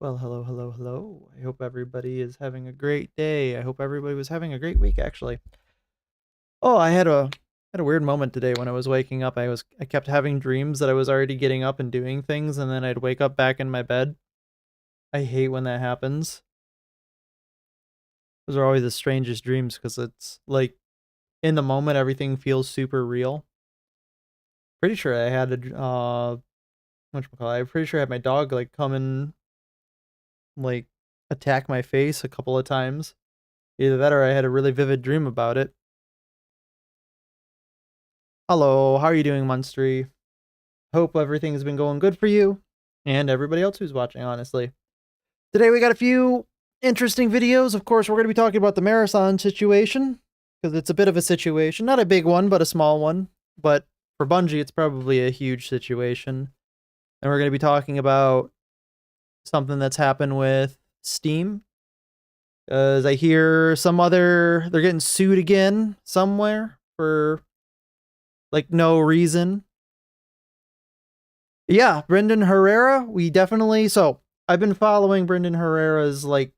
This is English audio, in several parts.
Well, hello, hello, hello. I hope everybody is having a great day. I hope everybody was having a great week, actually. Oh, I had a weird moment today when I was waking up. I kept having dreams that I was already getting up and doing things, and then I'd wake up back in my bed. I hate when that happens. Those are always the strangest dreams because it's like in the moment everything feels super real. Pretty sure I had whatchamacallit, I'm pretty sure I had my dog like come and like attack my face a couple of times. Either that or I had a really vivid dream about it. Hello, how are you doing, Munstery? Hope everything's been going good for you and everybody else who's watching, honestly. Today we got a few interesting videos. Of course, we're going to be talking about the marathon situation because it's a bit of a situation. Not a big one, but a small one. But for Bungie, it's probably a huge situation. And we're going to be talking about something that's happened with Steam. As I hear they're getting sued again somewhere for like no reason. Yeah, Brendan Herrera, I've been following Brendan Herrera's like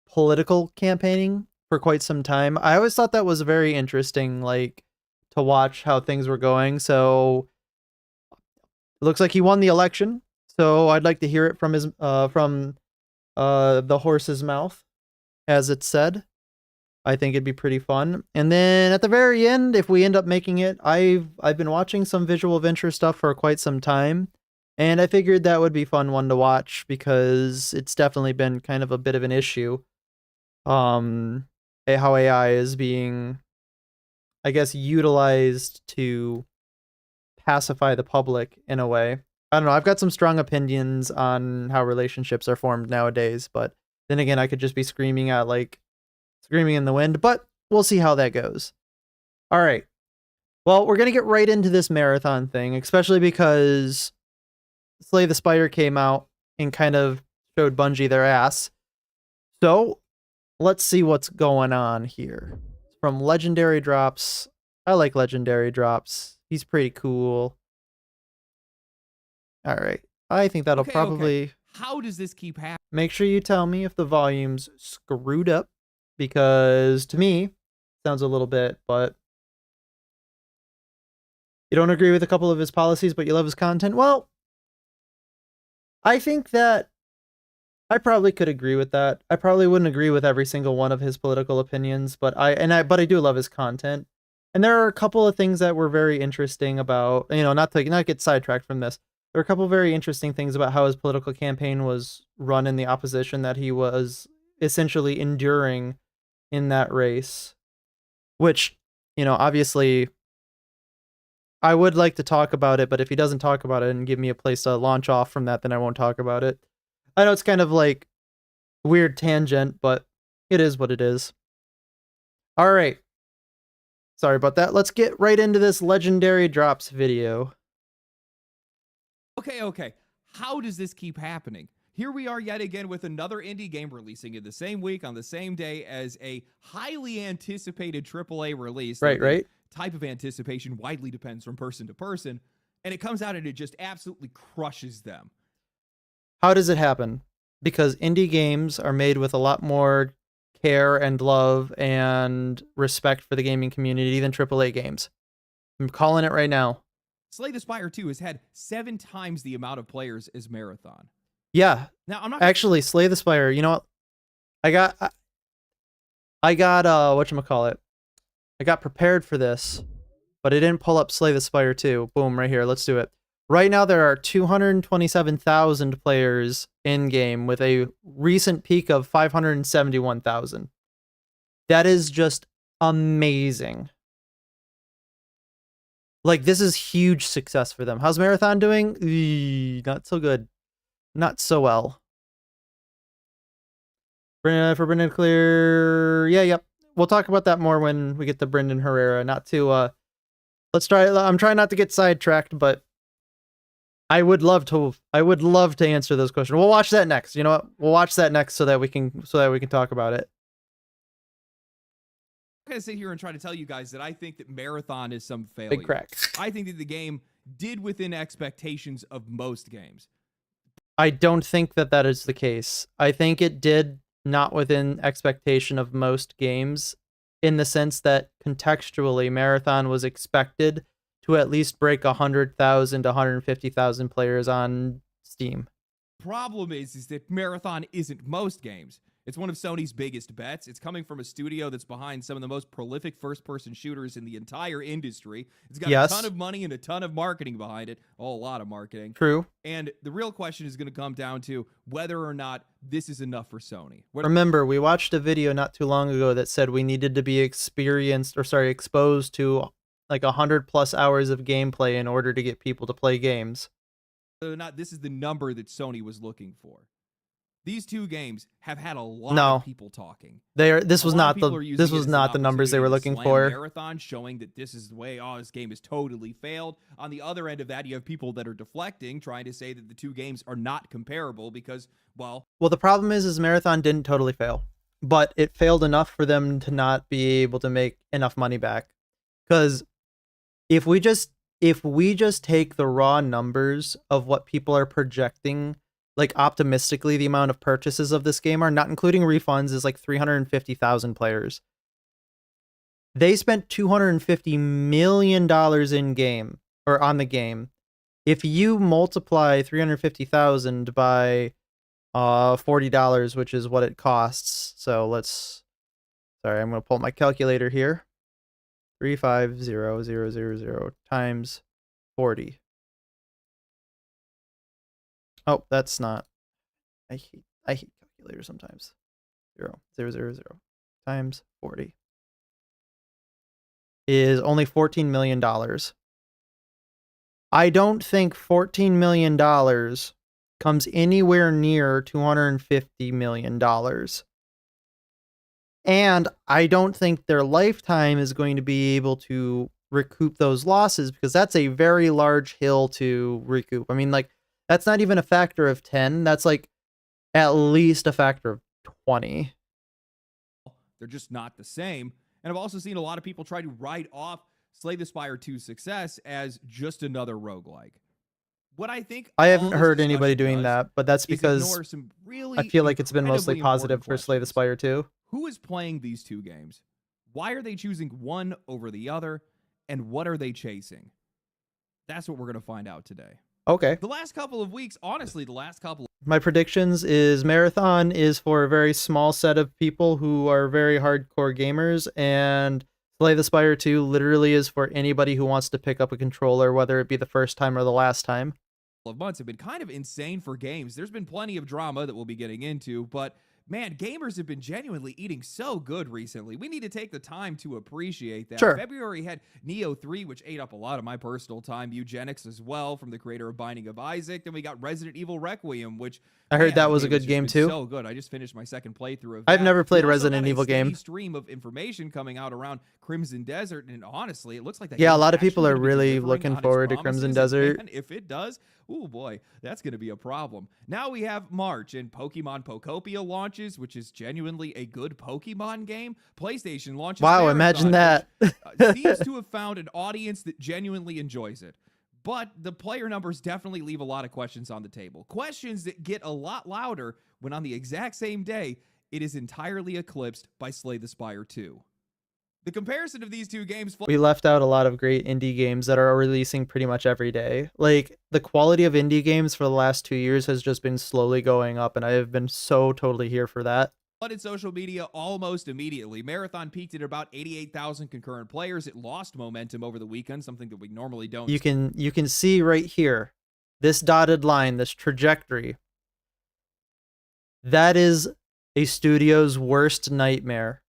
political campaigning for quite some time. I always thought that was very interesting, like to watch how things were going. So it looks like he won the election. So I'd like to hear it from the horse's mouth, as it said. I think it'd be pretty fun. And then at the very end, if we end up making it, I've been watching some Visual Venture stuff for quite some time, and I figured that would be fun one to watch because it's definitely been kind of a bit of an issue. Um, how AI is being, I guess, utilized to pacify the public in a way. I don't know. I've got some strong opinions on how relationships are formed nowadays, but then again, I could just be screaming in the wind, but we'll see how that goes. All right. Well, we're going to get right into this marathon thing, especially because Slay the Spire came out and kind of showed Bungie their ass. So let's see what's going on here. From Legendary Drops. I like Legendary Drops. He's pretty cool. All right. I think that'll probably... How does this keep happening? Make sure you tell me if the volume's screwed up, because to me, it sounds a little bit, but you don't agree with a couple of his policies, but you love his content. Well, I think that I probably could agree with that. I probably wouldn't agree with every single one of his political opinions, but I do love his content. And there are a couple of things that were very interesting about, not get sidetracked from this. There were a couple of very interesting things about how his political campaign was run in the opposition that he was essentially enduring in that race, which, obviously I would like to talk about it, but if he doesn't talk about it and give me a place to launch off from that, then I won't talk about it. I know it's kind of like weird tangent, but it is what it is. All right. Sorry about that. Let's get right into this Legendary Drops video. Okay. How does this keep happening? Here we are yet again with another indie game releasing in the same week on the same day as a highly anticipated AAA release. Right. Type of anticipation widely depends from person to person, and it comes out and it just absolutely crushes them. How does it happen? Because indie games are made with a lot more care and love and respect for the gaming community than AAA games. I'm calling it right now. Slay the Spire 2 has had 7 times the amount of players as Marathon. Yeah. Now, I'm not actually Slay the Spire. You know what? I got whatchamacallit. I got prepared for this, but I didn't pull up Slay the Spire 2. Boom, right here. Let's do it. Right now, there are 227,000 players in game with a recent peak of 571,000. That is just amazing. Like, this is huge success for them. How's Marathon doing? Not so good. Not so well. For Brendan Clear, yep. We'll talk about that more when we get to Brendan Herrera. Not to, I'm trying not to get sidetracked, but I would love to answer those questions. We'll watch that next. You know what? We'll watch that next so that we can talk about it. I'm going to sit here and try to tell you guys that I think that Marathon is some failure. Big crack. I think that the game did within expectations of most games. I don't think that that is the case. I think it did not within expectation of most games, in the sense that contextually, Marathon was expected to at least break 100,000 to 150,000 players on Steam. Problem is that Marathon isn't most games. It's one of Sony's biggest bets. It's coming from a studio that's behind some of the most prolific first-person shooters in the entire industry. It's got a ton of money and a ton of marketing behind it. Oh, a lot of marketing. True. And the real question is going to come down to whether or not this is enough for Sony. Remember, we watched a video not too long ago that said we needed to be exposed to like 100+ hours of gameplay in order to get people to play games. Whether or not this is the number that Sony was looking for. These two games have had a lot of people talking. This was not the numbers they were looking for. Marathon showing that this is the way, this game has totally failed. On the other end of that, you have people that are deflecting, trying to say that the two games are not comparable because, well, the problem is Marathon didn't totally fail, but it failed enough for them to not be able to make enough money back. Because if we just take the raw numbers of what people are projecting, like optimistically, the amount of purchases of this game are, not including refunds, is like 350,000 players. They spent $250 million in game, or on the game. If you multiply 350,000 by $40, which is what it costs. So I'm going to pull up my calculator here. 350,000 times 40. Oh, that's not. I hate calculators sometimes. 0.000 times 40 is only $14 million. I don't think $14 million comes anywhere near $250 million. And I don't think their lifetime is going to be able to recoup those losses, because that's a very large hill to recoup. I mean, like, that's not even a factor of 10. That's like at least a factor of 20. They're just not the same. And I've also seen a lot of people try to write off Slay the Spire 2's success as just another roguelike. What I think I haven't heard anybody doing that, but that's because really I feel like it's been mostly positive for Slay the Spire 2. Who is playing these two games? Why are they choosing one over the other? And what are they chasing? That's what we're going to find out today. Okay. The last couple of weeks, honestly, my predictions is Marathon is for a very small set of people who are very hardcore gamers, and Slay the Spire 2 literally is for anybody who wants to pick up a controller, whether it be the first time or the last time. Of months have been kind of insane for games. There's been plenty of drama that we'll be getting into, but man, gamers have been genuinely eating so good recently. We need to take the time to appreciate that. Sure. February had Neo 3, which ate up a lot of my personal time. Eugenics as well, from the creator of Binding of Isaac. Then we got Resident Evil Requiem, which I heard that was a good game too. So good. I just finished my second playthrough of that. I've never played a Resident Evil game. Stream of information coming out around Crimson Desert, and honestly, it looks like that. Yeah, a lot of people are really looking forward to Crimson Desert. And if it does, oh boy, that's going to be a problem. Now we have March, and Pokemon Pokopia launches, which is genuinely a good Pokemon game. PlayStation launches. Wow, imagine that. Seems to have found an audience that genuinely enjoys it. But the player numbers definitely leave a lot of questions on the table. Questions that get a lot louder when on the exact same day, it is entirely eclipsed by Slay the Spire 2. The comparison of these two games... We left out a lot of great indie games that are releasing pretty much every day. Like, the quality of indie games for the last 2 years has just been slowly going up, and I have been so totally here for that. Flooded social media almost immediately. Marathon peaked at about 88,000 concurrent players. It lost momentum over the weekend, something that we normally don't. You can see right here, this dotted line, this trajectory. That is a studio's worst nightmare.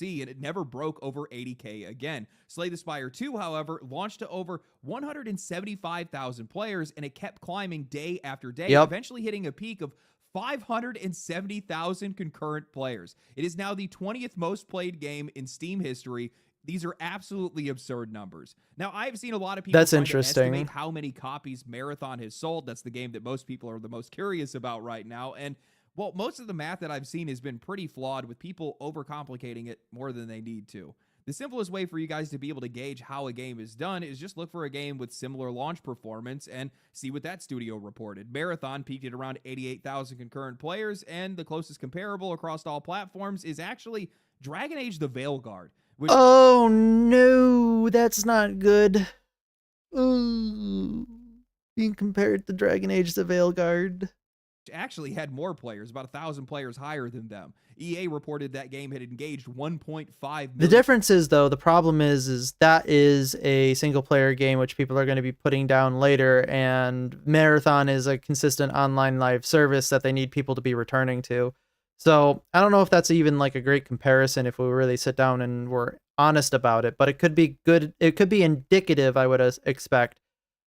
And it never broke over 80K again. Slay the Spire 2, however, launched to over 175,000 players, and it kept climbing day after day, eventually hitting a peak of 570,000 concurrent players. It is now the 20th most played game in Steam history. These are absolutely absurd numbers. Now, I've seen a lot of people estimate how many copies Marathon has sold. That's the game that most people are the most curious about right now. And well, most of the math that I've seen has been pretty flawed, with people overcomplicating it more than they need to. The simplest way for you guys to be able to gauge how a game is done is just look for a game with similar launch performance and see what that studio reported. Marathon peaked at around 88,000 concurrent players, and the closest comparable across all platforms is actually Dragon Age The Veilguard. Oh no, that's not good. Ooh, being compared to Dragon Age The Veilguard. Actually had more players, about 1,000 players higher than them. EA reported that game had engaged 1.5 million. The difference is, though, the problem is that is a single player game which people are going to be putting down later, and Marathon is a consistent online live service that they need people to be returning to. So I don't know if that's even like a great comparison if we really sit down and were honest about it, but it could be good. It could be indicative, I would expect,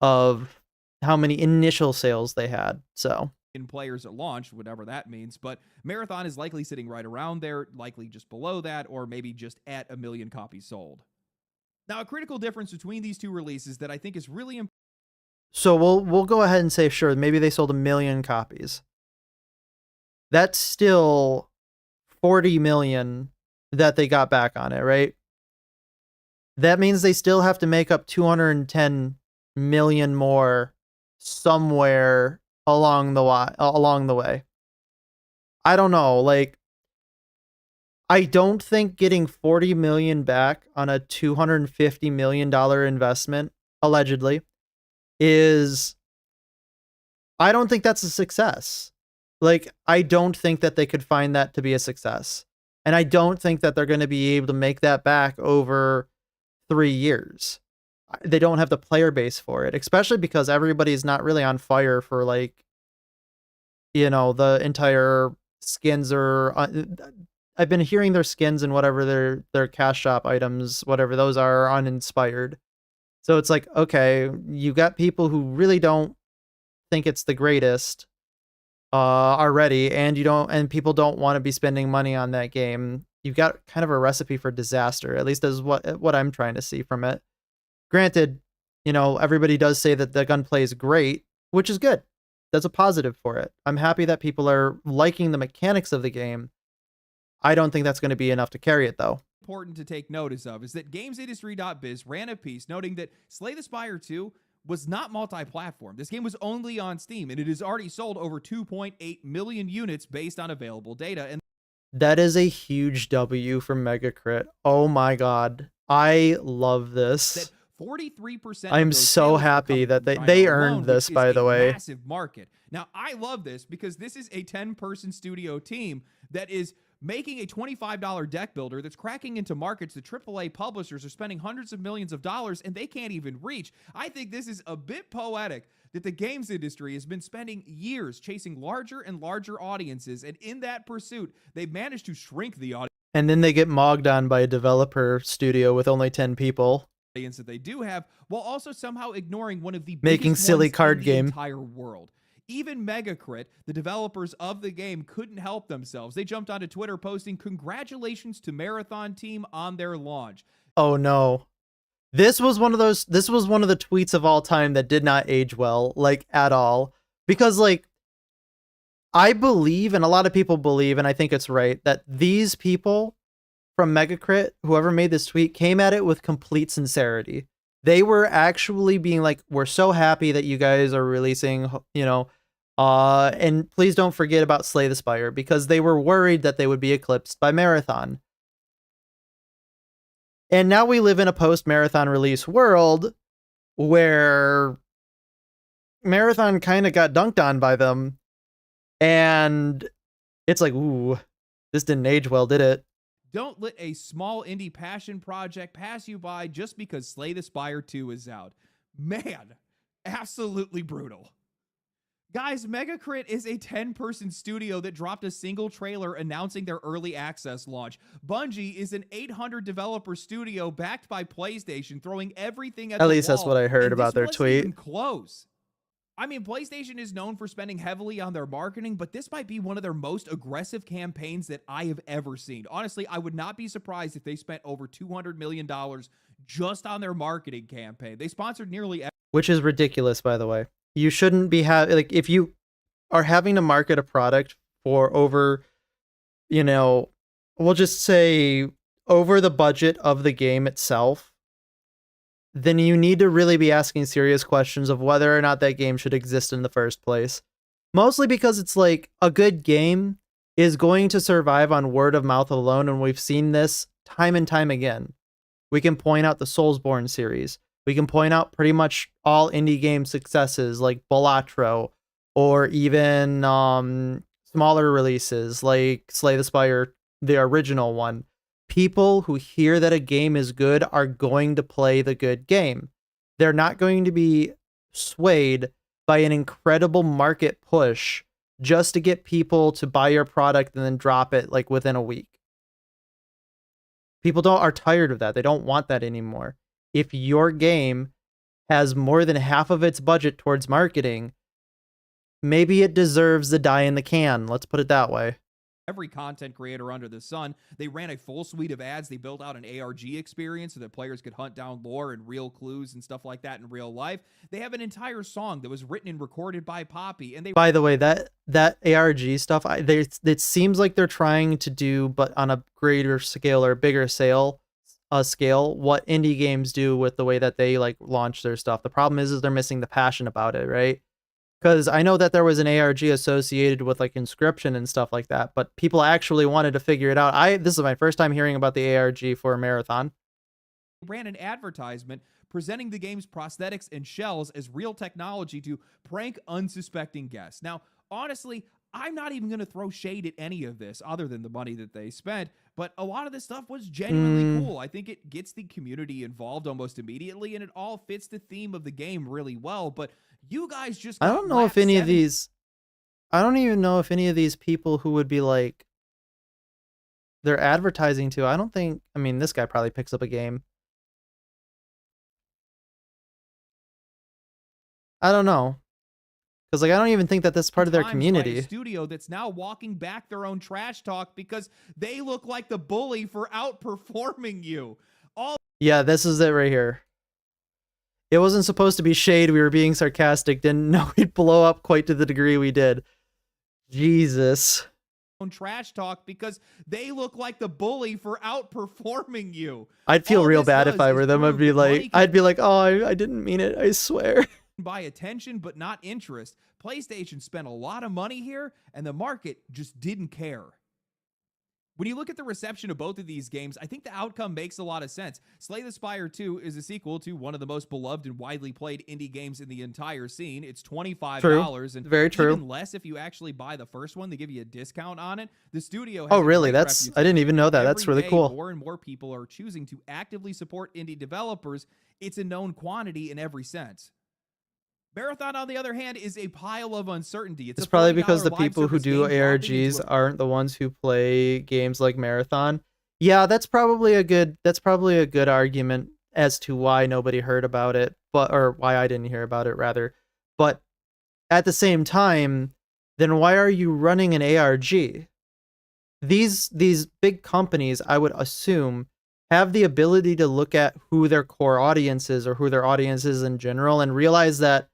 of how many initial sales they had. So in players at launch, whatever that means, but Marathon is likely sitting right around there, likely just below that, or maybe just at 1 million copies sold. Now, a critical difference between these two releases that I think is really important. So we'll go ahead and say, sure, maybe they sold 1 million copies. That's still 40 million that they got back on it, right? That means they still have to make up 210 million more somewhere along the way. I don't know, like, I don't think getting 40 million back on a $250 million investment, allegedly, I don't think that's a success. Like, I don't think that they could find that to be a success. And I don't think that they're going to be able to make that back over 3 years. They don't have the player base for it, especially because everybody's not really on fire for, like, you know, the entire skins are... I've been hearing their skins and whatever their cash shop items, whatever those are uninspired. So it's like, okay, you got people who really don't think it's the greatest already, and people don't want to be spending money on that game. You've got kind of a recipe for disaster, at least as what I'm trying to see from it. Granted, you know, everybody does say that the gunplay is great, which is good. That's a positive for it. I'm happy that people are liking the mechanics of the game. I don't think that's going to be enough to carry it, though. Important to take notice of is that GamesIndustry.biz ran a piece noting that Slay the Spire 2 was not multi-platform. This game was only on Steam, and it has already sold over 2.8 million units based on available data. And that is a huge W for Megacrit. Oh my god. I love this. 43%. I'm so happy that they earned this, by the way. Massive market. Now, I love this because this is a 10-person studio team that is making a $25 deck builder that's cracking into markets that AAA publishers are spending hundreds of millions of dollars and they can't even reach. I think this is a bit poetic that the games industry has been spending years chasing larger and larger audiences, and in that pursuit, they've managed to shrink the audience. And then they get mogged on by a developer studio with only 10 people. That they do have, while also somehow ignoring one of the making silly card game entire world. Even Megacrit, the developers of the game, couldn't help themselves. They jumped onto Twitter posting congratulations to Marathon team on their launch. Oh no. This was one of the tweets of all time that did not age well, like, at all. Because, like, I believe, and a lot of people believe, and I think it's right, that these people from Megacrit, whoever made this tweet, came at it with complete sincerity. They were actually being like, we're so happy that you guys are releasing, you know, and please don't forget about Slay the Spire, because they were worried that they would be eclipsed by Marathon. And now we live in a post-Marathon release world where Marathon kind of got dunked on by them. And it's like, ooh, this didn't age well, did it? Don't let a small indie passion project pass you by just because Slay the Spire 2 is out. Man, absolutely brutal. Guys, Megacrit is a 10-person studio that dropped a single trailer announcing their early access launch. Bungie is an 800-developer studio backed by PlayStation, throwing everything at the least wall, that's what I heard about their tweet. Even close. I mean, PlayStation is known for spending heavily on their marketing, but this might be one of their most aggressive campaigns that I have ever seen. Honestly, I would not be surprised if they spent over $200 million just on their marketing campaign. They sponsored nearly every... Which is ridiculous, by the way. You shouldn't be like, if you are having to market a product for over, you know, we'll just say over the budget of the game itself, then you need to really be asking serious questions of whether or not that game should exist in the first place. Mostly because it's like a good game is going to survive on word of mouth alone, and we've seen this time and time again. We can point out the Soulsborne series. We can point out pretty much all indie game successes like Balatro, or even smaller releases like Slay the Spire, the original one. People who hear that a game is good are going to play the good game. They're not going to be swayed by an incredible market push just to get people to buy your product and then drop it like within a week. People are tired of that. They don't want that anymore. If your game has more than half of its budget towards marketing, maybe it deserves the die in the can. Let's put it that way. Every content creator under the sun. They ran a full suite of ads. They built out an ARG experience so that players could hunt down lore and real clues and stuff like that in real life. They have an entire song that was written and recorded by Poppy. And they, by the way, that ARG stuff, it seems like they're trying to do, but on a greater scale or bigger scale, what indie games do with the way that they like launch their stuff. The problem is they're missing the passion about it, right? Because I know that there was an ARG associated with like Inscription and stuff like that, but people actually wanted to figure it out. This is my first time hearing about the ARG for Marathon. Ran an advertisement presenting the game's prosthetics and shells as real technology to prank unsuspecting guests. Now, honestly, I'm not even going to throw shade at any of this other than the money that they spent, but a lot of this stuff was genuinely cool. I think it gets the community involved almost immediately, and it all fits the theme of the game really well, but you guys just... I don't know if any of these... I don't even know if any of these people who would be like... they're advertising to, I don't think... I mean, this guy probably picks up a game. I don't know. Because like I don't even think that that's part of their community. A studio that's now walking back their own trash talk because they look like the bully for outperforming you. Yeah, this is it right here. It wasn't supposed to be shade. We were being sarcastic. Didn't know we'd blow up quite to the degree we did. Jesus. Trash talk because they look like the bully for outperforming you. I'd feel real bad if I were them. I'd be like, oh, I didn't mean it. I swear. By attention, but not interest. PlayStation spent a lot of money here, and the market just didn't care. When you look at the reception of both of these games, I think the outcome makes a lot of sense. Slay the Spire 2 is a sequel to one of the most beloved and widely played indie games in the entire scene. It's $25. True. And very true. Even less if you actually buy the first one. They give you a discount on it. The studio has oh, really? I didn't even know that. That's really cool. More and more people are choosing to actively support indie developers. It's a known quantity in every sense. Marathon, on the other hand, is a pile of uncertainty. It's probably because the people who do ARGs aren't the ones who play games like Marathon. Yeah, that's probably a good argument as to why nobody heard about it, or why I didn't hear about it rather. But at the same time, then why are you running an ARG? These big companies, I would assume, have the ability to look at who their core audience is or who their audience is in general and realize that,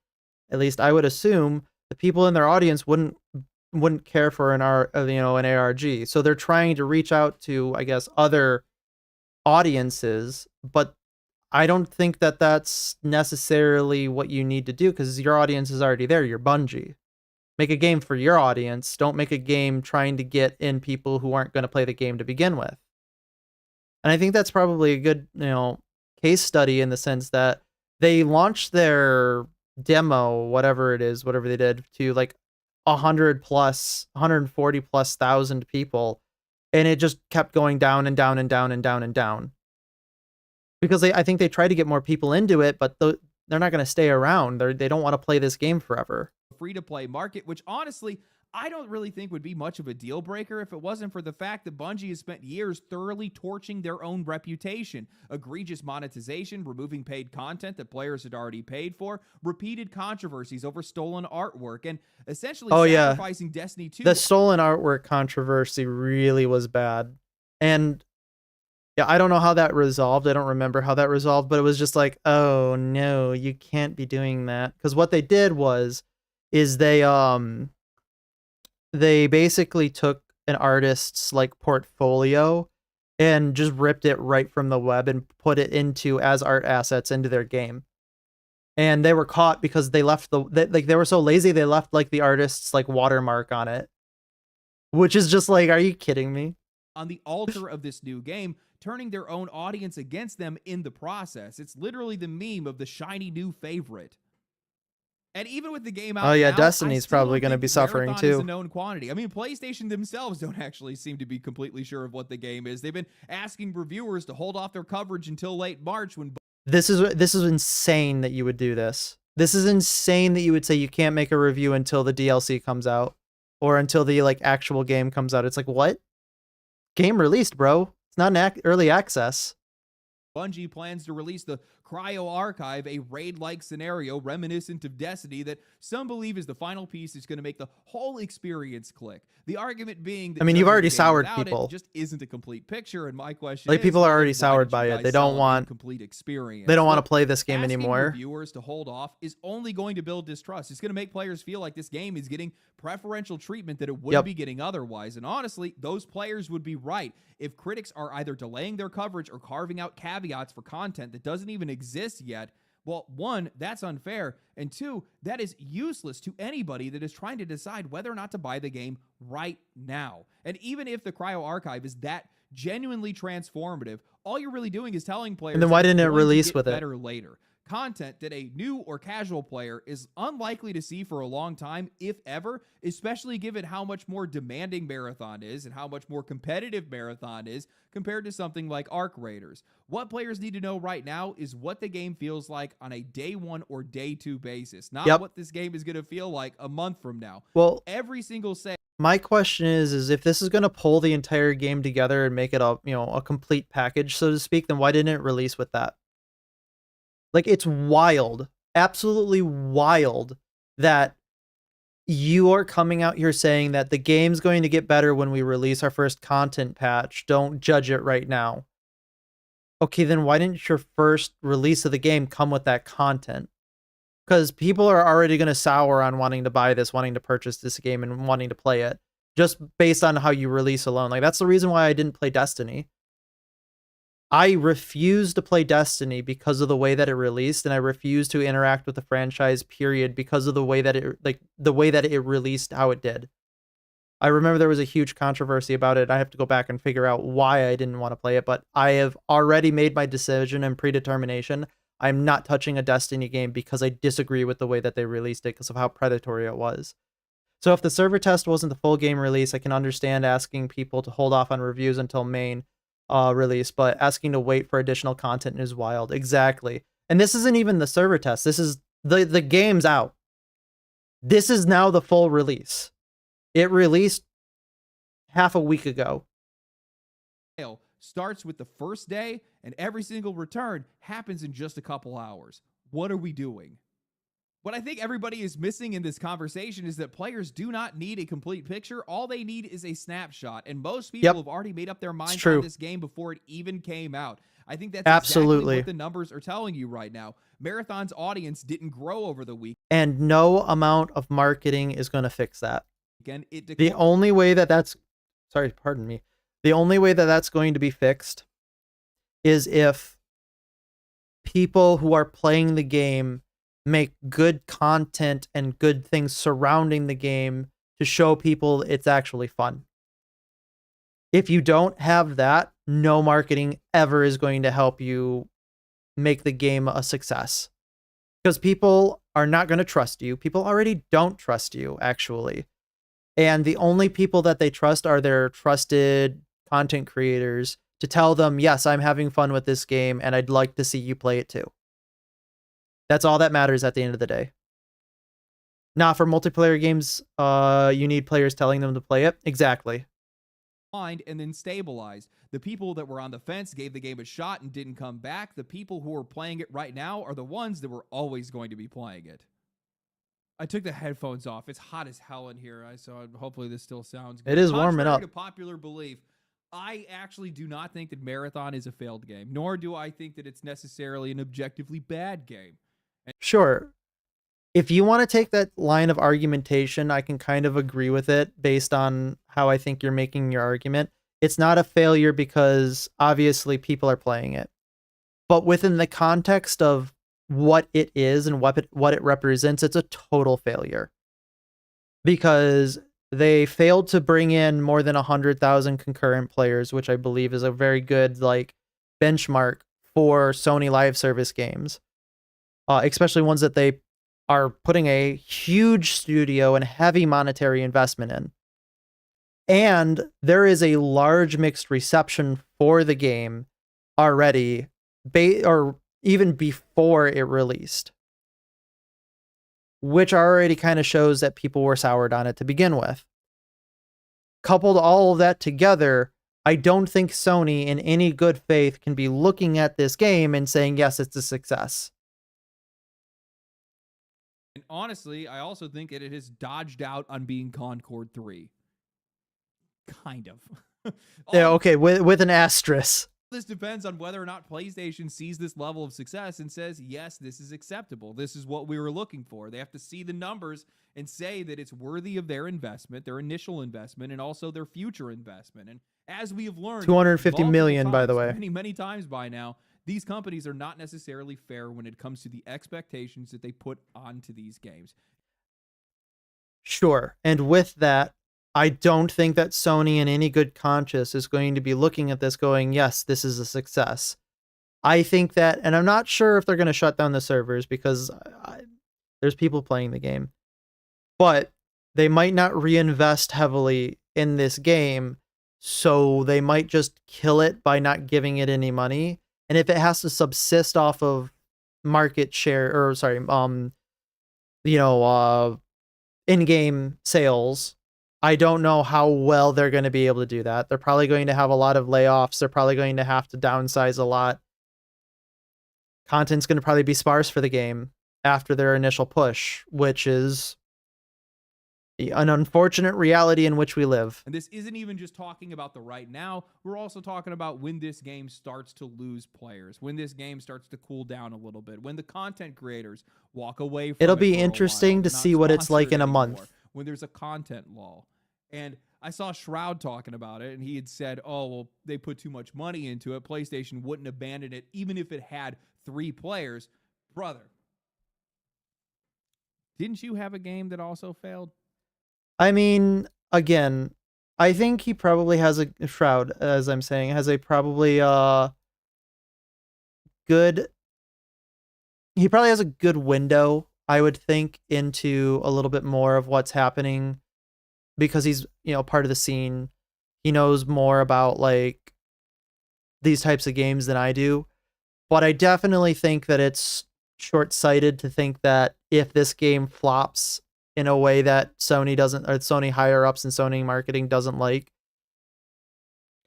at least I would assume, the people in their audience wouldn't care for an ARG. So they're trying to reach out to, I guess, other audiences, but I don't think that that's necessarily what you need to do because your audience is already there. You're Bungie. Make a game for your audience. Don't make a game trying to get in people who aren't going to play the game to begin with. And I think that's probably a good, case study in the sense that they launched their demo, whatever it is, whatever they did, to like 140 plus thousand people, and it just kept going down and down and down and down and down. Because I think they tried to get more people into it, but they're not going to stay around. They don't want to play this game forever. Free-to-play market, which honestly, I don't really think would be much of a deal breaker if it wasn't for the fact that Bungie has spent years thoroughly torching their own reputation. Egregious monetization, removing paid content that players had already paid for, repeated controversies over stolen artwork, and essentially sacrificing Destiny 2. The stolen artwork controversy really was bad. And yeah, I don't know how that resolved. I don't remember how that resolved, but it was just like, oh no, you can't be doing that. Because what they did is they basically took an artist's like portfolio and just ripped it right from the web and put it into as art assets into their game. And they were caught because they left they were so lazy they left like the artist's like watermark on it, which is just like, are you kidding me? On the altar of this new game, turning their own audience against them in the process. It's literally the meme of the shiny new favorite. And even with the game out Oh yeah, now, Destiny's probably going to be suffering Marathon is a too. known quantity. I mean, PlayStation themselves don't actually seem to be completely sure of what the game is. They've been asking reviewers to hold off their coverage until late March when This is insane that you would do this. This is insane that you would say you can't make a review until the DLC comes out or until the like actual game comes out. It's like, what? Game released, bro. It's not an early access. Bungie plans to release the Cryo Archive, a raid-like scenario reminiscent of Destiny that some believe is the final piece that's going to make the whole experience click. The argument being that I mean, you've judging already the game soured without people. It just isn't a complete picture. And my question Like, is, people are then already why soured did you by it. guys They sell don't the want complete experience. They don't want Well, to play this game asking anymore. reviewers to hold off is only going to build distrust. It's going to make players feel like this game is getting preferential treatment that it wouldn't be getting otherwise. And honestly, those players would be right if critics are either delaying their coverage or carving out caveats for content that doesn't even exist yet. Well, one, that's unfair, and two, that is useless to anybody that is trying to decide whether or not to buy the game right now. And even if the Cryo Archive is that genuinely transformative, all you're really doing is telling players, And then why that it's didn't it going to release get with it? better later. Content that a new or casual player is unlikely to see for a long time, if ever, especially given how much more demanding Marathon is and how much more competitive Marathon is compared to something like Arc Raiders. What players need to know right now is what the game feels like on a day 1 or day 2 basis, not what this game is going to feel like a month from now. Well, every single say. My question is if this is going to pull the entire game together and make it a, a complete package, so to speak, then why didn't it release with that? Like, it's wild, absolutely wild that you are coming out here saying that the game's going to get better when we release our first content patch. Don't judge it right now. Okay, then why didn't your first release of the game come with that content? Because people are already going to sour on wanting to buy this, wanting to purchase this game, and wanting to play it just based on how you release alone. Like, that's the reason why I didn't play Destiny. I refuse to play Destiny because of the way that it released, and I refuse to interact with the franchise, period, because of the way that it released how it did. I remember there was a huge controversy about it. I have to go back and figure out why I didn't want to play it, but I have already made my decision and predetermination. I'm not touching a Destiny game because I disagree with the way that they released it because of how predatory it was. So if the server test wasn't the full game release, I can understand asking people to hold off on reviews until main release, but asking to wait for additional content is wild. Exactly. And this isn't even the server test. This is the game's out. This is now the full release. It released half a week ago. Starts with the first day, and every single return happens in just a couple hours. What are we doing? What I think everybody is missing in this conversation is that players do not need a complete picture. All they need is a snapshot, and most people have already made up their minds on this game before it even came out. I think that's exactly what the numbers are telling you right now. Marathon's audience didn't grow over the week. And no amount of marketing is going to fix that. Again, the only way that that's the only way that that's going to be fixed is if people who are playing the game make good content and good things surrounding the game to show people it's actually fun. If you don't have that, no marketing ever is going to help you make the game a success. Because people are not going to trust you. People already don't trust you, actually. And the only people that they trust are their trusted content creators to tell them, yes, I'm having fun with this game and I'd like to see you play it too. That's all that matters at the end of the day. Now, for multiplayer games, you need players telling them to play it. Exactly. And then stabilized. The people that were on the fence gave the game a shot and didn't come back. The people who are playing it right now are the ones that were always going to be playing it. I took the headphones off. It's hot as hell in here, so hopefully this still sounds good. It is warming up. Contrary to popular belief, I actually do not think that Marathon is a failed game, nor do I think that it's necessarily an objectively bad game. Sure. If you want to take that line of argumentation, I can kind of agree with it based on how I think you're making your argument. It's not a failure because obviously people are playing it. But within the context of what it is and what it represents, it's a total failure. Because they failed to bring in more than 100,000 concurrent players, which I believe is a very good like benchmark for Sony live service games, especially ones that they are putting a huge studio and heavy monetary investment in. And there is a large mixed reception for the game already, or even before it released, which already kind of shows that people were soured on it to begin with. Coupled all of that together, I don't think Sony in any good faith can be looking at this game and saying, yes, it's a success. And honestly, I also think that it has dodged out on being Concord 3. Kind of. Yeah, okay, with an asterisk. This depends on whether or not PlayStation sees this level of success and says, yes, this is acceptable. This is what we were looking for. They have to see the numbers and say that it's worthy of their investment, their initial investment, and also their future investment. And as we have learned, 250 million, by the way. Many times by now, these companies are not necessarily fair when it comes to the expectations that they put onto these games. Sure. And with that, I don't think that Sony in any good conscience is going to be looking at this going, yes, this is a success. I think that, and I'm not sure if they're going to shut down the servers because there's people playing the game, but they might not reinvest heavily in this game. So they might just kill it by not giving it any money. And if it has to subsist off of market share, or sorry, in-game sales, I don't know how well they're going to be able to do that. They're probably going to have a lot of layoffs. They're probably going to have to downsize a lot. Content's going to probably be sparse for the game after their initial push, which is an unfortunate reality in which we live. And this isn't even just talking about the right now. We're also talking about when this game starts to lose players, when this game starts to cool down a little bit, when the content creators walk away from It'll it be for a interesting while, to not see what it's like sponsored in a anymore, month. when there's a content lull. And I saw Shroud talking about it, and he had said, oh, well, they put too much money into it. PlayStation wouldn't abandon it even if it had 3 players. Brother, didn't you have a game that also failed? I mean, again, I think he probably has a Shroud, as I'm saying, has a probably good. He probably has a good window, I would think, into a little bit more of what's happening because he's, part of the scene. He knows more about like these types of games than I do. But I definitely think that it's short-sighted to think that if this game flops in a way that Sony doesn't, or Sony higher ups and Sony marketing doesn't like,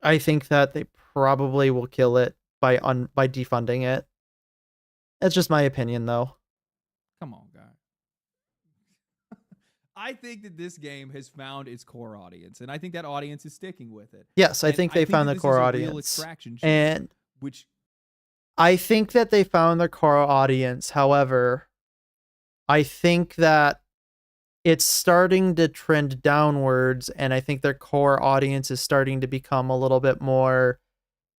I think that they probably will kill it by defunding it. That's just my opinion, though. Come on, guy. I think that this game has found its core audience, and I think that audience is sticking with it. Yes, I think they found the core audience, and which I think that they found their core audience. However, I think that it's starting to trend downwards, and I think their core audience is starting to become a little bit more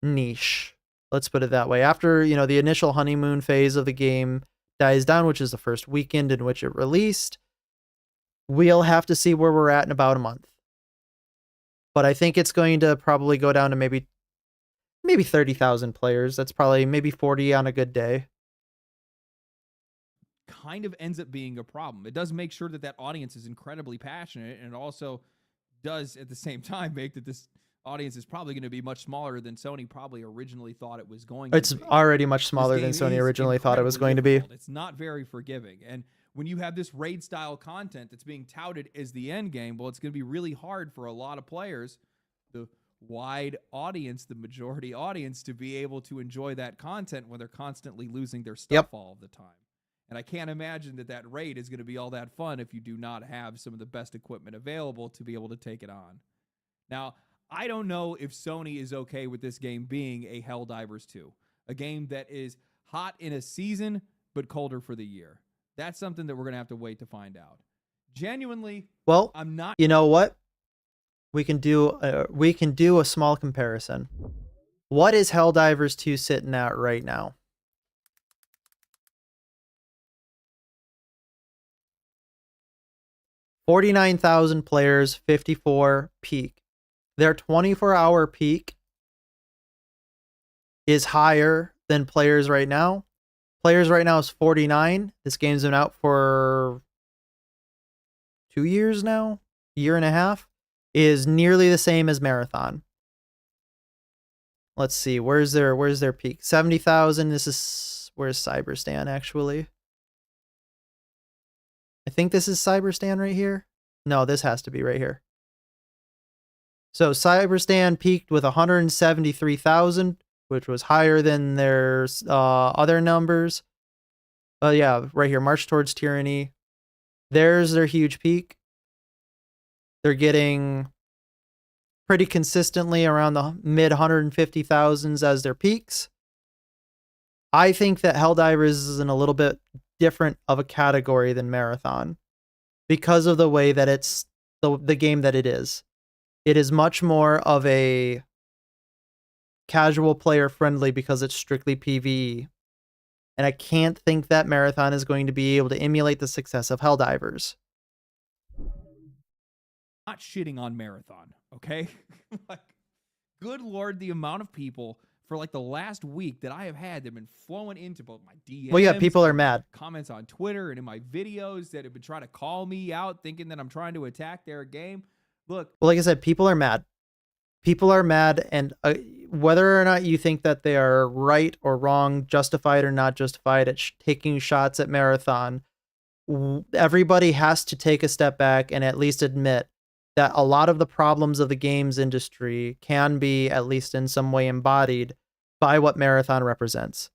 niche. Let's put it that way. After, the initial honeymoon phase of the game dies down, which is the first weekend in which it released, we'll have to see where we're at in about a month. But I think it's going to probably go down to maybe 30,000 players. That's probably maybe 40 on a good day. Kind of ends up being a problem. It does make sure that audience is incredibly passionate, and it also does at the same time make that this audience is probably going to be much smaller than Sony probably originally thought it was going to be. It's already much smaller than Sony originally thought it was going to be. It's not very forgiving. And when you have this raid style content that's being touted as the end game, well, it's going to be really hard for a lot of players, the wide audience, the majority audience, to be able to enjoy that content when they're constantly losing their stuff all of the time. And I can't imagine that raid is going to be all that fun if you do not have some of the best equipment available to be able to take it on. Now, I don't know if Sony is okay with this game being a Helldivers 2, a game that is hot in a season but colder for the year. That's something that we're going to have to wait to find out. Genuinely, well, I'm not. You know what? we can do a small comparison. What is Helldivers 2 sitting at right now? $49,000 players, 54 peak. Their 24-hour peak is higher than players right now. Players right now is 49. This game's been out for 2 years now, year and a half. Is nearly the same as Marathon. Let's see, where's their peak? 70,000. Where's Cyberstan actually? I think this is Cyberstan right here. No, this has to be right here. So Cyberstan peaked with 173,000, which was higher than their other numbers. Yeah, right here, March Towards Tyranny. There's their huge peak. They're getting pretty consistently around the mid 150,000s as their peaks. I think that Helldivers is in a little bit different of a category than Marathon because of the way that it's the game that it is. It is much more of a casual player friendly because it's strictly PvE. And I can't think that Marathon is going to be able to emulate the success of Helldivers. Not shitting on Marathon, okay? Like, good Lord, the amount of people for like the last week that I have had that have been flowing into both my DMs. Well, yeah, people are mad. Comments on Twitter and in my videos that have been trying to call me out thinking that I'm trying to attack their game. Look. Well, like I said, people are mad. People are mad, and whether or not you think that they are right or wrong, justified or not justified at taking shots at Marathon, everybody has to take a step back and at least admit that a lot of the problems of the games industry can be, at least in some way, embodied by what Marathon represents.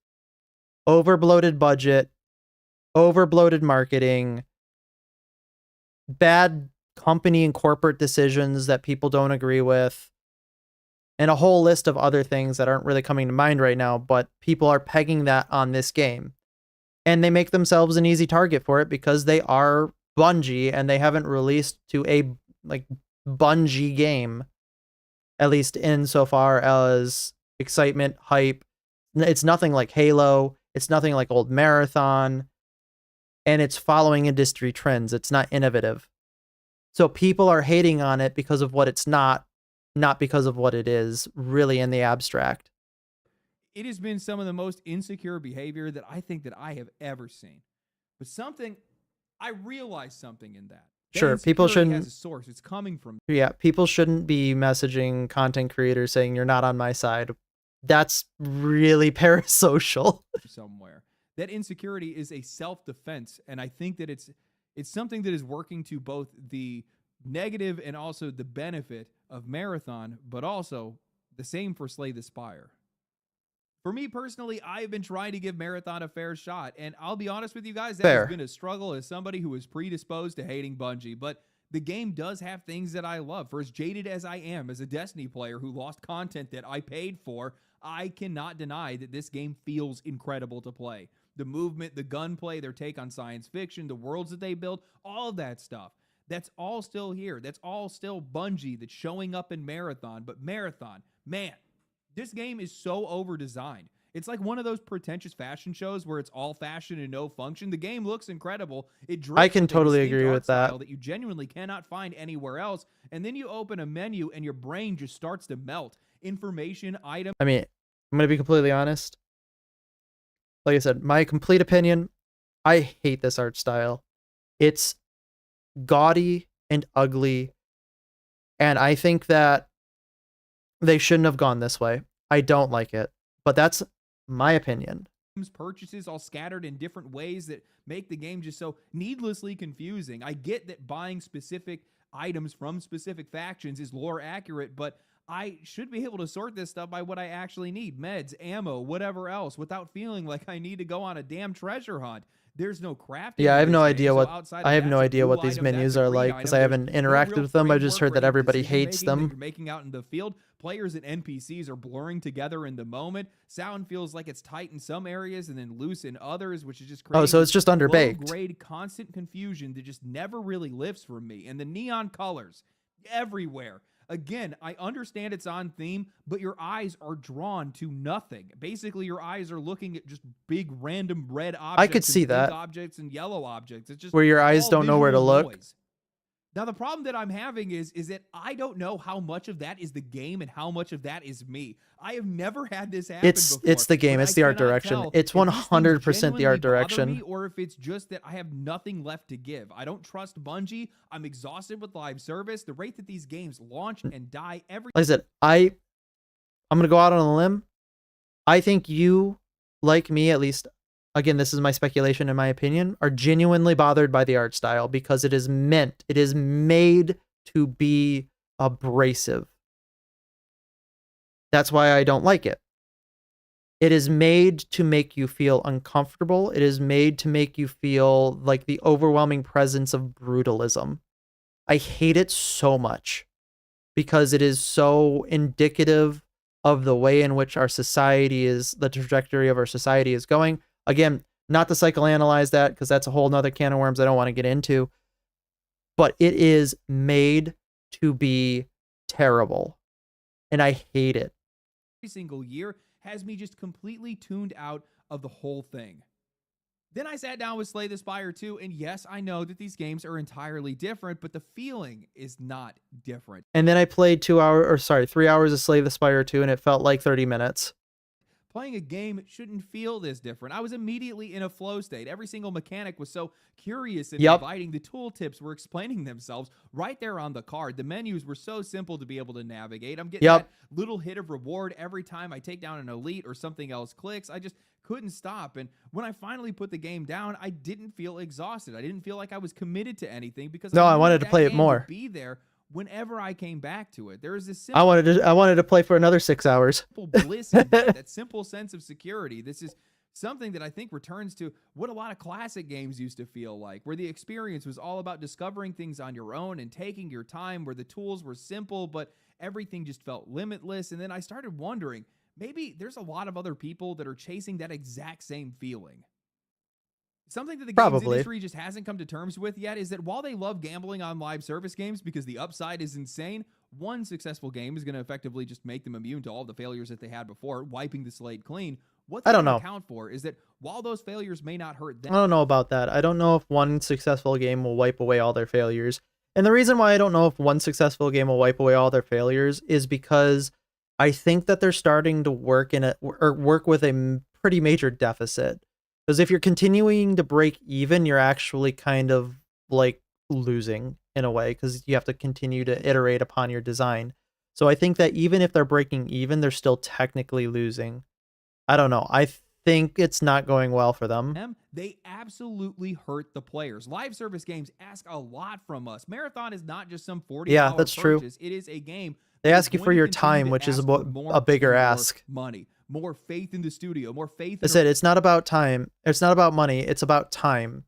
Overbloated budget, overbloated marketing, bad company and corporate decisions that people don't agree with, and a whole list of other things that aren't really coming to mind right now, but people are pegging that on this game. And they make themselves an easy target for it because they are Bungie and they haven't released to a Bungie game, at least insofar as excitement, hype. It's nothing like Halo. It's nothing like old Marathon. And it's following industry trends. It's not innovative. So people are hating on it because of what it's not because of what it is, really in the abstract. It has been some of the most insecure behavior that I think that I have ever seen. But I realized something in that. Sure, people shouldn't has a source. It's coming from. Yeah, people shouldn't be messaging content creators saying you're not on my side. That's really parasocial. Somewhere. That insecurity is a self-defense, and I think that it's something that is working to both the negative and also the benefit of Marathon, but also the same for Slay the Spire. For me personally, I've been trying to give Marathon a fair shot, and I'll be honest with you guys, that has been a struggle as somebody who is predisposed to hating Bungie, but the game does have things that I love. For as jaded as I am as a Destiny player who lost content that I paid for, I cannot deny that this game feels incredible to play. The movement, the gunplay, their take on science fiction, the worlds that they build, all of that stuff. That's all still here. That's all still Bungie that's showing up in Marathon. But Marathon, man, this game is so over-designed. It's like one of those pretentious fashion shows where it's all fashion and no function. The game looks incredible. I can totally agree with that. That you genuinely cannot find anywhere else. And then you open a menu and your brain just starts to melt. Information, item. I mean, I'm going to be completely honest. Like I said, my complete opinion, I hate this art style. It's gaudy and ugly. And I think that they shouldn't have gone this way. I don't like it. But that's my opinion. Purchases all scattered in different ways that make the game just so needlessly confusing. I get that buying specific items from specific factions is lore accurate, but I should be able to sort this stuff by what I actually need. Meds, ammo, whatever else, without feeling like I need to go on a damn treasure hunt. There's no crafting. Yeah, I have no idea what these menus are like because I haven't interacted with them. I just heard that everybody hates them. You're making out in the field. Players and NPCs are blurring together in the moment. Sound feels like it's tight in some areas and then loose in others, which is just crazy. Oh, so it's just underbaked. Low-grade, constant confusion that just never really lifts from me. And the neon colors everywhere. Again, I understand it's on theme, but your eyes are drawn to nothing. Basically, your eyes are looking at just big random red objects. I could see and pink that. objects and yellow objects. It's just Where your eyes all don't know where to visual look. noise. Now, the problem that I'm having is that I don't know how much of that is the game and how much of that is me. I have never had this happen before. It's the game. but It's I the art cannot direction. tell It's if these things 100% the genuinely art bother direction. me, or if it's just that I have nothing left to give. I don't trust Bungie. I'm exhausted with live service. The rate that these games launch and die every Like I said, I'm gonna go out on a limb. I think you, like me, at least, again, this is my speculation in my opinion, are genuinely bothered by the art style because it is made to be abrasive. That's why I don't like it. It is made to make you feel uncomfortable. It is made to make you feel like the overwhelming presence of brutalism. I hate it so much because it is so indicative of the way in which our society is, the trajectory of our society is going. Again, not to psychoanalyze that because that's a whole nother can of worms I don't want to get into. But it is made to be terrible. And I hate it. single year has me just completely tuned out of the whole thing. Then I sat down with Slay the Spire 2, and yes, I know that these games are entirely different, but the feeling is not different. And then I played 3 hours of Slay the Spire 2, and it felt like 30 minutes. Playing a game shouldn't feel this different. I was immediately in a flow state. Every single mechanic was so curious and inviting. The tooltips were explaining themselves right there on the card. The menus were so simple to be able to navigate. I'm getting that little hit of reward every time I take down an elite or something else clicks. I just couldn't stop. And when I finally put the game down, I didn't feel exhausted. I didn't feel like I was committed to anything because I wanted to play it more. Be there whenever I came back to it. There is this simple, I wanted to play for another 6 hours. Bliss in that simple sense of security. This is something that I think returns to what a lot of classic games used to feel like, where the experience was all about discovering things on your own and taking your time, where the tools were simple, but everything just felt limitless. And then I started wondering, maybe there's a lot of other people that are chasing that exact same feeling. Something that the games industry just hasn't come to terms with yet is that while they love gambling on live service games because the upside is insane, one successful game is going to effectively just make them immune to all the failures that they had before, wiping the slate clean. What they don't account for is that while those failures may not hurt them... I don't know about that. I don't know if one successful game will wipe away all their failures. And the reason why I don't know if one successful game will wipe away all their failures is because I think that they're starting to work with a pretty major deficit. Because if you're continuing to break even, you're actually kind of like losing in a way because you have to continue to iterate upon your design. So I think that even if they're breaking even, they're still technically losing. I don't know. I think it's not going well for them. They absolutely hurt the players. Live service games ask a lot from us. Marathon is not just some 40-hour that's purchase. true. It is a game. They ask you for your time, which is a bigger ask. Money, more faith in the studio, more faith. I said it's not about time. It's not about money. It's about time.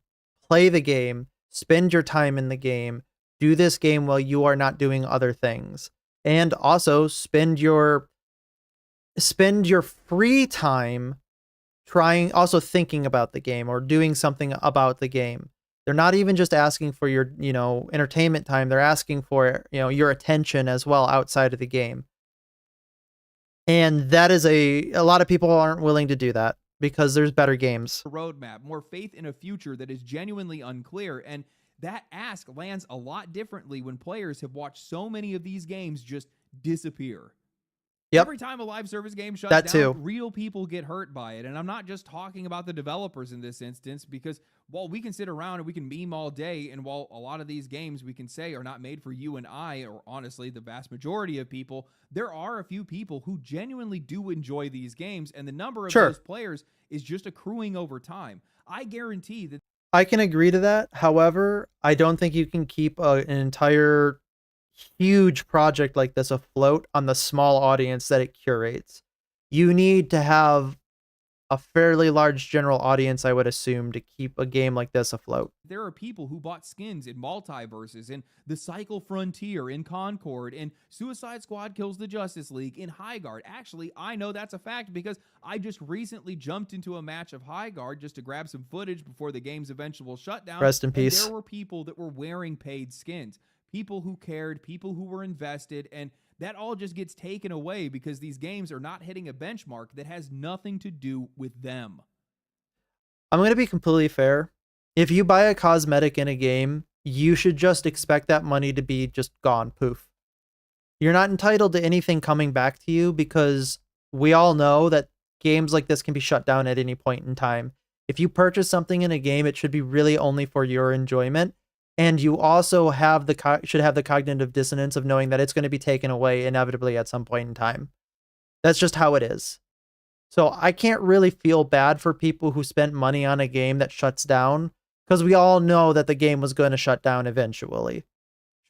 Play the game. Spend your time in the game. Do this game while you are not doing other things. And also spend your free time thinking about the game or doing something about the game. They're not even just asking for your, entertainment time. They're asking for, your attention as well outside of the game. And that is a lot of people aren't willing to do that because there's better games. Roadmap, more faith in a future that is genuinely unclear. And that ask lands a lot differently when players have watched so many of these games just disappear. Every time a live service game shuts down, real people get hurt by it. And I'm not just talking about the developers in this instance, because while we can sit around and we can meme all day, and while a lot of these games we can say are not made for you and I, or honestly the vast majority of people, there are a few people who genuinely do enjoy these games, and the number of those players is just accruing over time. I guarantee that... I can agree to that. However, I don't think you can keep an entire huge project like this afloat on the small audience that it curates. You need to have a fairly large general audience, I would assume, to keep a game like this afloat. There are people who bought skins in Multiverses, in The Cycle Frontier, in Concord, in Suicide Squad Kills the Justice League, in Highguard. Actually, I know that's a fact because I just recently jumped into a match of Highguard just to grab some footage before the game's eventual shutdown. Rest in peace. There were people that were wearing paid skins. people who cared, people who were invested, and that all just gets taken away because these games are not hitting a benchmark that has nothing to do with them. I'm going to be completely fair. If you buy a cosmetic in a game, you should just expect that money to be just gone, poof. You're not entitled to anything coming back to you because we all know that games like this can be shut down at any point in time. If you purchase something in a game, it should be really only for your enjoyment. And you also have should have the cognitive dissonance of knowing that it's going to be taken away inevitably at some point in time. That's just how it is. So I can't really feel bad for people who spent money on a game that shuts down because we all know that the game was going to shut down eventually.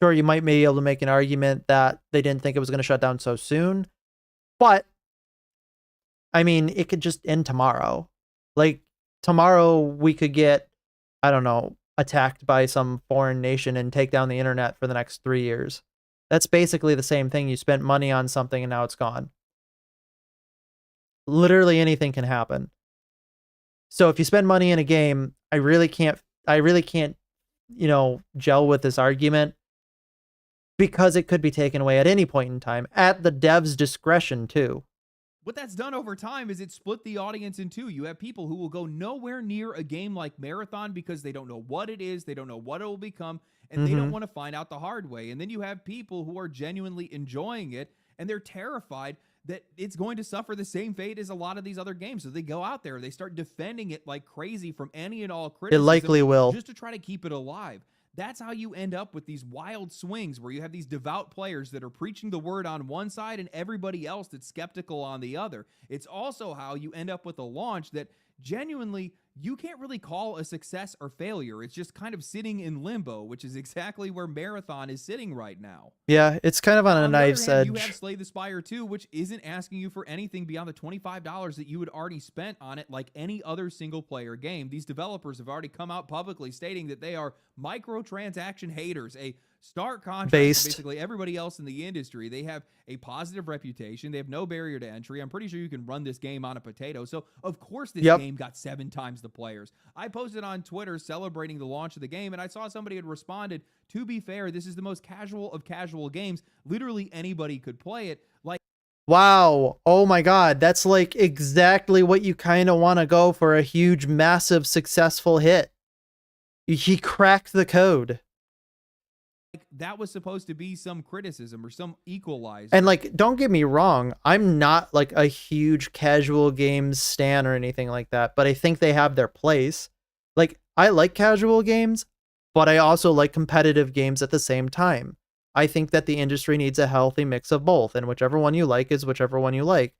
Sure, you might be able to make an argument that they didn't think it was going to shut down so soon, but I mean, it could just end tomorrow. Like tomorrow we could get, I don't know, attacked by some foreign nation and take down the internet for the next 3 years. That's basically the same thing. You spent money on something and now it's gone. Literally anything can happen. So if you spend money in a game, I really can't, gel with this argument because it could be taken away at any point in time at the dev's discretion too. What that's done over time is it split the audience in two. You have people who will go nowhere near a game like Marathon because they don't know what it is, they don't know what it will become, and they don't want to find out the hard way. And then you have people who are genuinely enjoying it, and they're terrified that it's going to suffer the same fate as a lot of these other games. So they go out there, they start defending it like crazy from any and all criticism. It likely will. Just to try to keep it alive. That's how you end up with these wild swings where you have these devout players that are preaching the word on one side and everybody else that's skeptical on the other. It's also how you end up with a launch that genuinely you can't really call a success or failure. It's just kind of sitting in limbo, which is exactly where Marathon is sitting right now. Yeah, it's kind of on a knife's edge. You have Slay the Spire 2, which isn't asking you for anything beyond the $25 that you had already spent on it like any other single-player game. These developers have already come out publicly stating that they are microtransaction haters, a stark contrast to basically everybody else in the industry. They have a positive reputation. They have no barrier to entry. I'm pretty sure you can run this game on a potato. So, of course, this game got 7 times the players. I posted on Twitter celebrating the launch of the game, and I saw somebody had responded, to be fair, this is the most casual of casual games. Literally anybody could play it. Like, wow. Oh my God. That's like exactly what you kind of want to go for a huge, massive, successful hit. He cracked the code. That was supposed to be some criticism or some equalizer. And like, don't get me wrong, I'm not like a huge casual games stan or anything like that, but I think they have their place. Like, I like casual games, but I also like competitive games at the same time. I think that the industry needs a healthy mix of both, and whichever one you like is whichever one you like.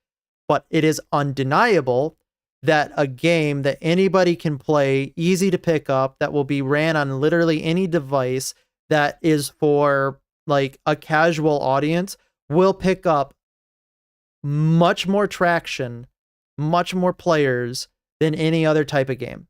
But it is undeniable that a game that anybody can play, easy to pick up, that will be ran on literally any device, that is for like a casual audience, will pick up much more traction, much more players than any other type of game.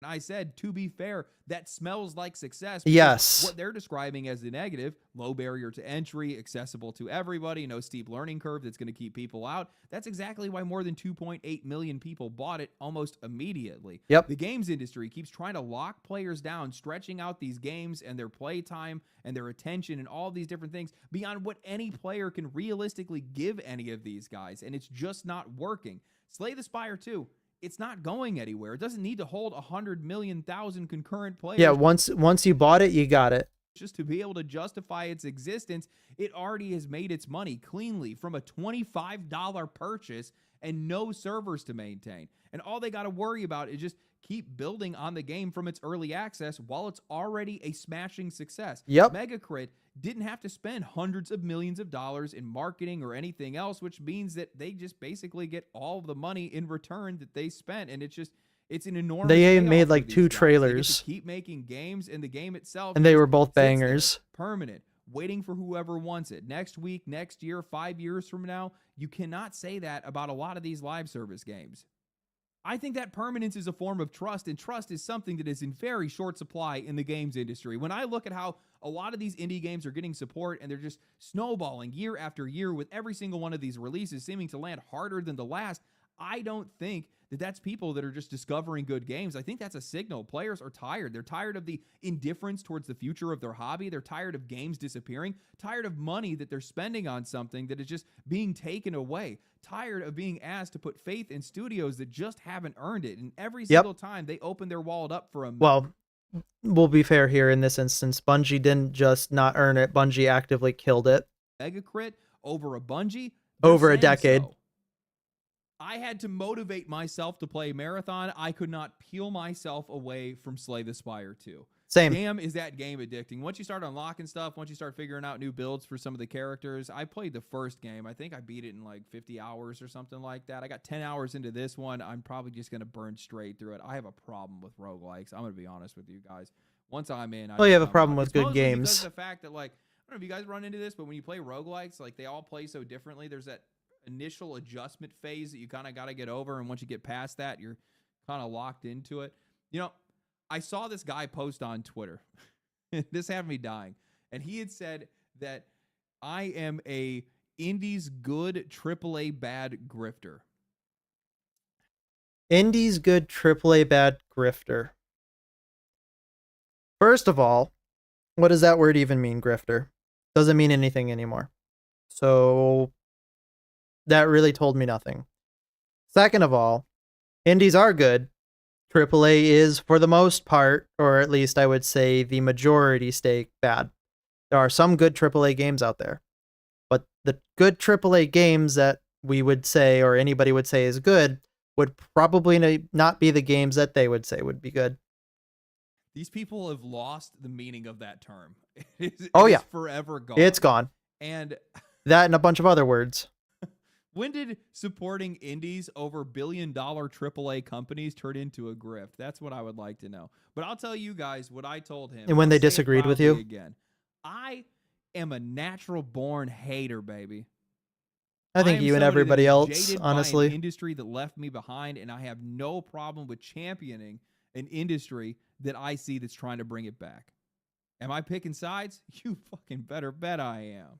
I said, to be fair, that smells like success. Yes. What they're describing as the negative, low barrier to entry, accessible to everybody, no steep learning curve that's going to keep people out. That's exactly why more than 2.8 million people bought it almost immediately. Yep. The games industry keeps trying to lock players down, stretching out these games and their play time and their attention and all these different things beyond what any player can realistically give any of these guys. And it's just not working. Slay the Spire 2. It's not going anywhere. It doesn't need to hold 100 million thousand concurrent players. Yeah, once you bought it, you got it. Just to be able to justify its existence, it already has made its money cleanly from a $25 purchase and no servers to maintain. And all they got to worry about is just keep building on the game from its early access while it's already a smashing success. Yep. Megacrit didn't have to spend hundreds of millions of dollars in marketing or anything else, which means that they just basically get all of the money in return that they spent. And it's an enormous. They made like 2 guys. trailers. Keep making games, and the game itself, and they were both bangers. Permanent, waiting for whoever wants it. Next week, next year, 5 years from now, you cannot say that about a lot of these live service games. I think that permanence is a form of trust, and trust is something that is in very short supply in the games industry. When I look at how a lot of these indie games are getting support and they're just snowballing year after year with every single one of these releases seeming to land harder than the last, I don't think that that's people that are just discovering good games. I think that's a signal. Players are tired. They're tired of the indifference towards the future of their hobby. They're tired of games disappearing, tired of money that they're spending on something that is just being taken away, tired of being asked to put faith in studios that just haven't earned it. And every single time they open their wallet up for a Well, we'll be fair here in this instance. Bungie didn't just not earn it. Bungie actively killed it. Mega Crit over a Bungie over a decade. So. I had to motivate myself to play Marathon. I could not peel myself away from Slay the Spire 2. Same. Damn, is that game addicting. Once you start unlocking stuff, once you start figuring out new builds for some of the characters, I played the first game. I think I beat it in like 50 hours or something like that. I got 10 hours into this one. I'm probably just going to burn straight through it. I have a problem with roguelikes. I'm going to be honest with you guys. Once I'm in, you have a problem with good games. Because of the fact that, like, I don't know if you guys run into this, but when you play roguelikes, like, they all play so differently. There's that initial adjustment phase that you kind of got to get over, and once you get past that, you're kind of locked into it. You know, I saw this guy post on Twitter. This had me dying. And he had said that I am a indies good, AAA bad grifter. Indies good, AAA bad grifter. First of all, what does that word even mean, grifter? Doesn't mean anything anymore. So that really told me nothing. Second of all, indies are good. AAA is, for the most part, or at least I would say the majority stake, bad. There are some good AAA games out there. But the good AAA games that we would say, or anybody would say is good, would probably not be the games that they would say would be good. These people have lost the meaning of that term. It's forever gone. It's gone. And that and a bunch of other words. When did supporting indies over billion-dollar AAA companies turn into a grift? That's what I would like to know. But I'll tell you guys what I told him. And when they disagreed with you? Again, I am a natural-born hater, baby. I think you and everybody else, honestly. By an industry that left me behind, and I have no problem with championing an industry that I see that's trying to bring it back. Am I picking sides? You fucking better bet I am.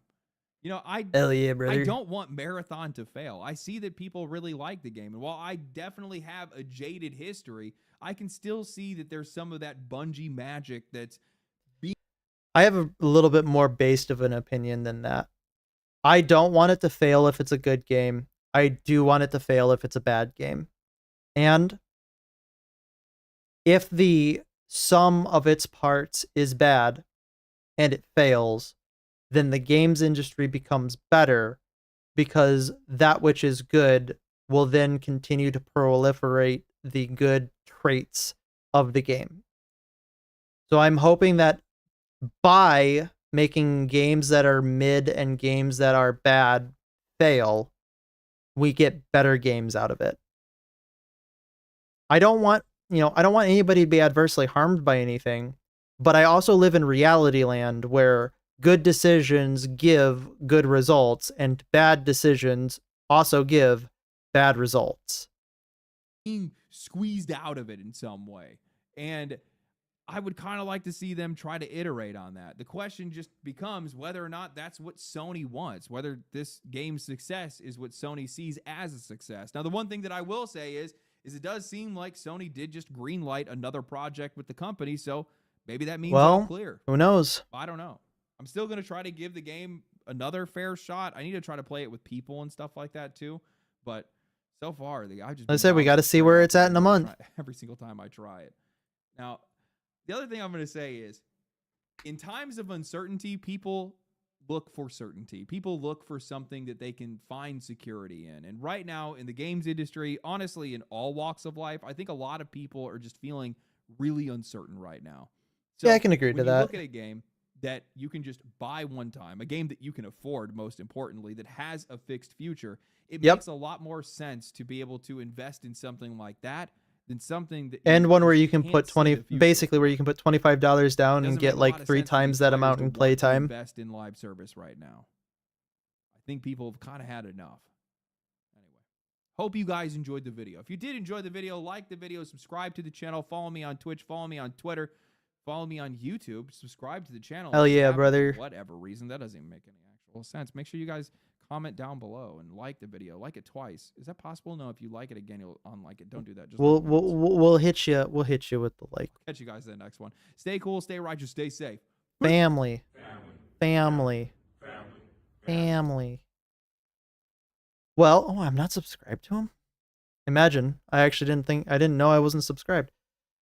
You know, Hell yeah, brother. I don't want Marathon to fail. I see that people really like the game. And while I definitely have a jaded history, I can still see that there's some of that Bungie magic that's being... I have a little bit more based of an opinion than that. I don't want it to fail if it's a good game. I do want it to fail if it's a bad game. And if the sum of its parts is bad and it fails, then the games industry becomes better because that which is good will then continue to proliferate the good traits of the game. So I'm hoping that by making games that are mid and games that are bad fail, we get better games out of it. I don't want anybody to be adversely harmed by anything, but I also live in reality land where good decisions give good results and bad decisions also give bad results. Being squeezed out of it in some way. And I would kind of like to see them try to iterate on that. The question just becomes whether or not that's what Sony wants, whether this game's success is what Sony sees as a success. Now, the one thing that I will say is it does seem like Sony did just greenlight another project with the company, so maybe that means all clear. Who knows? I don't know. I'm still going to try to give the game another fair shot. I need to try to play it with people and stuff like that too. But so far, I said we got to see where it's at in a month. Every single time I try it. Now, the other thing I'm going to say is, in times of uncertainty, people look for certainty. People look for something that they can find security in. And right now, in the games industry, honestly, in all walks of life, I think a lot of people are just feeling really uncertain right now. So yeah, I can agree to that. Look at a game that you can just buy one time, a game that you can afford, most importantly, that has a fixed future, it makes a lot more sense to be able to invest in something like that than something that... And one where you can put basically where you can put $25 down and get like 3 times that amount in playtime. Invest in live service right now. I think people have kind of had enough. Anyway, hope you guys enjoyed the video. If you did enjoy the video, like the video, subscribe to the channel, follow me on Twitch, follow me on Twitter, follow me on YouTube, subscribe to the channel. Hell yeah, brother. For whatever reason, that doesn't even make any actual sense. Make sure you guys comment down below and like the video. Like it twice. Is that possible? No, if you like it again, you'll unlike it. Don't do that. Just We'll like it once. we'll hit you. We'll hit you with the like. Catch you guys in the next one. Stay cool, stay righteous, stay safe. Family. Family. Family. Well, oh, I'm not subscribed to him. Imagine. I didn't know I wasn't subscribed.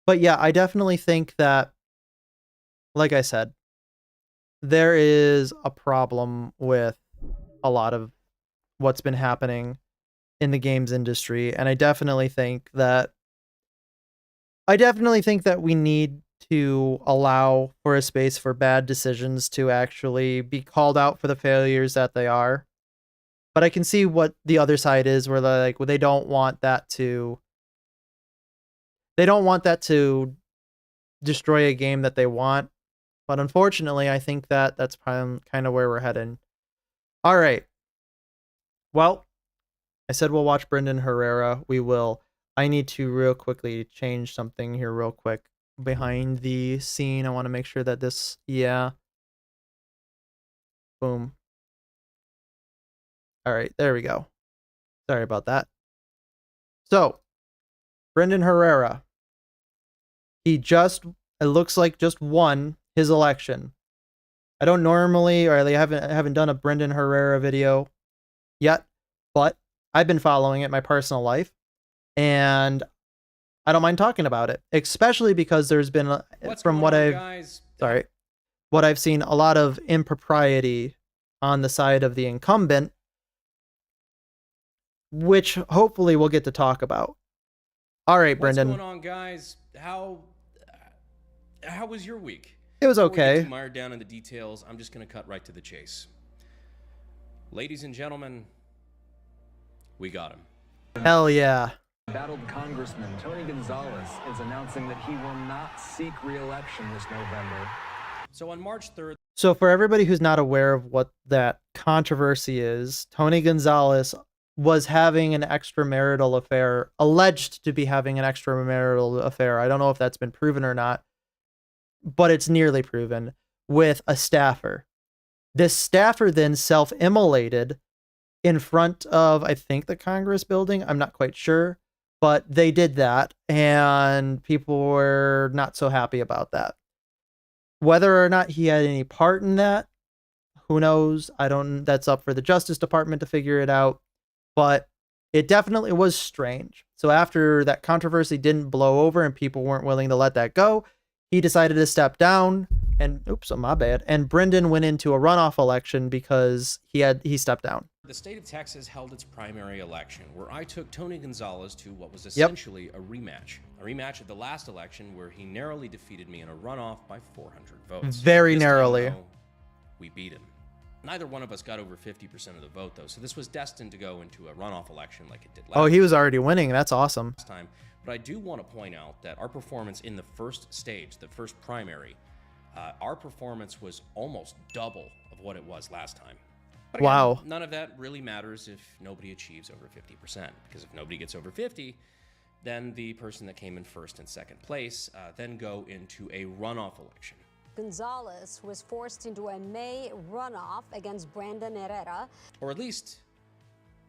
But yeah, I definitely think that, like I said, there is a problem with a lot of what's been happening in the games industry, and I definitely think that we need to allow for a space for bad decisions to actually be called out for the failures that they are. But I can see what the other side is, where they're like, well, they don't want that to destroy a game that they want. But unfortunately, I think that that's kind of where we're heading. All right. Well, I said we'll watch Brendan Herrera. We will. I need to real quickly change something here real quick behind the scene. I want to make sure that this, yeah. Boom. All right, there we go. Sorry about that. So, Brendan Herrera. It looks like just won his election. I don't normally, or I haven't done a Brendan Herrera video yet, but I've been following it in my personal life, and I don't mind talking about it, especially because there's been, what I've seen, a lot of impropriety on the side of the incumbent, which hopefully we'll get to talk about. All right, Brendan. What's going on, guys? How was your week? It was okay. Before we get too mired down in the details, I'm just going to cut right to the chase. Ladies and gentlemen, we got him. Hell yeah. Battled Congressman Tony Gonzalez is announcing that he will not seek re-election this November. So on March 3rd... So for everybody who's not aware of what that controversy is, Tony Gonzalez was having an extramarital affair, alleged to be having an extramarital affair. I don't know if that's been proven or not, but it's nearly proven, with a staffer. This staffer then self-immolated in front of, I think, the Congress building. I'm not quite sure, but they did that, and people were not so happy about that. Whether or not he had any part in that, who knows? That's up for the Justice Department to figure it out, but it definitely was strange. So after that controversy didn't blow over and people weren't willing to let that go, he decided to step down, and oops, my bad. And Brendan went into a runoff election because he stepped down. The state of Texas held its primary election, where I took Tony Gonzalez to what was essentially a rematch. A rematch of the last election where he narrowly defeated me in a runoff by 400 votes. Very narrowly. Time, though, we beat him. Neither one of us got over 50% of the vote, though, so this was destined to go into a runoff election like it did last time. Oh, he was already winning. That's awesome. But I do want to point out that our performance in the first stage, the first primary, our performance was almost double of what it was last time. But again, wow. None of that really matters if nobody achieves over 50%, because if nobody gets over 50, then the person that came in first and second place then go into a runoff election. Gonzalez was forced into a May runoff against Brendan Herrera. Or at least,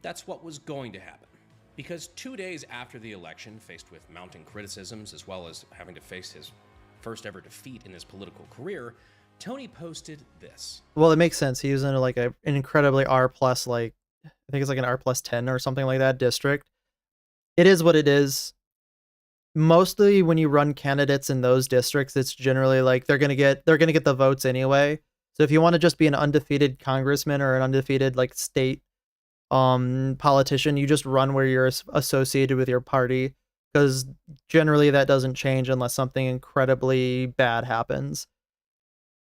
that's what was going to happen. Because 2 days after the election, faced with mounting criticisms as well as having to face his first ever defeat in his political career, Tony posted this. Well, it makes sense. He was in like an incredibly R+, like, I think it's like an R+10 or something like that district. It is what it is. Mostly when you run candidates in those districts, it's generally like they're gonna get the votes anyway. So if you want to just be an undefeated congressman or an undefeated like state politician, you just run where you're associated with your party, because generally that doesn't change unless something incredibly bad happens.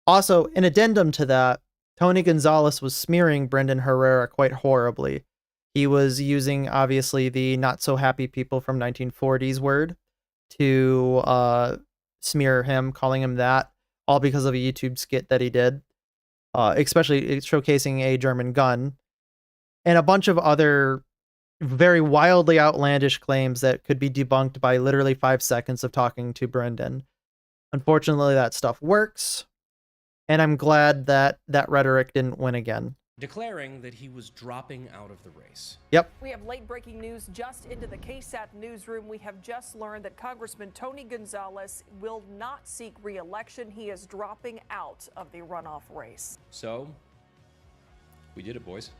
Also, in addendum to that, Tony Gonzalez was smearing Brendan Herrera quite horribly. He was using, obviously, the not so happy people from 1940s word to smear him, calling him that, all because of a YouTube skit that he did, especially showcasing a German gun, and a bunch of other very wildly outlandish claims that could be debunked by literally 5 seconds of talking to Brendan. Unfortunately, that stuff works, and I'm glad that that rhetoric didn't win again. declaring that he was dropping out of the race. Yep. We have late breaking news just into the KSAT newsroom. We have just learned that Congressman Tony Gonzalez will not seek re-election. He is dropping out of the runoff race. So, we did it, boys.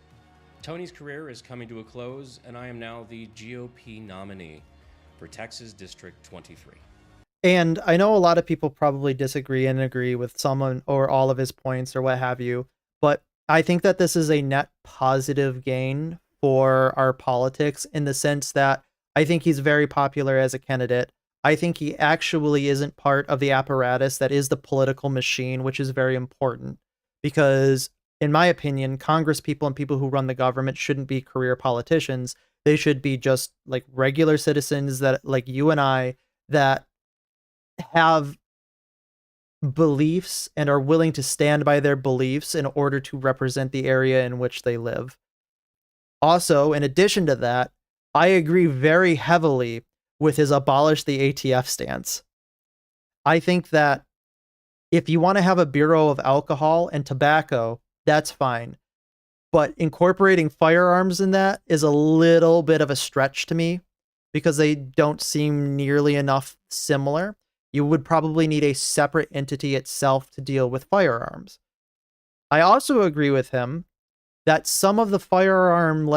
Tony's career is coming to a close, and I am now the GOP nominee for Texas District 23. And I know a lot of people probably disagree and agree with some or all of his points or what have you, but I think that this is a net positive gain for our politics in the sense that I think he's very popular as a candidate. I think he actually isn't part of the apparatus that is the political machine, which is very important because, in my opinion, Congress people and people who run the government shouldn't be career politicians. They should be just like regular citizens that, like you and I, that have beliefs and are willing to stand by their beliefs in order to represent the area in which they live. Also, in addition to that, I agree very heavily with his abolish the ATF stance. I think that if you want to have a Bureau of Alcohol and Tobacco, that's fine. But incorporating firearms in that is a little bit of a stretch to me because they don't seem nearly enough similar. You would probably need a separate entity itself to deal with firearms. I also agree with him that some of the firearm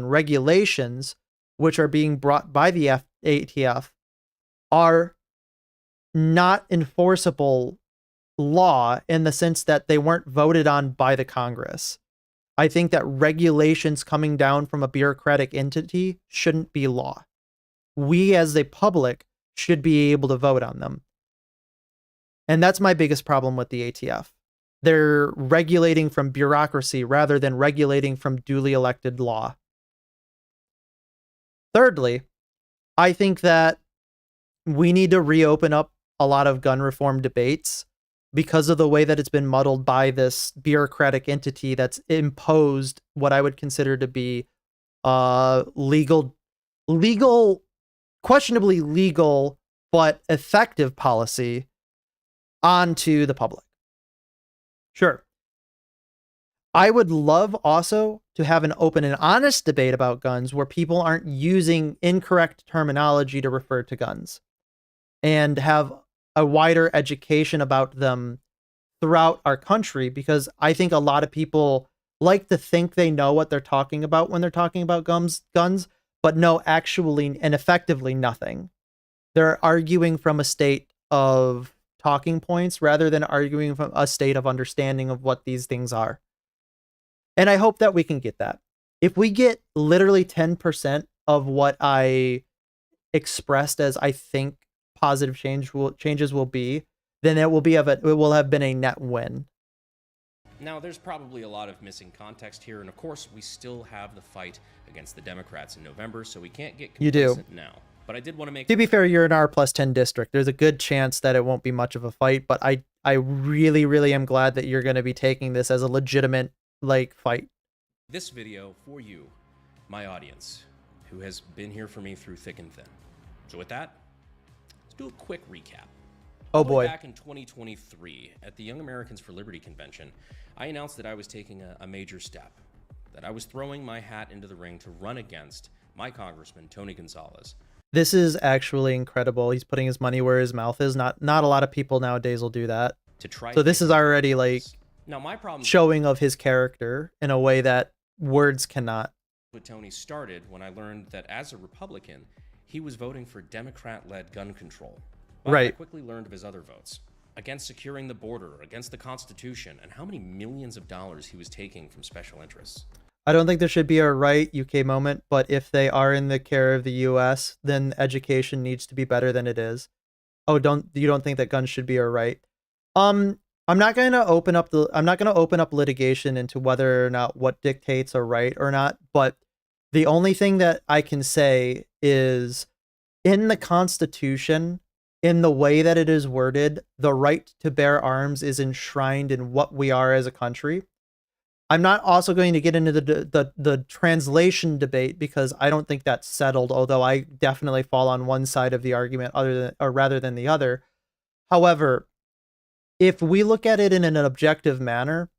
regulations, which are being brought by the ATF, are not enforceable law in the sense that they weren't voted on by the Congress. I think that regulations coming down from a bureaucratic entity shouldn't be law. We as the public should be able to vote on them. And that's my biggest problem with the ATF. They're regulating from bureaucracy rather than regulating from duly elected law. Thirdly, I think that we need to reopen up a lot of gun reform debates because of the way that it's been muddled by this bureaucratic entity that's imposed what I would consider to be questionably legal, but effective policy onto the public. Sure. I would love also to have an open and honest debate about guns where people aren't using incorrect terminology to refer to guns and have a wider education about them throughout our country, because I think a lot of people like to think they know what they're talking about when they're talking about guns, but know actually and effectively nothing. They're arguing from a state of talking points rather than arguing from a state of understanding of what these things are. And I hope that we can get that. If we get literally 10% of what I expressed as I think positive changes will be, then it will have been a net win. Now, there's probably a lot of missing context here, and of course, we still have the fight against the Democrats in November, so we can't get complacent now. But I did want to make... To be fair, you're an R+10 district. There's a good chance that it won't be much of a fight, but I really, really am glad that you're going to be taking this as a legitimate, fight. This video for you, my audience, who has been here for me through thick and thin. So with that, let's do a quick recap. Oh boy. Back in 2023, at the Young Americans for Liberty convention, I announced that I was taking a major step, that I was throwing my hat into the ring to run against my congressman, Tony Gonzalez. This is actually incredible. He's putting his money where his mouth is. Not a lot of people nowadays will do that. So this is already now my problem showing of his character in a way that words cannot. What Tony started when I learned that as a Republican, he was voting for Democrat-led gun control. But I quickly learned of his other votes against securing the border, against the Constitution, and how many millions of dollars he was taking from special interests. I don't think there should be a right UK moment, but if they are in the care of the US, then education needs to be better than it is. Oh, you don't think that guns should be a right? I'm not going to open up litigation into whether or not what dictates a right or not, but the only thing that I can say is in the Constitution, in the way that it is worded, the right to bear arms is enshrined in what we are as a country. I'm not also going to get into the translation debate because I don't think that's settled, although I definitely fall on one side of the argument rather than the other. However, if we look at it in an objective manner,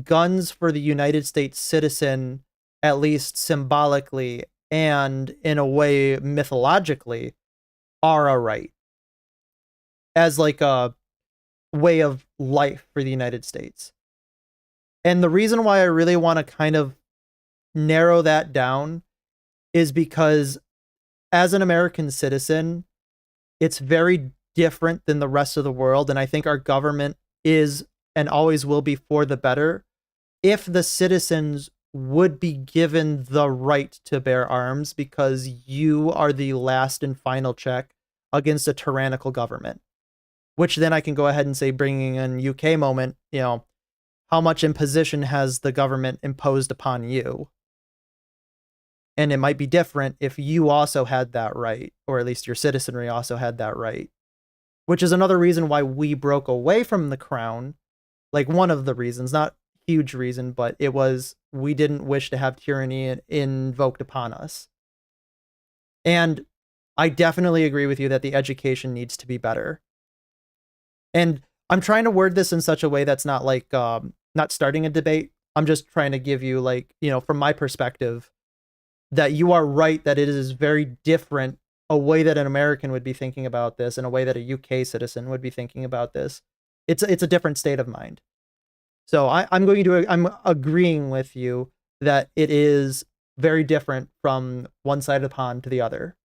guns for the United States citizen, at least symbolically and in a way mythologically, are a right as like a way of life for the United States. And the reason why I really want to kind of narrow that down is because as an American citizen, it's very different than the rest of the world. And I think our government is and always will be for the better if the citizens would be given the right to bear arms, because you are the last and final check against a tyrannical government. Which then I can go ahead and say, bringing in UK moment, you know, how much imposition has the government imposed upon you? And it might be different if you also had that right, or at least your citizenry also had that right. Which is another reason why we broke away from the crown. Like one of the reasons, not huge reason, but it was we didn't wish to have tyranny invoked upon us. And I definitely agree with you that the education needs to be better. And I'm trying to word this in such a way that's not like, not starting a debate. I'm just trying to give you, like, you know, from my perspective, that you are right, that it is very different, a way that an American would be thinking about this and a way that a UK citizen would be thinking about this. It's a different state of mind. So I'm agreeing with you that it is very different from one side of the pond to the other.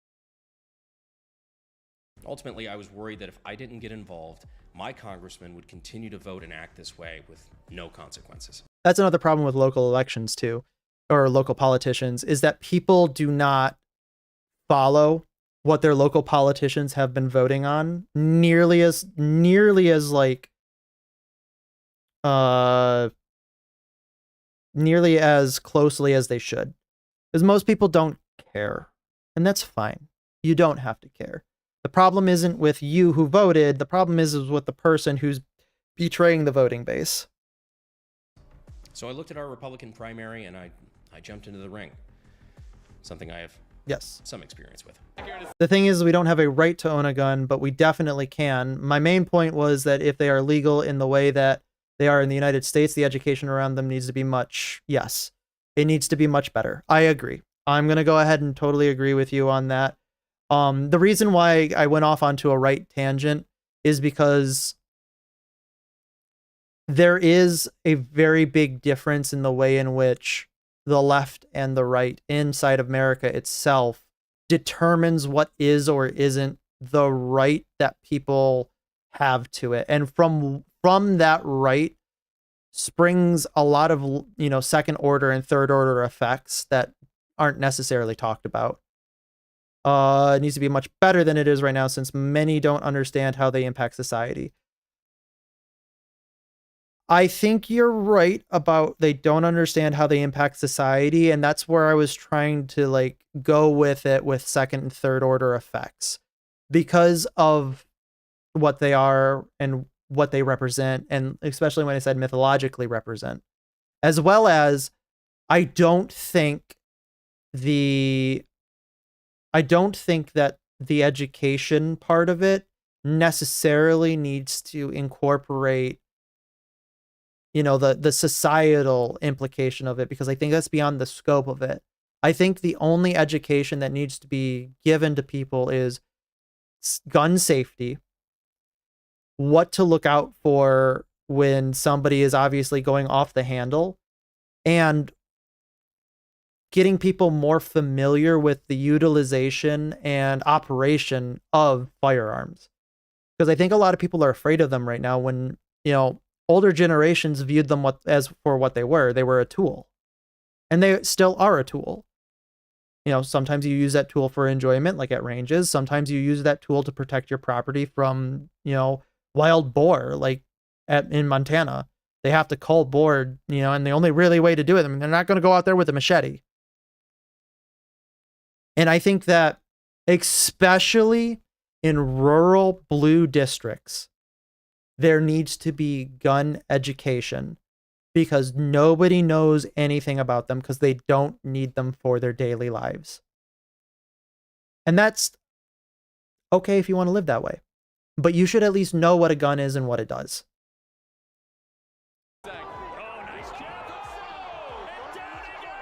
Ultimately, I was worried that if I didn't get involved, my congressman would continue to vote and act this way with no consequences. That's another problem with local elections too, or local politicians, is that people do not follow what their local politicians have been voting on nearly as like nearly as closely as they should, because most people don't care, and that's fine. You don't have to care. The problem isn't with you who voted. The problem is with the person who's betraying the voting base. So I looked at our Republican primary and I jumped into the ring. Something I have some experience with. The thing is, we don't have a right to own a gun, but we definitely can. My main point was that if they are legal in the way that they are in the United States, the education around them needs to be it needs to be much better. I agree. I'm going to go ahead and totally agree with you on that. The reason why I went off onto a right tangent is because there is a very big difference in the way in which the left and the right inside of America itself determines what is or isn't the right that people have to it. And from that right springs a lot of, you know, second order and third order effects that aren't necessarily talked about. It needs to be much better than it is right now, since many don't understand how they impact society. I think you're right about they don't understand how they impact society, and that's where I was trying to like go with it, with second and third order effects, because of what they are and what they represent, and especially when I said mythologically represent, as well as I don't think that the education part of it necessarily needs to incorporate, you know, the societal implication of it, because I think that's beyond the scope of it. I think the only education that needs to be given to people is gun safety, what to look out for when somebody is obviously going off the handle, and getting people more familiar with the utilization and operation of firearms. Because I think a lot of people are afraid of them right now, when, you know, older generations viewed them as for what they were. They were a tool. And they still are a tool. You know, sometimes you use that tool for enjoyment, like at ranges. Sometimes you use that tool to protect your property from, you know, wild boar, like in Montana. They have to cull boar, you know, and the only really way to do it, I mean, they're not going to go out there with a machete. And I think that especially in rural blue districts, there needs to be gun education, because nobody knows anything about them because they don't need them for their daily lives. And that's okay if you want to live that way, but you should at least know what a gun is and what it does. Oh, nice kick.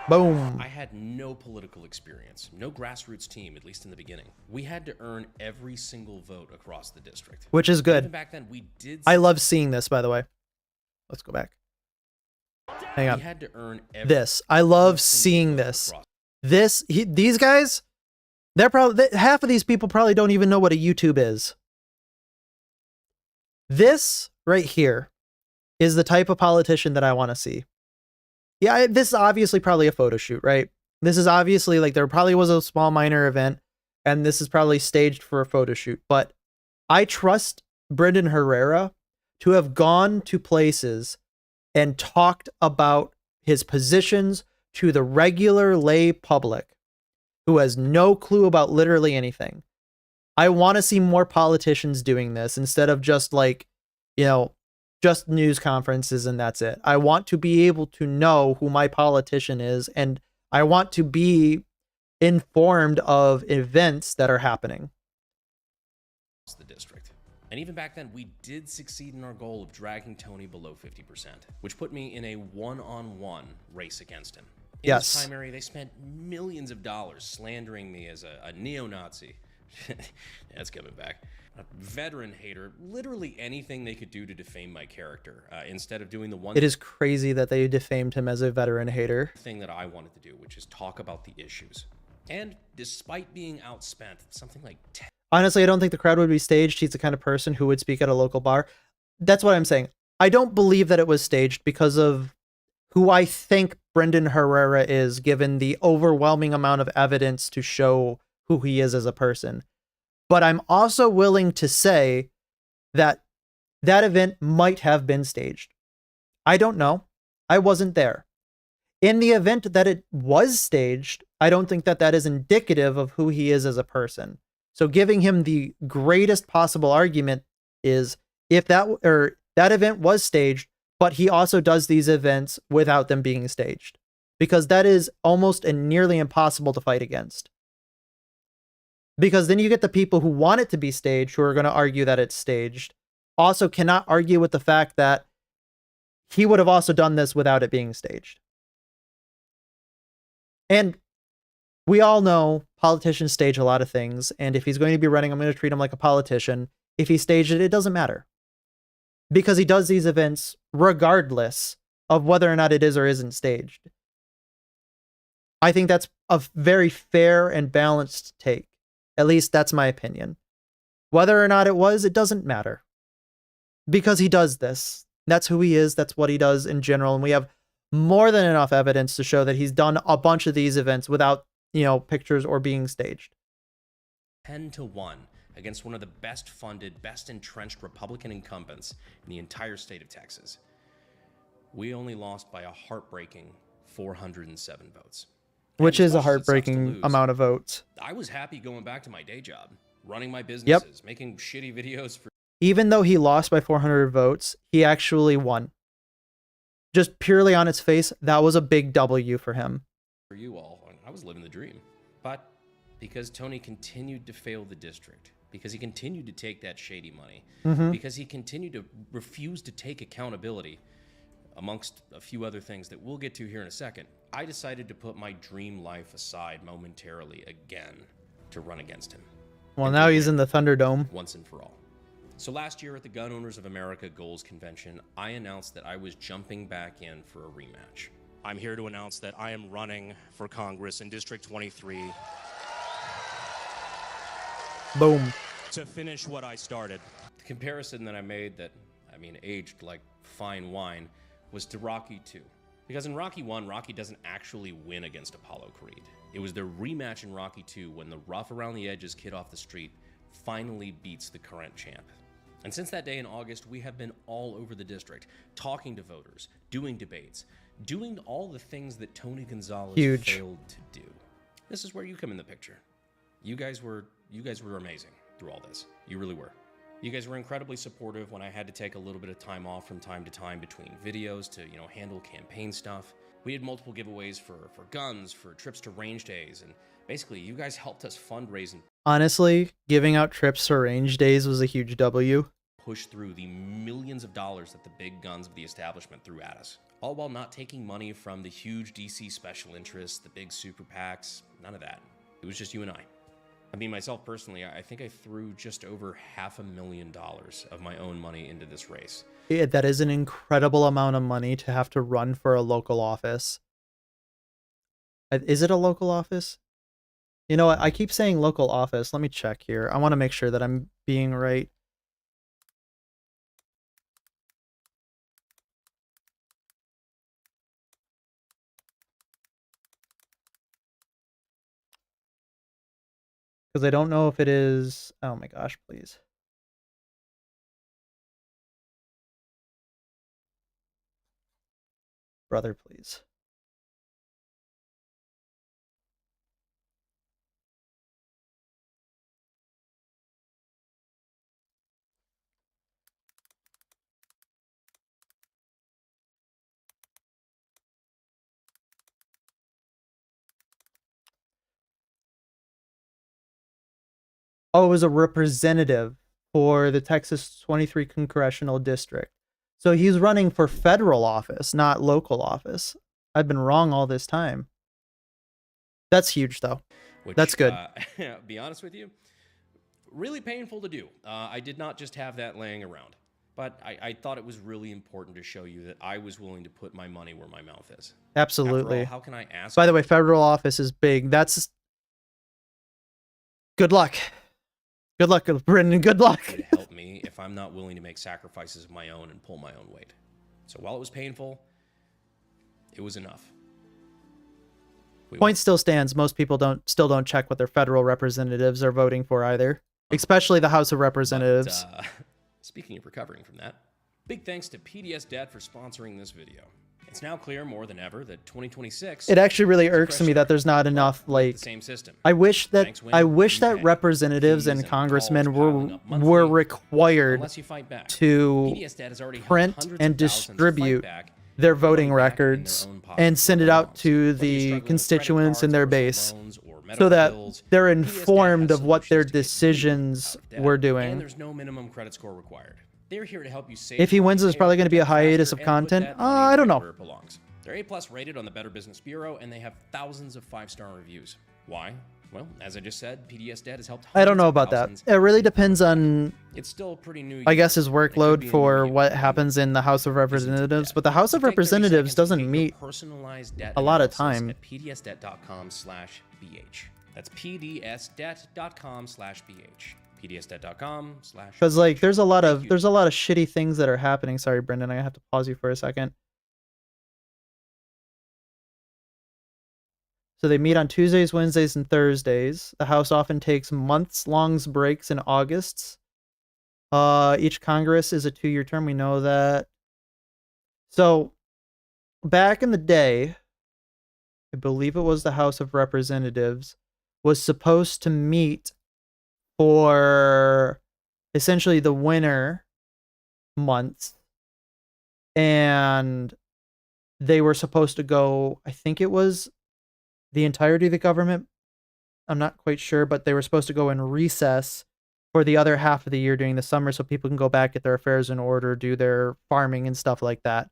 Boom. I had no political experience, no grassroots team, at least in the beginning. We had to earn every single vote across the district. Which is Even good. back then, we did. I love seeing this, by the way. Let's go back. Hang We on. had to earn every This. I love single seeing vote this. across- These guys, they're probably, half of these people probably don't even know what a YouTube is. This right here is the type of politician that I want to see. Yeah, this is obviously probably a photo shoot, right? This is obviously like there probably was a small minor event and this is probably staged for a photo shoot, but I trust Brendan Herrera to have gone to places and talked about his positions to the regular lay public who has no clue about literally anything. I want to see more politicians doing this instead of just like, just news conferences and that's it. I want to be able to know who my politician is, and I want to be informed of events that are happening. The district. And even back then, we did succeed in our goal of dragging Tony below 50%, which put me in a one-on-one race against him. In Yes. this primary, they spent millions of dollars slandering me as a neo-Nazi. That's coming back. A veteran hater, literally anything they could do to defame my character, instead of doing the one It is crazy that they defamed him as a veteran hater. thing that I wanted to do, which is talk about the issues. And despite being outspent, something like 10 Honestly, I don't think the crowd would be staged. He's the kind of person who would speak at a local bar. That's what I'm saying. I don't believe that it was staged because of who I think Brendan Herrera is, given the overwhelming amount of evidence to show who he is as a person. But I'm also willing to say that that event might have been staged. I don't know. I wasn't there. In the event that it was staged, I don't think that that is indicative of who he is as a person. So giving him the greatest possible argument is if that event was staged, but he also does these events without them being staged, because that is almost and nearly impossible to fight against. Because then you get the people who want it to be staged, who are going to argue that it's staged, also cannot argue with the fact that he would have also done this without it being staged. And we all know politicians stage a lot of things, and if he's going to be running, I'm going to treat him like a politician. If he staged it, it doesn't matter. Because he does these events regardless of whether or not it is or isn't staged. I think that's a very fair and balanced take. At least that's my opinion. Whether or not it was, it doesn't matter. Because he does this. That's who he is. That's what he does in general. And we have more than enough evidence to show that he's done a bunch of these events without, pictures or being staged. 10-1 against one of the best funded, best entrenched Republican incumbents in the entire state of Texas. We only lost by a heartbreaking 407 votes. Which And is as a much as it sucks to heartbreaking lose, amount of votes. I was happy going back to my day job, running my businesses, making shitty videos for Even though he lost by 400 votes, he actually won. Just purely on its face, that was a big W for him. you all. I was living the dream. But because Tony continued to fail the district, because he continued to take that shady money, because he continued to refuse to take accountability, amongst a few other things that we'll get to here in a second, I decided to put my dream life aside momentarily again to run against him. Well, And now to he's win in the Thunderdome. once and for all. So last year at the Gun Owners of America Goals Convention, I announced that I was jumping back in for a rematch. I'm here to announce that I am running for Congress in District 23 Boom. to finish what I started. The comparison that I made that, aged like fine wine, was to Rocky 2. Because in Rocky 1, Rocky doesn't actually win against Apollo Creed. It was their rematch in Rocky 2 when the rough around the edges kid off the street finally beats the current champ. And since that day in August, we have been all over the district, talking to voters, doing debates, doing all the things that Tony Gonzalez Huge. failed to do. This is where you come in the picture. You guys were amazing through all this. You really were. You guys were incredibly supportive when I had to take a little bit of time off from time to time between videos to, handle campaign stuff. We did multiple giveaways for guns, for trips to range days, and basically you guys helped us fundraise and Honestly, giving out trips to range days was a huge W. push through the millions of dollars that the big guns of the establishment threw at us. all while not taking money from the huge DC special interests, the big super PACs, none of that. It was just you and I. I mean, myself personally, I think I threw just over $500,000 of my own money into this race. Yeah, that is an incredible amount of money to have to run for a local office. Is it a local office? You know what? I keep saying local office. Let me check here. I want to make sure that I'm being right. Because I don't know if it is... Oh my gosh, please. Brother, please. Oh, it was a representative for the Texas 23 Congressional District. So he's running for federal office, not local office. I've been wrong all this time. That's huge, though. That's good. Be honest with you, really painful to do. I did not just have that laying around, but I thought it was really important to show you that I was willing to put my money where my mouth is. Absolutely. After all, how can I ask? By the way, federal office is big. That's... Good luck. Good luck, Brendan. Good luck. To help me if I'm not willing to make sacrifices of my own and pull my own weight. So while it was painful, it was enough. Point still stands. Most people still don't check what their federal representatives are voting for either, especially the House of Representatives. But, speaking of recovering from that, big thanks to PDS Debt for sponsoring this video. It's now clear more than ever that 2026. It actually really irks me that there's not enough, like, the same system. I wish that representatives and congressmen were required to print and distribute their voting records and send it out to the constituents in their base so that they're informed of what their decisions were doing. And there's no minimum credit score required. They're here to help you save. If he wins, there's probably going to be a hiatus of content. I don't know. They're A+ rated on the Better Business Bureau, and they have thousands of 5-star reviews. Why? Well, as I just said, PDS Debt has helped. I don't know about that. It really depends on, it's still pretty new. I guess, his workload for what happens in the House of Representatives. But the House of Representatives doesn't meet a lot of time. At pdsdebt.com/bh. That's pdsdebt.com/bh. pdsdebt.com/. Because like there's a lot of shitty things that are happening. Sorry, Brendan, I have to pause you for a second. So they meet on Tuesdays, Wednesdays, and Thursdays. The House often takes months-long breaks in August. Each Congress is a 2-year term. We know that. So back in the day, I believe it was the House of Representatives, was supposed to meet for essentially the winter months, and they were supposed to go, I think it was the entirety of the government, I'm not quite sure, but they were supposed to go in recess for the other half of the year during the summer so people can go back, get their affairs in order, do their farming and stuff like that.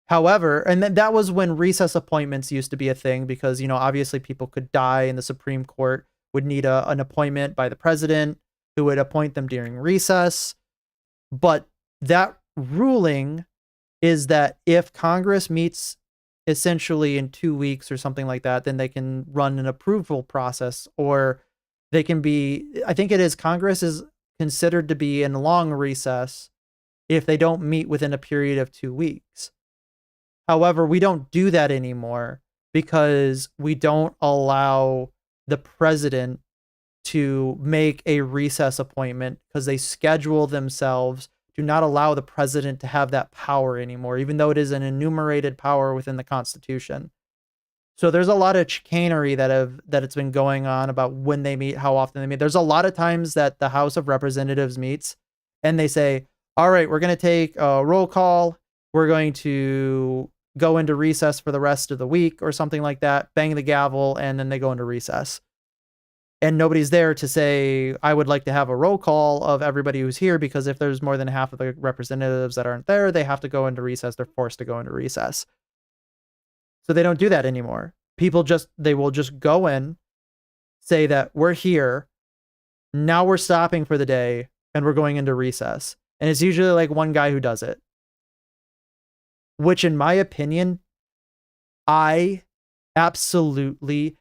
However, and that was when recess appointments used to be a thing because, you know, obviously people could die and the Supreme Court would need an appointment by the president who would appoint them during recess. But that ruling is that if Congress meets essentially in 2 weeks or something like that, then they can run an approval process, or they can be, I think it is, Congress is considered to be in long recess if they don't meet within a period of 2 weeks. However, we don't do that anymore because we don't allow the president to make a recess appointment because they schedule themselves, do not allow the president to have that power anymore, even though it is an enumerated power within the Constitution. So there's a lot of chicanery that it's been going on about when they meet, how often they meet. There's a lot of times that the House of Representatives meets and they say, all right, we're going to take a roll call. We're going to go into recess for the rest of the week or something like that, bang the gavel, and then they go into recess. and nobody's there to say, I would like to have a roll call of everybody who's here, because if there's more than half of the representatives that aren't there, they have to go into recess. They're forced to go into recess. So they don't do that anymore. They will just go in, say that we're here, now we're stopping for the day, and we're going into recess. And it's usually like one guy who does it. Which, in my opinion, I absolutely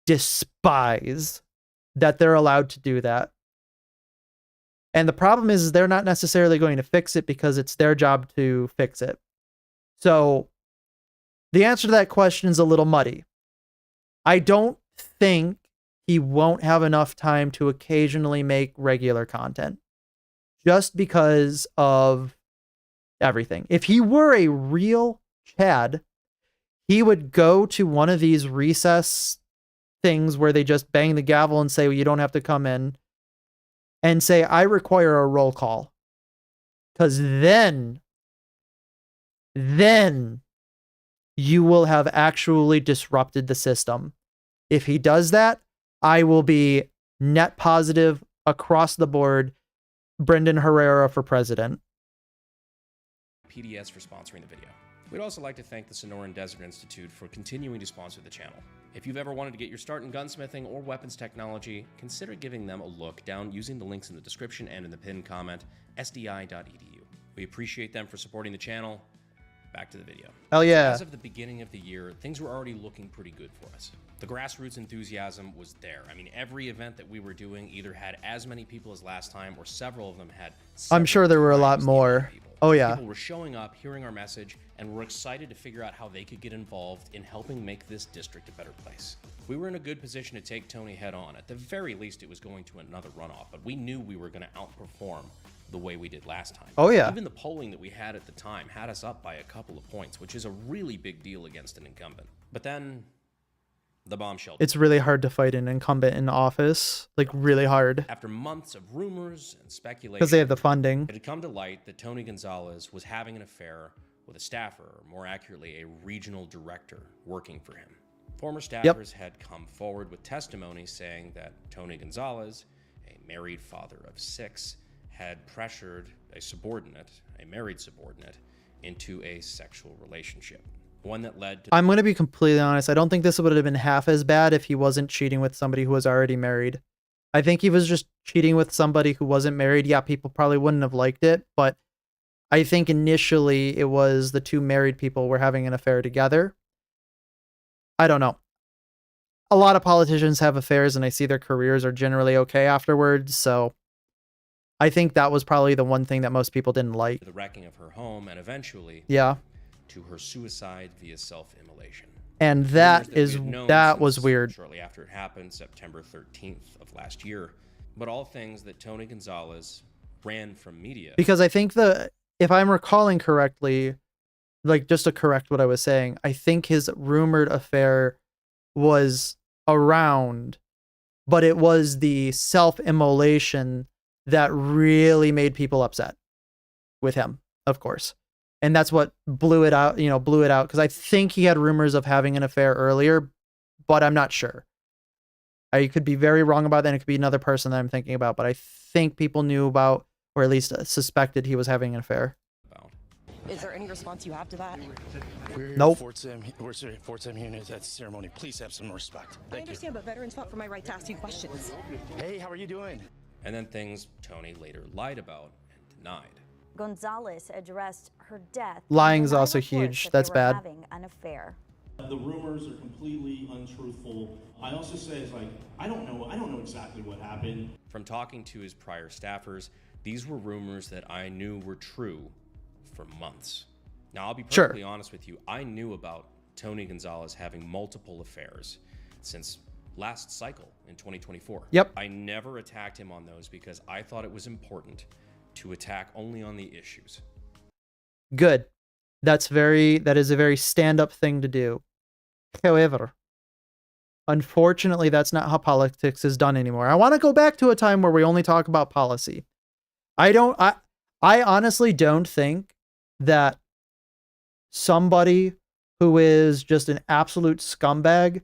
despise that they're allowed to do that. And the problem is they're not necessarily going to fix it because it's their job to fix it. So the answer to that question is a little muddy. I don't think he won't have enough time to occasionally make regular content just because of everything. If he were a real Chad, he would go to one of these recess things where they just bang the gavel and say, well, you don't have to come in, and say, I require a roll call. Because then you will have actually disrupted the system. If he does that, I will be net positive across the board, Brendan Herrera for president. PDS for sponsoring the video. We'd also like to thank the Sonoran Desert Institute for continuing to sponsor the channel. If you've ever wanted to get your start in gunsmithing or weapons technology, consider giving them a look down using the links in the description and in the pinned comment, sdi.edu. We appreciate them for supporting the channel. Back to the video. Hell yeah. As of the beginning of the year, things were already looking pretty good for us. The grassroots enthusiasm was there. I mean, every event that we were doing either had as many people as last time, or several of them had I'm sure there were a lot times the amount of more. people. Oh yeah. People were showing up, hearing our message, and were excited to figure out how they could get involved in helping make this district a better place. We were in a good position to take Tony head on. At the very least, it was going to another runoff, but we knew we were going to outperform the way we did last time. Oh yeah. Even the polling that we had at the time had us up by a couple of points, which is a really big deal against an incumbent. But then the bombshell. It's really hard to fight an incumbent in office, like really hard, After months of rumors and speculation, because they have the funding. it had come to light that Tony Gonzalez was having an affair with a staffer, or more accurately, a regional director working for him. Former staffers had come forward with testimony saying that Tony Gonzalez, a married father of 6, had pressured a subordinate, a married subordinate, into a sexual relationship. One that led to I'm going to be completely honest. I don't think this would have been half as bad if he wasn't cheating with somebody who was already married. I think he was just cheating with somebody who wasn't married. Yeah, people probably wouldn't have liked it, but I think initially it was the two married people were having an affair together. I don't know. A lot of politicians have affairs, and I see their careers are generally okay afterwards, so I think that was probably the one thing that most people didn't like. the wrecking of her home and eventually Yeah. to her suicide via self-immolation. And Rumors that we is had known that was since weird. Shortly after it happened, September 13th of last year, but all things that Tony Gonzalez ran from media. Because I think if I'm recalling correctly, like just to correct what I was saying, I think his rumored affair was around, but it was the self-immolation that really made people upset with him, of course. And that's what blew it out, because I think he had rumors of having an affair earlier, but I'm not sure. I could be very wrong about that, and it could be another person that I'm thinking about, but I think people knew about, or at least suspected he was having an affair. Is there any response you have to that? We're Nope. Fort Sam unit at the ceremony. Please have some respect. I understand, but veterans fought for my right to ask you questions. Hey, how are you doing? And then things Tony later lied about and denied. Gonzalez addressed her death. Lying's and also reports huge. that That's they were bad. Having an affair. The rumors are completely untruthful. I also say it's like, I don't know exactly what happened. From talking to his prior staffers, these were rumors that I knew were true for months. Now, I'll be perfectly honest with you. I knew about Tony Gonzalez having multiple affairs since last cycle in 2024. Yep. I never attacked him on those because I thought it was important to attack only on the issues. Good. That is a very stand-up thing to do. However, unfortunately, that's not how politics is done anymore. I want to go back to a time where we only talk about policy. I honestly don't think that somebody who is just an absolute scumbag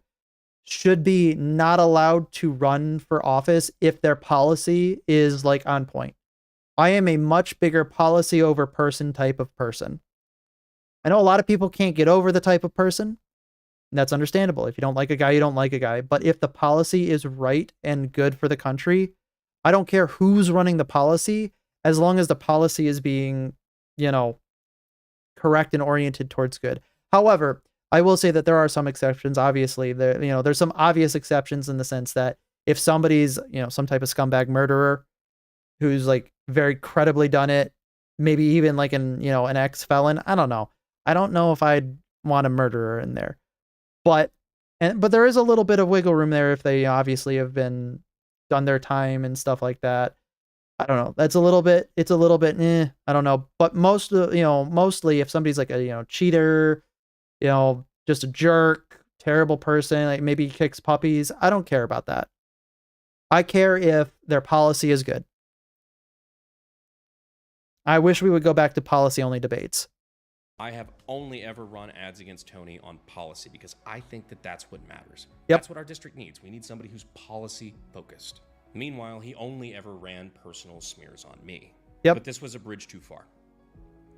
should be not allowed to run for office if their policy is like on point. I am a much bigger policy over person type of person. I know a lot of people can't get over the type of person. And that's understandable. If you don't like a guy, you don't like a guy. But if the policy is right and good for the country, I don't care who's running the policy, as long as the policy is being, you know, correct and oriented towards good. However, I will say that there are some exceptions. Obviously, there's some obvious exceptions in the sense that if somebody's, some type of scumbag murderer who's like very credibly done it, maybe even like an ex-felon, I don't know. I don't know if I'd want a murderer in there. But there is a little bit of wiggle room there if they obviously have been done their time and stuff like that. I don't know. It's a little bit, I don't know. But mostly if somebody's like a, cheater, just a jerk, terrible person, like maybe kicks puppies, I don't care about that. I care if their policy is good. I wish we would go back to policy-only debates. I have only ever run ads against Tony on policy because I think that that's what matters. Yep. That's what our district needs. We need somebody who's policy-focused. Meanwhile, he only ever ran personal smears on me. Yep. But this was a bridge too far.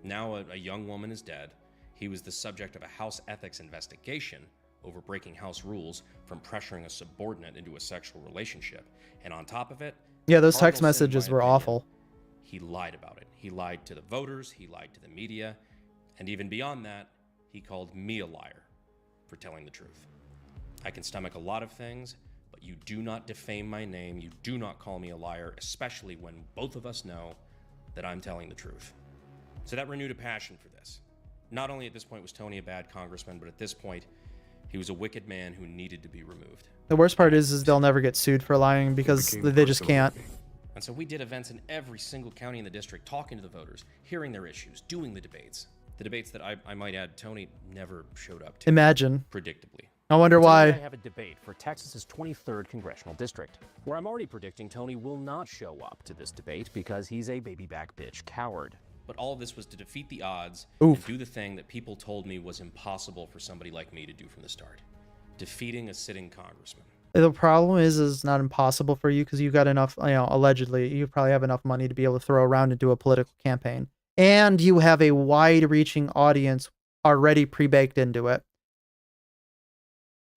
Now a young woman is dead. He was the subject of a House ethics investigation over breaking House rules from pressuring a subordinate into a sexual relationship. And on top of it, yeah, those text cardinal sin, in messages my were opinion, awful. He lied about it. He lied to the voters. He lied to the media. And even beyond that, he called me a liar for telling the truth. I can stomach a lot of things, but you do not defame my name. You do not call me a liar, especially when both of us know that I'm telling the truth. So that renewed a passion for this. Not only at this point was Tony a bad congressman, but at this point, he was a wicked man who needed to be removed. The worst part is they'll never get sued for lying because they just can't. And so we did events in every single county in the district, talking to the voters, hearing their issues, doing the debates. The debates that I might add, Tony never showed up to. Imagine. Predictably. I wonder Tonight why. I have a debate for Texas's 23rd congressional district, where I'm already predicting Tony will not show up to this debate because he's a baby back bitch coward. But all of this was to defeat the odds Oof. and do the thing that people told me was impossible for somebody like me to do from the start. Defeating a sitting congressman. The problem is it's not impossible for you because you got enough, allegedly, you probably have enough money to be able to throw around and do a political campaign. And you have a wide-reaching audience already pre-baked into it.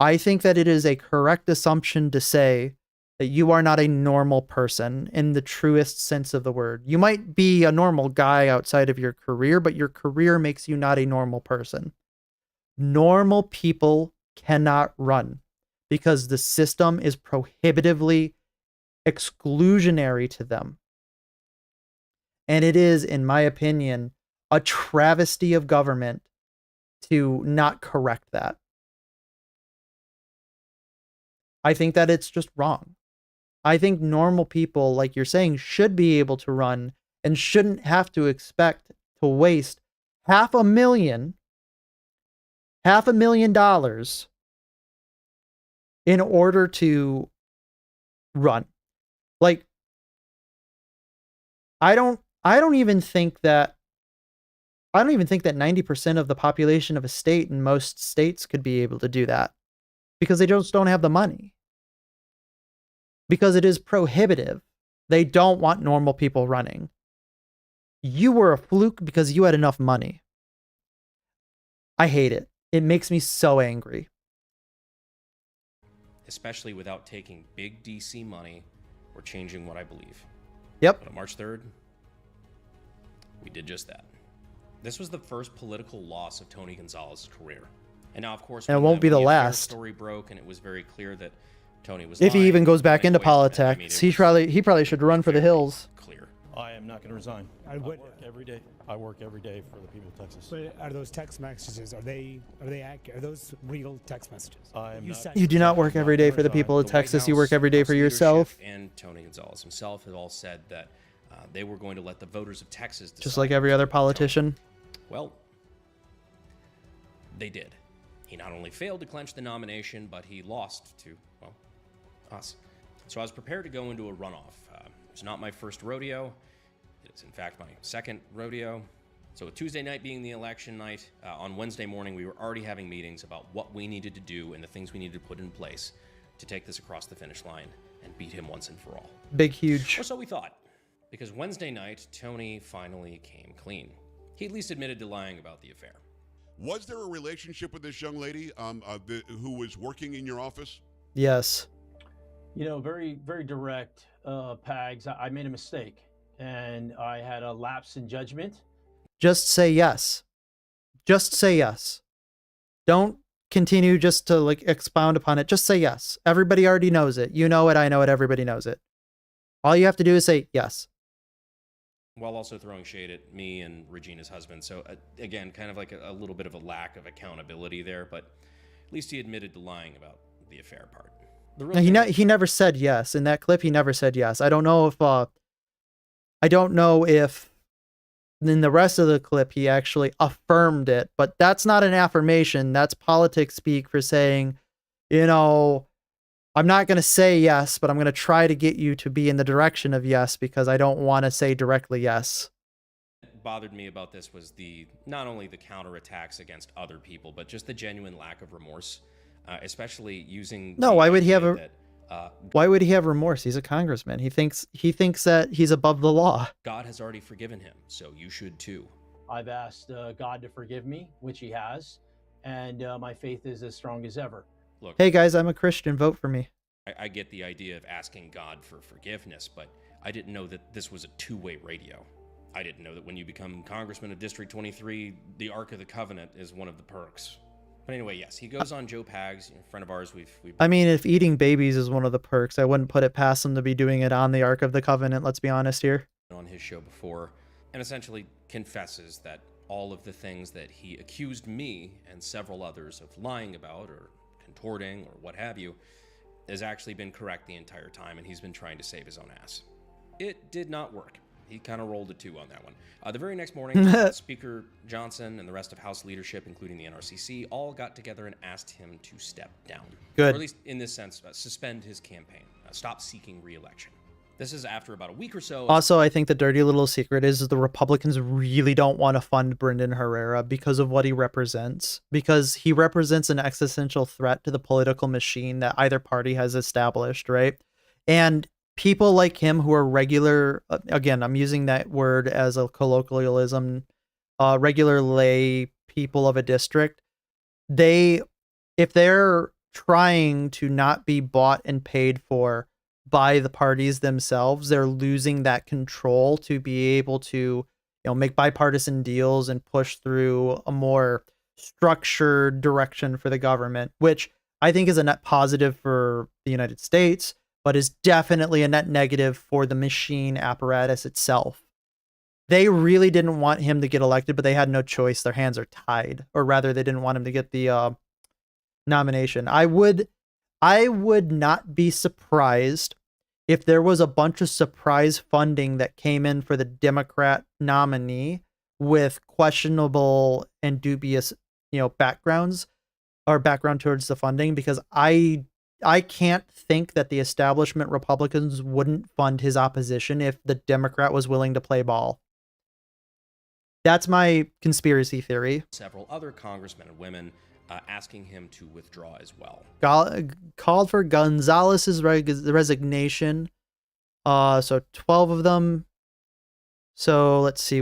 I think that it is a correct assumption to say that you are not a normal person in the truest sense of the word. You might be a normal guy outside of your career, but your career makes you not a normal person. Normal people cannot run because the system is prohibitively exclusionary to them. And it is, in my opinion, a travesty of government to not correct that. I think that it's just wrong. I think normal people, like you're saying, should be able to run and shouldn't have to expect to waste $500,000 in order to run. Like, I don't even think that 90% of the population of a state in most states could be able to do that because they just don't have the money. Because it is prohibitive. They don't want normal people running. You were a fluke because you had enough money. I hate it. It makes me so angry. Especially without taking big DC money or changing what I believe. Yep. But on March 3rd, we did just that. This was the first political loss of Tony Gonzalez's career. And now, of course, and it won't be the affair last. Story broke, and it was very clear that Tony was if he even goes back into anyways, politics, he probably should run for the hills. Clear. I am not going to resign. I work every day. I work every day for the people of Texas. But are those text messages? Are they accurate? Are those real text messages? You do not work every day for the people of Texas. You work every day for yourself. And Tony Gonzalez himself had all said that they were going to let the voters of Texas decide. Just like every other politician. Well, they did. He not only failed to clinch the nomination, but he lost to, well, us. So I was prepared to go into a runoff. It's not my first rodeo. It's in fact my second rodeo. So with Tuesday night being the election night, on Wednesday morning we were already having meetings about what we needed to do and the things we needed to put in place to take this across the finish line and beat him once and for all. Big, huge. Or so we thought. Because Wednesday night, Tony finally came clean. He at least admitted to lying about the affair. Was there a relationship with this young lady who was working in your office? Yes. You know, very, very direct, Pags. I made a mistake, and I had a lapse in judgment. Just say yes. Just say yes. Don't continue just to like expound upon it. Just say yes. Everybody already knows it. You know it. I know it. Everybody knows it. All you have to do is say yes. While also throwing shade at me and Regina's husband. So again, kind of like a little bit of a lack of accountability there, but at least he admitted to lying about the affair part. He never said yes. In that clip, he never said yes. I don't know if in the rest of the clip he actually affirmed it, but that's not an affirmation. That's politics speak for saying, you know, I'm not going to say yes, but I'm going to try to get you to be in the direction of yes because I don't want to say directly yes. What bothered me about this was not only the counterattacks against other people, but just the genuine lack of remorse, especially using. No, why would he have why would he have remorse? He's a congressman. He thinks that he's above the law. God has already forgiven him, so you should too. I've asked God to forgive me, which he has, and my faith is as strong as ever. Look, hey guys, I'm a Christian. Vote for me. I get the idea of asking God for forgiveness, but I didn't know that this was a two-way radio. I didn't know that when you become Congressman of District 23, the Ark of the Covenant is one of the perks. But anyway, yes, he goes on Joe Pags, a friend of ours. I mean, if eating babies is one of the perks, I wouldn't put it past him to be doing it on the Ark of the Covenant. Let's be honest here. On his show before, and essentially confesses that all of the things that he accused me and several others of lying about or contorting or what have you has actually been correct the entire time, and he's been trying to save his own ass. It did not work. He kind of rolled a 2 on that one. The very next morning, Speaker Johnson and the rest of House leadership, including the NRCC, all got together and asked him to step down. Good. Or at least in this sense, suspend his campaign, stop seeking re-election. This is after about a week or so. Also, I think the dirty little secret is the Republicans really don't want to fund Brendan Herrera because of what he represents. Because he represents an existential threat to the political machine that either party has established, right? And people like him who are regular, again, I'm using that word as a colloquialism, regular lay people of a district, if they're trying to not be bought and paid for by the parties themselves, they're losing that control to be able to, make bipartisan deals and push through a more structured direction for the government, which I think is a net positive for the United States, but is definitely a net negative for the machine apparatus itself. They really didn't want him to get elected, but they had no choice. Their hands are tied, or rather they didn't want him to get the nomination. I would not be surprised if there was a bunch of surprise funding that came in for the Democrat nominee with questionable and dubious, backgrounds or background towards the funding, because I can't think that the establishment Republicans wouldn't fund his opposition if the Democrat was willing to play ball. That's my conspiracy theory. Several other congressmen and women asking him to withdraw as well. Called for Gonzalez's resignation. So 12 of them. So let's see,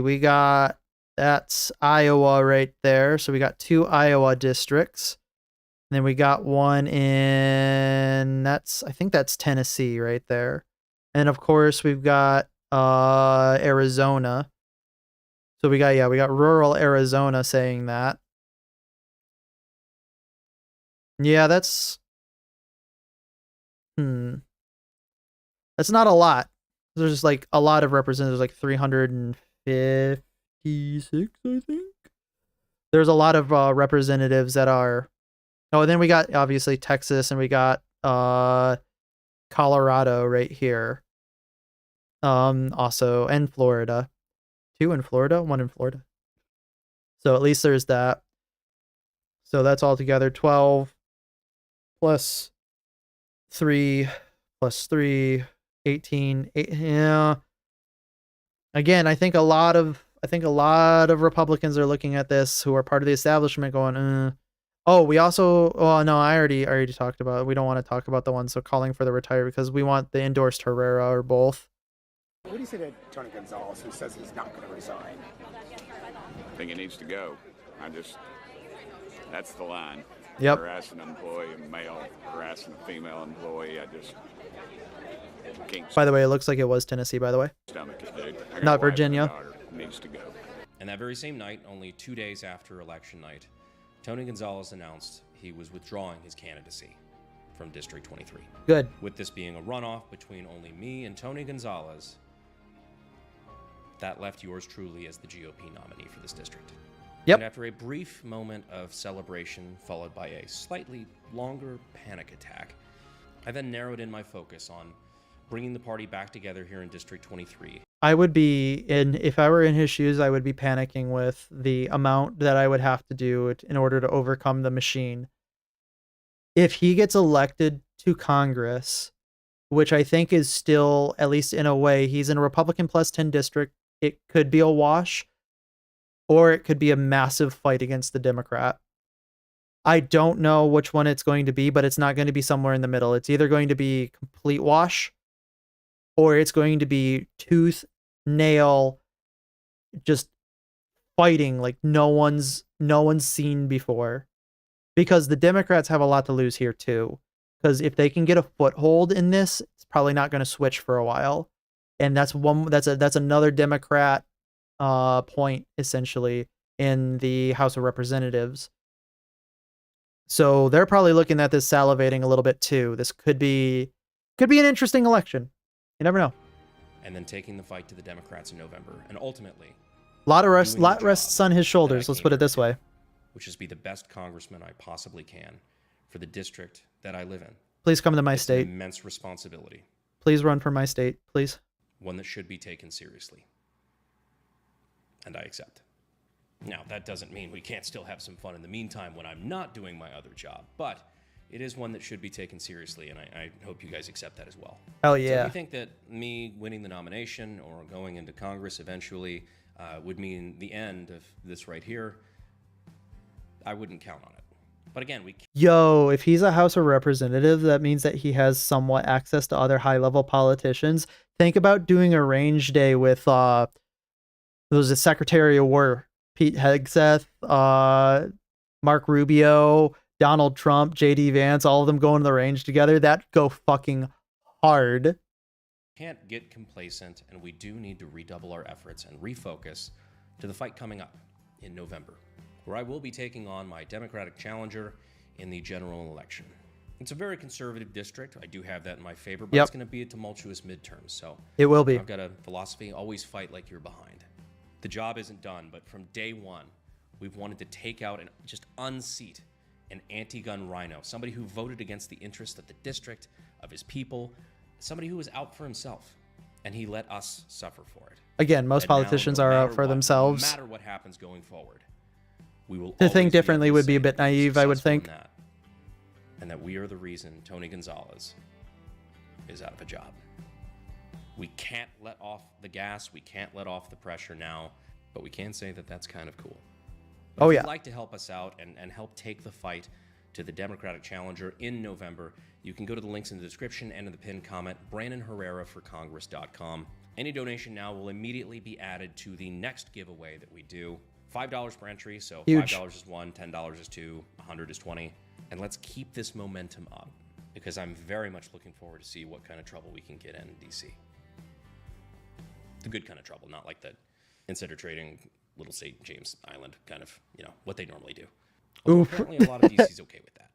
that's Iowa right there. So we got 2 Iowa districts. And then we got one I think that's Tennessee right there. And of course we've got Arizona. So we got rural Arizona saying that. Yeah, that's not a lot. There's like a lot of representatives, like 356, I think. There's a lot of representatives that are. Oh, and then we got obviously Texas, and we got Colorado right here. Also, and Florida. 2 in Florida, 1 in Florida. So at least there's that. So that's all together 12 plus 3 plus 3, 18. Yeah. Again, I think a lot of I think a lot of Republicans are looking at this who are part of the establishment going, Oh, we also, oh no, I already talked about it. We don't want to talk about the ones so calling for the retire because we want the endorsed Herrera or both. What do you say to Tony Gonzalez, who says he's not going to resign? I think he needs to go. That's the line. Yep. Harassing an employee, a male, harassing a female employee. I just can't. By the way, it looks like it was Tennessee, by the way. Stomach it, dude. I got Not a wife and a Virginia. daughter. Needs to go. And that very same night, only 2 days after election night, Tony Gonzalez announced he was withdrawing his candidacy from District 23. Good. With this being a runoff between only me and Tony Gonzalez, that left yours truly as the GOP nominee for this district. Yep. And after a brief moment of celebration, followed by a slightly longer panic attack, I then narrowed in my focus on bringing the party back together here in District 23. I would be if I were in his shoes, I would be panicking with the amount that I would have to do in order to overcome the machine. If he gets elected to Congress, which I think is still, at least in a way, he's in a Republican plus 10 district, it could be a wash, or it could be a massive fight against the Democrat. I don't know which one it's going to be, but it's not going to be somewhere in the middle. It's either going to be complete wash, or it's going to be tooth, nail, just fighting like no one's seen before. Because the Democrats have a lot to lose here too. Because if they can get a foothold in this, it's probably not going to switch for a while. And that's another Democrat point essentially in the House of Representatives. So they're probably looking at this salivating a little bit too. This could be an interesting election. You never know. And then taking the fight to the Democrats in November, and ultimately, A lot rests on his shoulders. Let's put it this way. which is be the best congressman I possibly can for the district that I live in. Please come to my It's state. an immense responsibility, Please run for my state, please. one that should be taken seriously. And I accept. Now, that doesn't mean we can't still have some fun in the meantime when I'm not doing my other job, but it is one that should be taken seriously, and I hope you guys accept that as well. Hell So yeah. if you think that me winning the nomination or going into Congress eventually would mean the end of this right here, I wouldn't count on it. But again, we Yo, if he's a House of Representative, that means that he has somewhat access to other high-level politicians. Think about doing a range day with there was a Secretary of War, Pete Hegseth, Mark Rubio, Donald Trump, JD Vance, all of them going to the range together. That'd go fucking hard. can't get complacent, and we do need to redouble our efforts and refocus to the fight coming up in November, where I will be taking on my Democratic challenger in the general election. It's a very conservative district. I do have that in my favor, but Yep. it's going to be a tumultuous midterm. So It will be. I've got a philosophy: always fight like you're behind. The job isn't done, but from day one, we've wanted to take out and just unseat an anti-gun rhino, somebody who voted against the interests of the district, of his people, somebody who was out for himself, and he let us suffer for it. Again, most And now, politicians no are out matter for what, themselves. No matter what happens going forward, we will To always think be able differently to would be say a bit that we're naive, I would successful in think. that, and that we are the reason Tony Gonzalez is out of a job. We can't let off the gas. We can't let off the pressure now, but we can say that that's kind of cool. But Oh, if yeah. you'd like to help us out and help take the fight to the Democratic challenger in November, you can go to the links in the description and in the pinned comment, BrandonHerreraForCongress.com. Any donation now will immediately be added to the next giveaway that we do. $5 per entry, so Huge. $5 is 1, $10 is 2, $100 is 20. And let's keep this momentum up, because I'm very much looking forward to see what kind of trouble we can get in D.C. The good kind of trouble, not like the insider trading, Little St. James Island kind of, what they normally do. Although Oof. apparently a lot of DC's okay with that.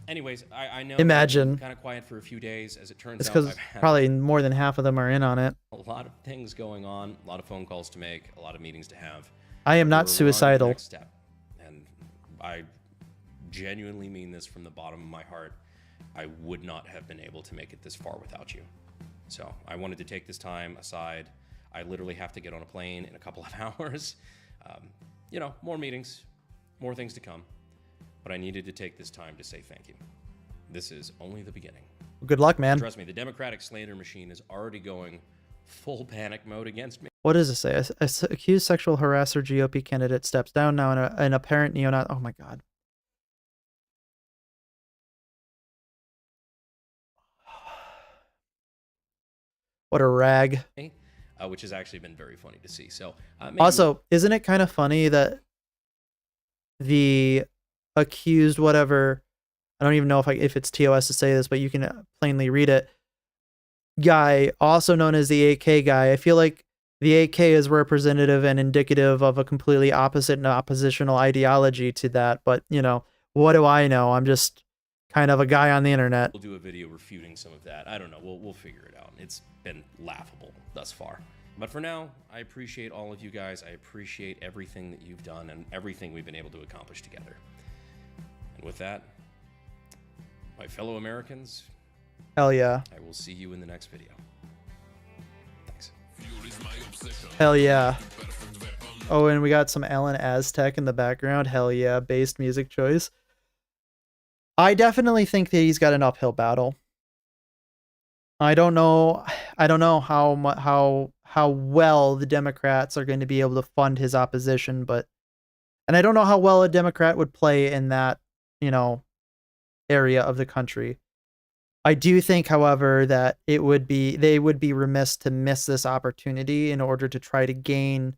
Anyways, I know Imagine. kind of quiet for a few days. As it turns It's out, because I've had probably more than half of them are in on it. a lot of things going on, a lot of phone calls to make, a lot of meetings to have. I am not We're on to the suicidal. next step. And I genuinely mean this from the bottom of my heart. I would not have been able to make it this far without you. So I wanted to take this time aside. I literally have to get on a plane in a couple of hours. More meetings, more things to come. But I needed to take this time to say thank you. This is only the beginning. Good luck, man. Trust me, the Democratic slander machine is already going full panic mode against me. What does it say? Accused sexual harasser GOP candidate steps down now in an apparent neo-Nazi. Oh my God. What a rag. Which has actually been very funny to see. So also, isn't it kind of funny that the accused whatever, I don't even know if it's TOS to say this, but you can plainly read it, guy, also known as the AK guy, I feel like the AK is representative and indicative of a completely opposite and oppositional ideology to that. But, you know, what do I know? I'm just kind of a guy on the internet. We'll do a video refuting some of that. I don't know. We'll figure it out. It's been laughable thus far. But for now, I appreciate all of you guys. I appreciate everything that you've done and everything we've been able to accomplish together. And with that, my fellow Americans, hell yeah. I will see you in the next video. Thanks. Hell yeah. Oh, and we got some Alan Aztec in the background. Hell yeah, based music choice. I definitely think that he's got an uphill battle. I don't know how well the Democrats are going to be able to fund his opposition, and I don't know how well a Democrat would play in that, you know, area of the country. I do think, however, that they would be remiss to miss this opportunity in order to try to gain,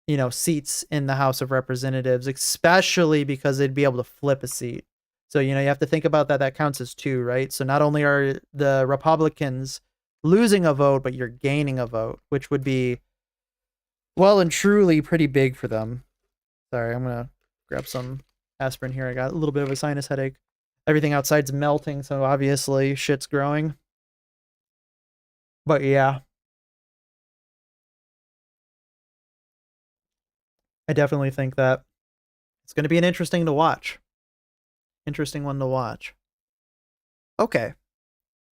you know, seats in the House of Representatives, especially because they'd be able to flip a seat. So, you know, you have to think about that. That counts as 2, right? So not only are the Republicans losing a vote, but you're gaining a vote, which would be well and truly pretty big for them. Sorry, I'm going to grab some aspirin here. I got a little bit of a sinus headache. Everything outside's melting, so obviously shit's growing. But yeah. I definitely think that it's going to be an interesting to watch. Interesting one to watch. Okay.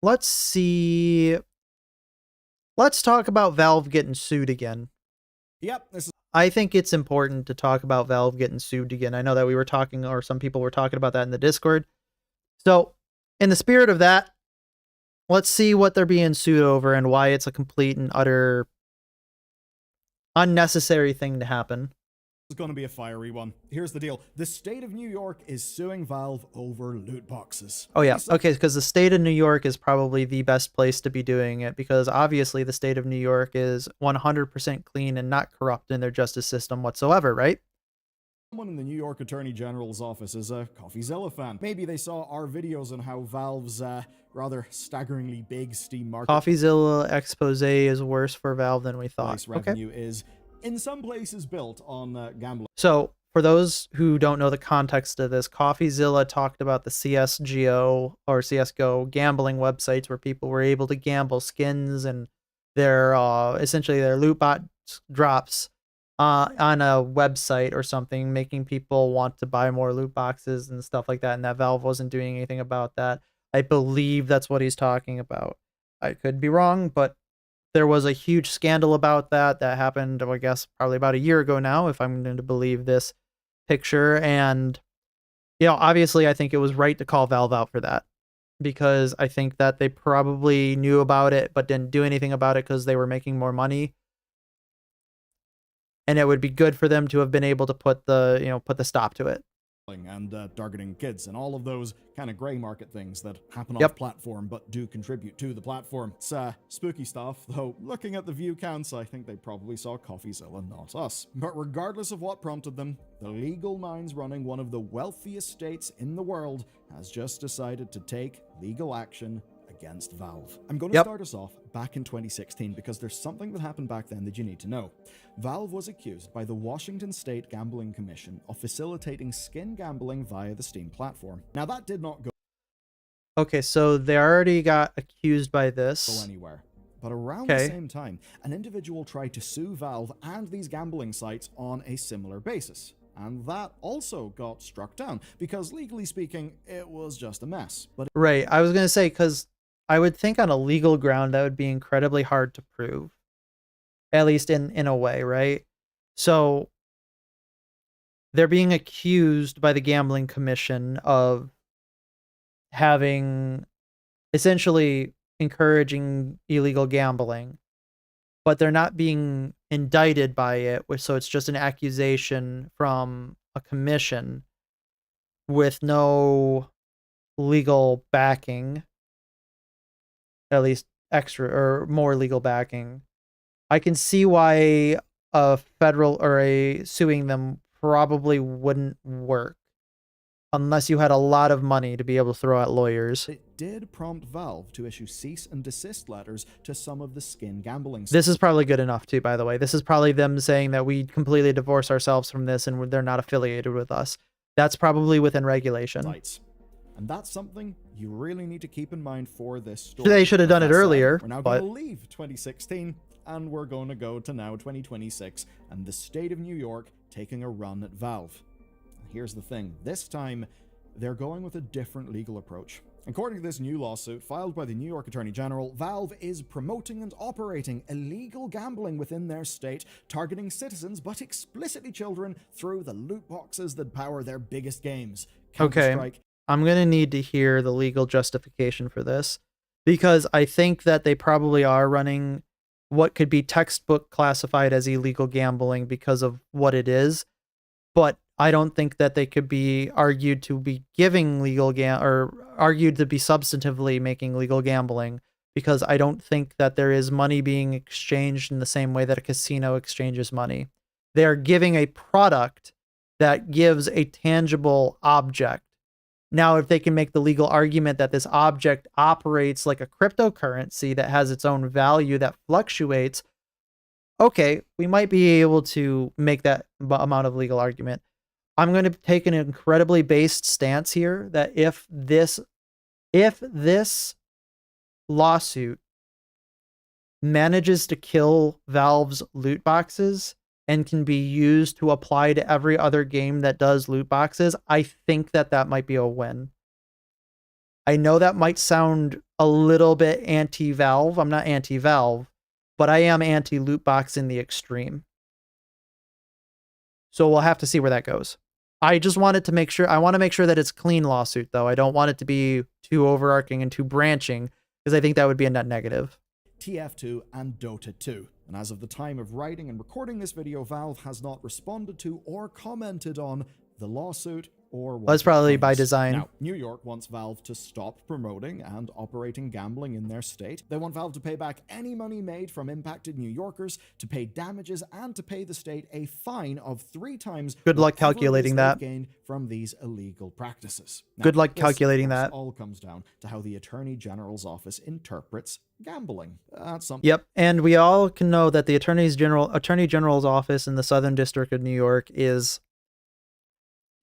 Let's see. Let's talk about Valve getting sued again. Yep. I think it's important to talk about Valve getting sued again. I know that we were talking, or some people were talking about that in the Discord. So, in the spirit of that, let's see what they're being sued over and why it's a complete and utter unnecessary thing to happen. It's going to be a fiery one. Here's the deal. The state of New York is suing Valve over loot boxes. Oh yeah, okay, because the state of New York is probably the best place to be doing it, because obviously the state of New York is 100% clean and not corrupt in their justice system whatsoever, right? Someone in the New York Attorney General's office is a CoffeeZilla fan. Maybe they saw our videos on how Valve's rather staggeringly big Steam market CoffeeZilla expose is worse for Valve than we thought. revenue is in some places built on gambling. So, for those who don't know the context of this, CoffeeZilla talked about the CSGO or CSGO gambling websites where people were able to gamble skins and their essentially their loot box drops on a website or something, making people want to buy more loot boxes and stuff like that, and that Valve wasn't doing anything about that. I believe that's what he's talking about. I could be wrong, but there was a huge scandal about that happened, I guess, probably about a year ago now, if I'm going to believe this picture. And, you know, obviously I think it was right to call Valve out for that, because I think that they probably knew about it but didn't do anything about it because they were making more money. And it would be good for them to have been able to put the stop to it. And targeting kids and all of those kind of gray market things that happen off platform but do contribute to the platform. It's spooky stuff, though looking at the view counts, I think they probably saw CoffeeZilla, not us. But regardless of what prompted them, the legal minds running one of the wealthiest states in the world has just decided to take legal action against Valve. I'm going to start us off back in 2016 because there's something that happened back then that you need to know. Valve was accused by the Washington State Gambling Commission of facilitating skin gambling via the Steam platform. Now that did not go so they already got accused by this. Anywhere. But around the same time, an individual tried to sue Valve and these gambling sites on a similar basis. And that also got struck down because, legally speaking, it was just a mess. But right, I was going to say, because I would think on a legal ground that would be incredibly hard to prove, at least in a way, right? So they're being accused by the Gambling Commission of having essentially encouraging illegal gambling. but they're not being indicted by it, so it's just an accusation from a commission with no legal backing, at least extra or more legal backing. I can see why a federal or a suing them probably wouldn't work unless you had a lot of money to be able to throw at lawyers. It did prompt Valve to issue cease and desist letters to some of the skin gambling. This is probably good enough too, by the way. This is probably them saying that we completely divorce ourselves from this and they're not affiliated with us. That's probably within regulation. Sites. And that's something you really need to keep in mind for this story. They should have done it earlier. We're now going to leave 2016 and we're going to go to now 2026 and the state of New York taking a run at Valve. Here's the thing, this time they're going with a different legal approach. According to this new lawsuit filed by the New York Attorney General, Valve is promoting and operating illegal gambling within their state, targeting citizens but explicitly children through the loot boxes that power their biggest games. Okay, I'm going to need to hear the legal justification for this, because I think that they probably are running what could be textbook classified as illegal gambling because of what it is, but I don't think that they could be argued to be giving legal or argued to be substantively making legal gambling, because I don't think that there is money being exchanged in the same way that a casino exchanges money. They are giving a product that gives a tangible object. Now, if they can make the legal argument that this object operates like a cryptocurrency that has its own value that fluctuates, okay, we might be able to make that amount of legal argument. I'm going to take an incredibly based stance here that if this lawsuit manages to kill Valve's loot boxes and can be used to apply to every other game that does loot boxes, I think that might be a win. I know that might sound a little bit anti-Valve. I'm not anti-Valve, but I am anti-loot box in the extreme. So we'll have to see where that goes. I just wanted to make sure, I want to make sure that it's a clean lawsuit, though. I don't want it to be too overarching and too branching, because I think that would be a net negative. TF2 and Dota 2. And as of the time of writing and recording this video, Valve has not responded to or commented on the lawsuit or what that's probably by design. Now, New York wants Valve to stop promoting and operating gambling in their state. They want Valve to pay back any money made from impacted New Yorkers, to pay damages, and to pay the state a fine of 3 times. Good luck calculating that. Gained from these illegal practices. Now, good luck calculating that. All comes down to how the Attorney General's office interprets gambling. That's something. Yep, and we all can know that the Attorney General's office in the Southern District of New York is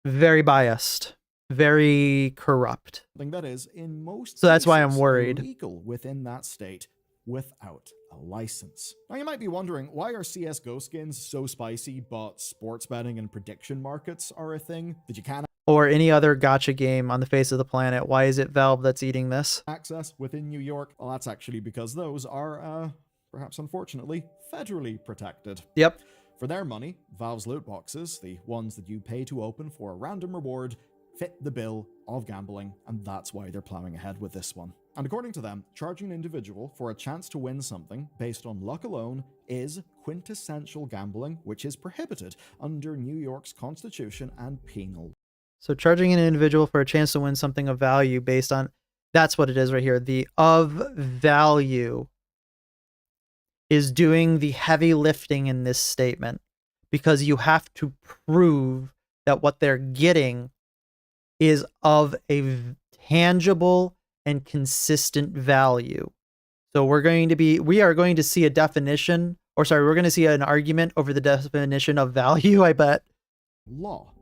very biased, very corrupt. That is, in most so that's why I'm cases, worried. Illegal within that state without a license. Now you might be wondering, why are CSGO skins so spicy, but sports betting and prediction markets are a thing that you can't or any other gacha game on the face of the planet? Why is it Valve that's eating this? Access within New York? Well, that's actually because those are, perhaps unfortunately, federally protected. Yep. For their money, Valve's loot boxes, the ones that you pay to open for a random reward, fit the bill of gambling, and that's why they're plowing ahead with this one. And according to them, charging an individual for a chance to win something based on luck alone is quintessential gambling, which is prohibited under New York's Constitution and penal. So charging an individual for a chance to win something of value based on, that's what it is right here. The of value is doing the heavy lifting in this statement, because you have to prove that what they're getting is of a tangible and consistent value. So we are going to see a definition, or sorry, we're going to see an argument over the definition of value, I bet. Law.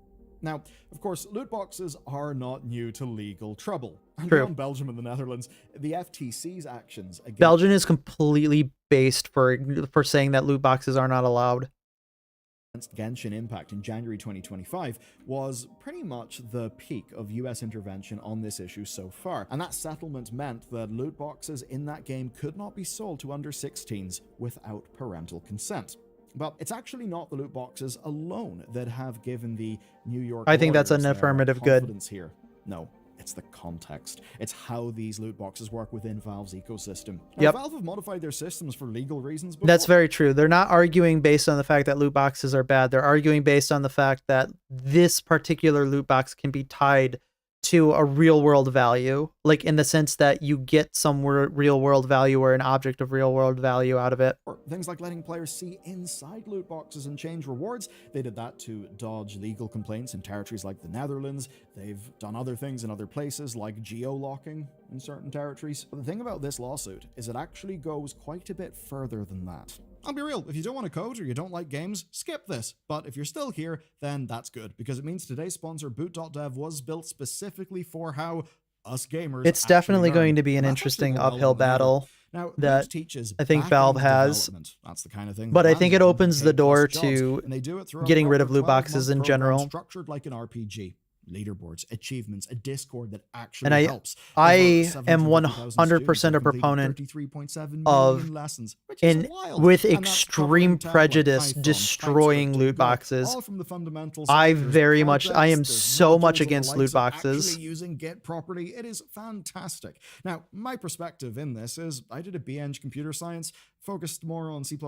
Now, of course, loot boxes are not new to legal trouble. And True. beyond Belgium and the Netherlands, the FTC's actions against Belgium is completely based for saying that loot boxes are not allowed. Genshin Impact in January 2025 was pretty much the peak of US intervention on this issue so far, and that settlement meant that loot boxes in that game could not be sold to under 16s without parental consent. But it's actually not the loot boxes alone that have given the New York I think that's lawyers an their affirmative good. confidence here. No, It's the context. It's how these loot boxes work within Valve's ecosystem. Now, Yep. Valve have modified their systems for legal reasons. That's before. very true. They're not arguing based on the fact that loot boxes are bad. They're arguing based on the fact that this particular loot box can be tied to a real world value, like in the sense that you get some real world value or an object of real world value out of it. Or things like letting players see inside loot boxes and change rewards. They did that to dodge legal complaints in territories like the Netherlands. They've done other things in other places like geo-locking in certain territories. But the thing about this lawsuit is it actually goes quite a bit further than that. I'll be real, if you don't want to code or you don't like games, skip this. But if you're still here, then that's good, because it means today's sponsor, Boot.dev, was built specifically for how us gamers It's definitely going to be an interesting uphill battle now, that teaches I think Valve has. That's the kind of thing. But I Valve think it is opens the door jobs, to and they do it through a getting rid of proper loot boxes 12-month in program general. Structured like an RPG. Leaderboards, achievements, a Discord that actually And I helps. am Over 100% a proponent 33.7 million of, lessons, which is in wild. with And that's extreme covering tabs like prejudice, Python, destroying TypeScript, loot Go, boxes. all from the fundamental I sectors, very much, I am projects, there's so much modules and the against likes loot of boxes. actually using Git properly. It is fantastic. Now, my perspective in this is I did a BEng computer science, focused more on C++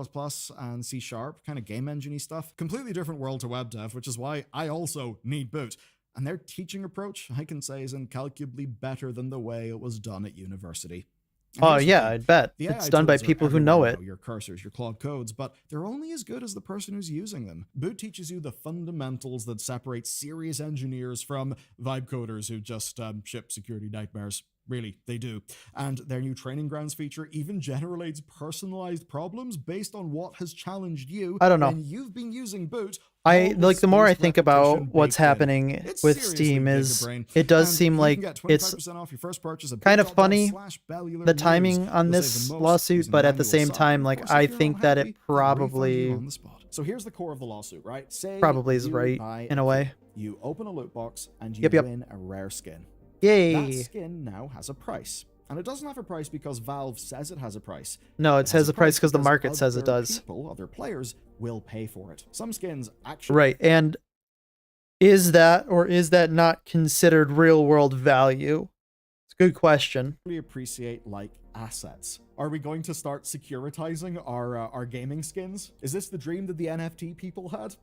and C#, kind of game engine-y stuff. Completely different world to web dev, which is why I also need Boot. And their teaching approach, I can say, is incalculably better than the way it was done at university. And Oh here's the yeah, thing. I'd bet. The It's AI done by tools are people who know everywhere it. now, your cursors, your Claude codes, but they're only as good as the person who's using them. Boot teaches you the fundamentals that separate serious engineers from vibe coders who just ship security nightmares. Really, they do. And their new training grounds feature even generates personalized problems based on what has challenged you. I don't know. When you've been using Boot. I all like this the more I is think about repetition what's baked in. happening It's with seriously Steam big is brain. it does And seem you like can get it's 25% off your first purchase at kind of funny, boot.dev/bellular the news. timing on You'll this save the most lawsuit, using but the at the manual same side. time, Of like course, I if you're think not that happy, it they'll refund you probably on the spot. So here's the core of the lawsuit, right? Say is you right buy in a way. You open a loot box and you Yep. win a rare skin. Yay. That skin now has a price. And it doesn't have a price because Valve says it has a price. No, it has says a price because the market says it other does. people, other players, will pay for it. Some skins actually Right. And is that or is that not considered real world value? It's a good question. appreciate like assets. Are we going to start securitizing our gaming skins? Is this the dream that the NFT people had?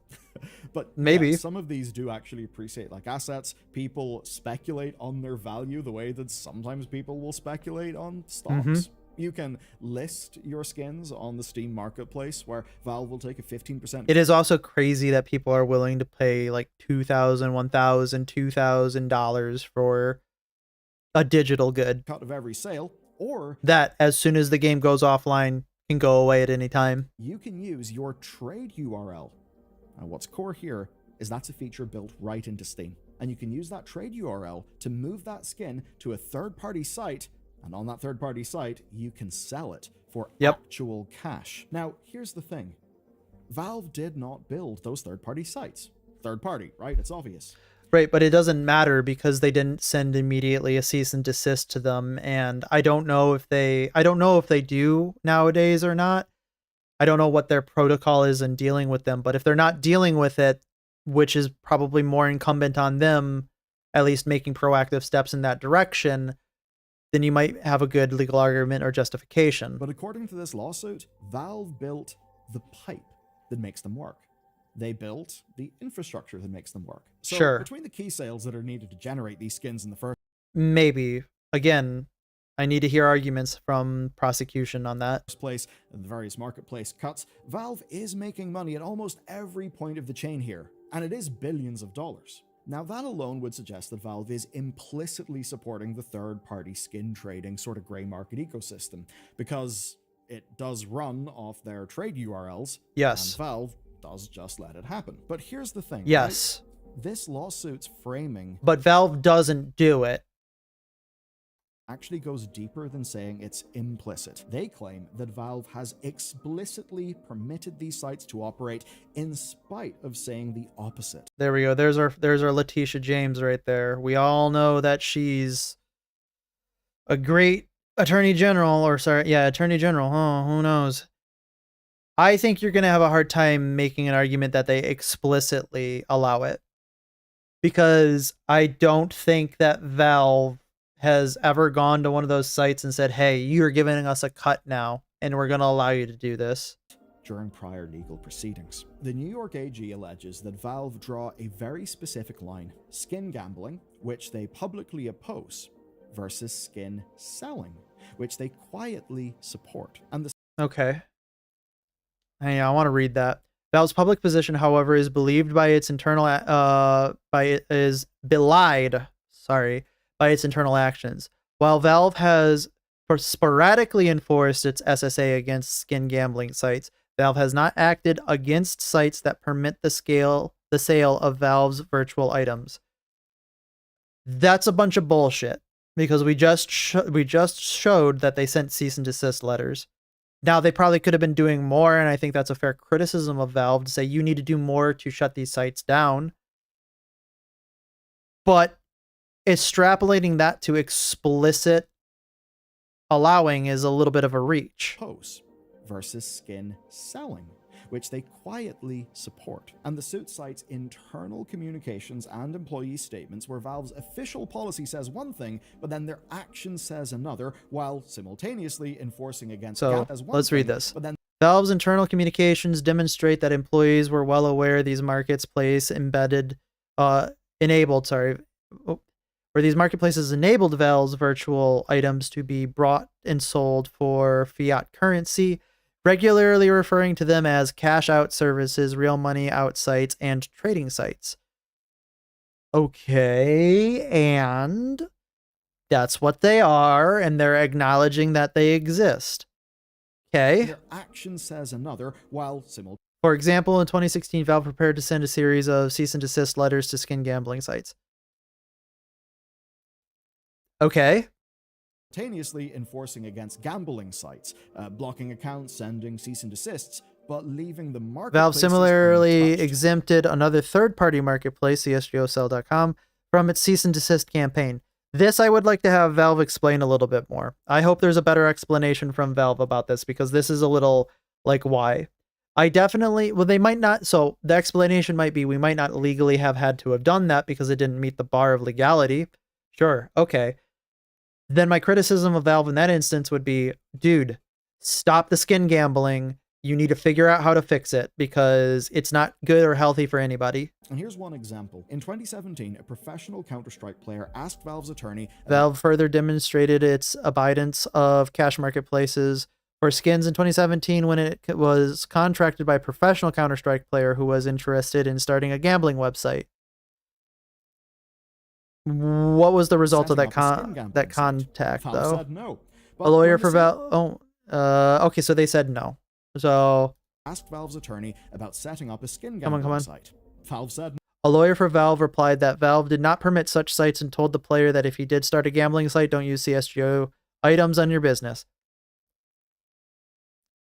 But Maybe. yeah, some of these do actually appreciate like assets. People speculate on their value the way that sometimes people will speculate on stocks. Mhm. You can list your skins on the Steam marketplace where Valve will take a 15%. It is also crazy that people are willing to pay like $2,000, $1,000, $2,000 for a digital good cut of every sale, or that as soon as the game goes offline can go away at any time. you can use your trade URL. And what's core here is that's a feature built right into Steam. And you can use that trade URL to move that skin to a third-party site, and on that third-party site, you can sell it for actual cash. Now, here's the thing. Valve did not build those third-party sites. Third-party, right? It's obvious. Right, but it doesn't matter because they didn't send immediately a cease and desist to them, and I don't know if they do nowadays or not. I don't know what their protocol is in dealing with them, but if they're not dealing with it, which is probably more incumbent on them, at least making proactive steps in that direction, then you might have a good legal argument or justification. But according to this lawsuit, Valve built the pipe that makes them work. They built the infrastructure that makes them work. So Sure. between the key sales that are needed to generate these skins in the first Maybe. Again, I need to hear arguments from prosecution on that. place and the various marketplace cuts, Valve is making money at almost every point of the chain here, and it is billions of dollars. Now that alone would suggest that Valve is implicitly supporting the third-party skin trading sort of grey market ecosystem, because it does run off their trade URLs, Yes. and Valve does just let it happen. But here's the thing, Yes. right? This lawsuit's framing But Valve doesn't do it. actually goes deeper than saying it's implicit. They claim that Valve has explicitly permitted these sites to operate in spite of saying the opposite. There we go. There's our Letitia James right there. We all know that she's a great attorney general, attorney general. Oh, who knows? I think you're going to have a hard time making an argument that they explicitly allow it. because I don't think that Valve has ever gone to one of those sites and said, hey, you're giving us a cut now, and we're going to allow you to do this. During prior legal proceedings, the New York AG alleges that Valve draw a very specific line, skin gambling, which they publicly oppose, versus skin selling, which they quietly support. And the Okay. I want to read that. Valve's public position, however, is believed by its internal belied by its internal actions. While Valve has sporadically enforced its SSA against skin gambling sites, Valve has not acted against sites that permit the sale of Valve's virtual items. That's a bunch of bullshit, because we just showed that they sent cease and desist letters. Now, they probably could have been doing more, and I think that's a fair criticism of Valve to say you need to do more to shut these sites down. But extrapolating that to explicit allowing is a little bit of a reach. Versus skin selling, which they quietly support. And the suit cites internal communications and employee statements where Valve's official policy says one thing, but then their action says another, while simultaneously enforcing against So as one let's thing, read this. But then Valve's internal communications demonstrate that employees were well aware these marketplaces enabled Valve's virtual items to be bought and sold for fiat currency, regularly referring to them as cash out services, real money out sites, and trading sites. Okay, and that's what they are, and they're acknowledging that they exist. Okay. their action says another, while For example, in 2016, Valve prepared to send a series of cease and desist letters to skin gambling sites. Okay. simultaneously enforcing against gambling sites, blocking accounts, sending cease and desists, but leaving the market. Valve similarly exempted another third-party marketplace, CSGOsell.com, from its cease and desist campaign. This I would like to have Valve explain a little bit more. I hope there's a better explanation from Valve about this, because this is a little like, why? They might not, so the explanation might be we might not legally have had to have done that because it didn't meet the bar of legality. Sure, okay. Then my criticism of Valve in that instance would be, dude, stop the skin gambling. You need to figure out how to fix it, because it's not good or healthy for anybody. And here's one example. In 2017, a professional Counter-Strike player asked Valve's attorney... Valve further demonstrated its abidance of cash marketplaces for skins in 2017 when it was contracted by a professional Counter-Strike player who was interested in starting a gambling website. What was the result of that contact, Valve though? said no. A lawyer for Valve... okay, so they said no. So... asked Valve's attorney about setting up a skin Come gambling on. site. Valve said no. A lawyer for Valve replied that Valve did not permit such sites and told the player that if he did start a gambling site, don't use CSGO items on your business.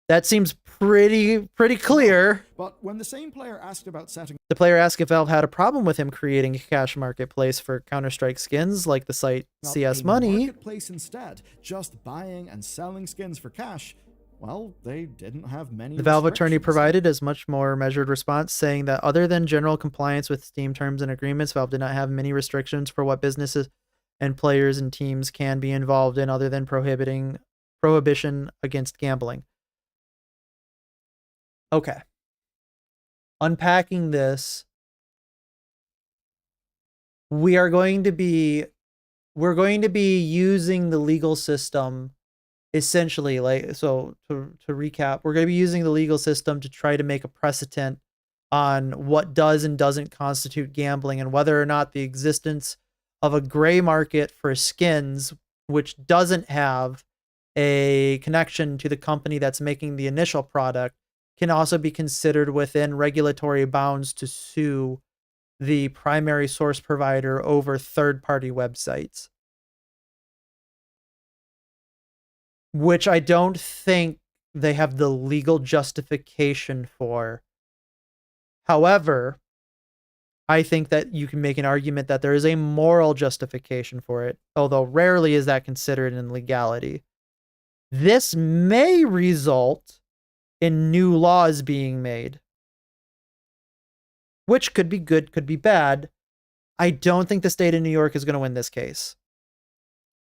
That seems pretty clear. But when the same player asked about setting... The player asked if Valve had a problem with him creating a cash marketplace for Counter-Strike skins like the site CS Money. Marketplace instead, just buying and selling skins for cash, well, they didn't have many The Valve attorney restrictions. provided a much more measured response, saying that other than general compliance with Steam terms and agreements, Valve did not have many restrictions for what businesses and players and teams can be involved in other than prohibition against gambling. Okay. Unpacking this, we're going to be using the legal system essentially, so to recap, we're going to be using the legal system to try to make a precedent on what does and doesn't constitute gambling, and whether or not the existence of a gray market for skins, which doesn't have a connection to the company that's making the initial product, can also be considered within regulatory bounds to sue the primary source provider over third-party websites. Which I don't think they have the legal justification for. However, I think that you can make an argument that there is a moral justification for it, although rarely is that considered in legality. This may result in new laws being made, which could be good, could be bad. I don't think the state of New York is going to win this case.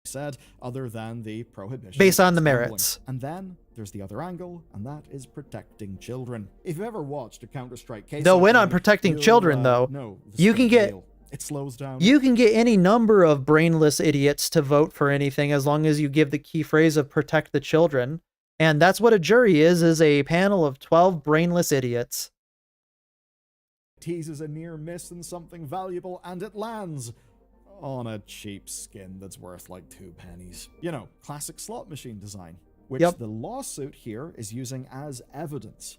Said, other than the prohibition based on the of gambling. merits. And then there's the other angle, and that is protecting children. If you've ever watched a Counter-Strike case, They'll win on protecting children, though. No, you can get it slows down. You can get any number of brainless idiots to vote for anything as long as you give the key phrase of protect the children. And that's what a jury is a panel of 12 brainless idiots. Teases a near miss and something valuable, and it lands on a cheap skin that's worth like 2 pennies. You know, classic slot machine design, which the lawsuit here is using as evidence.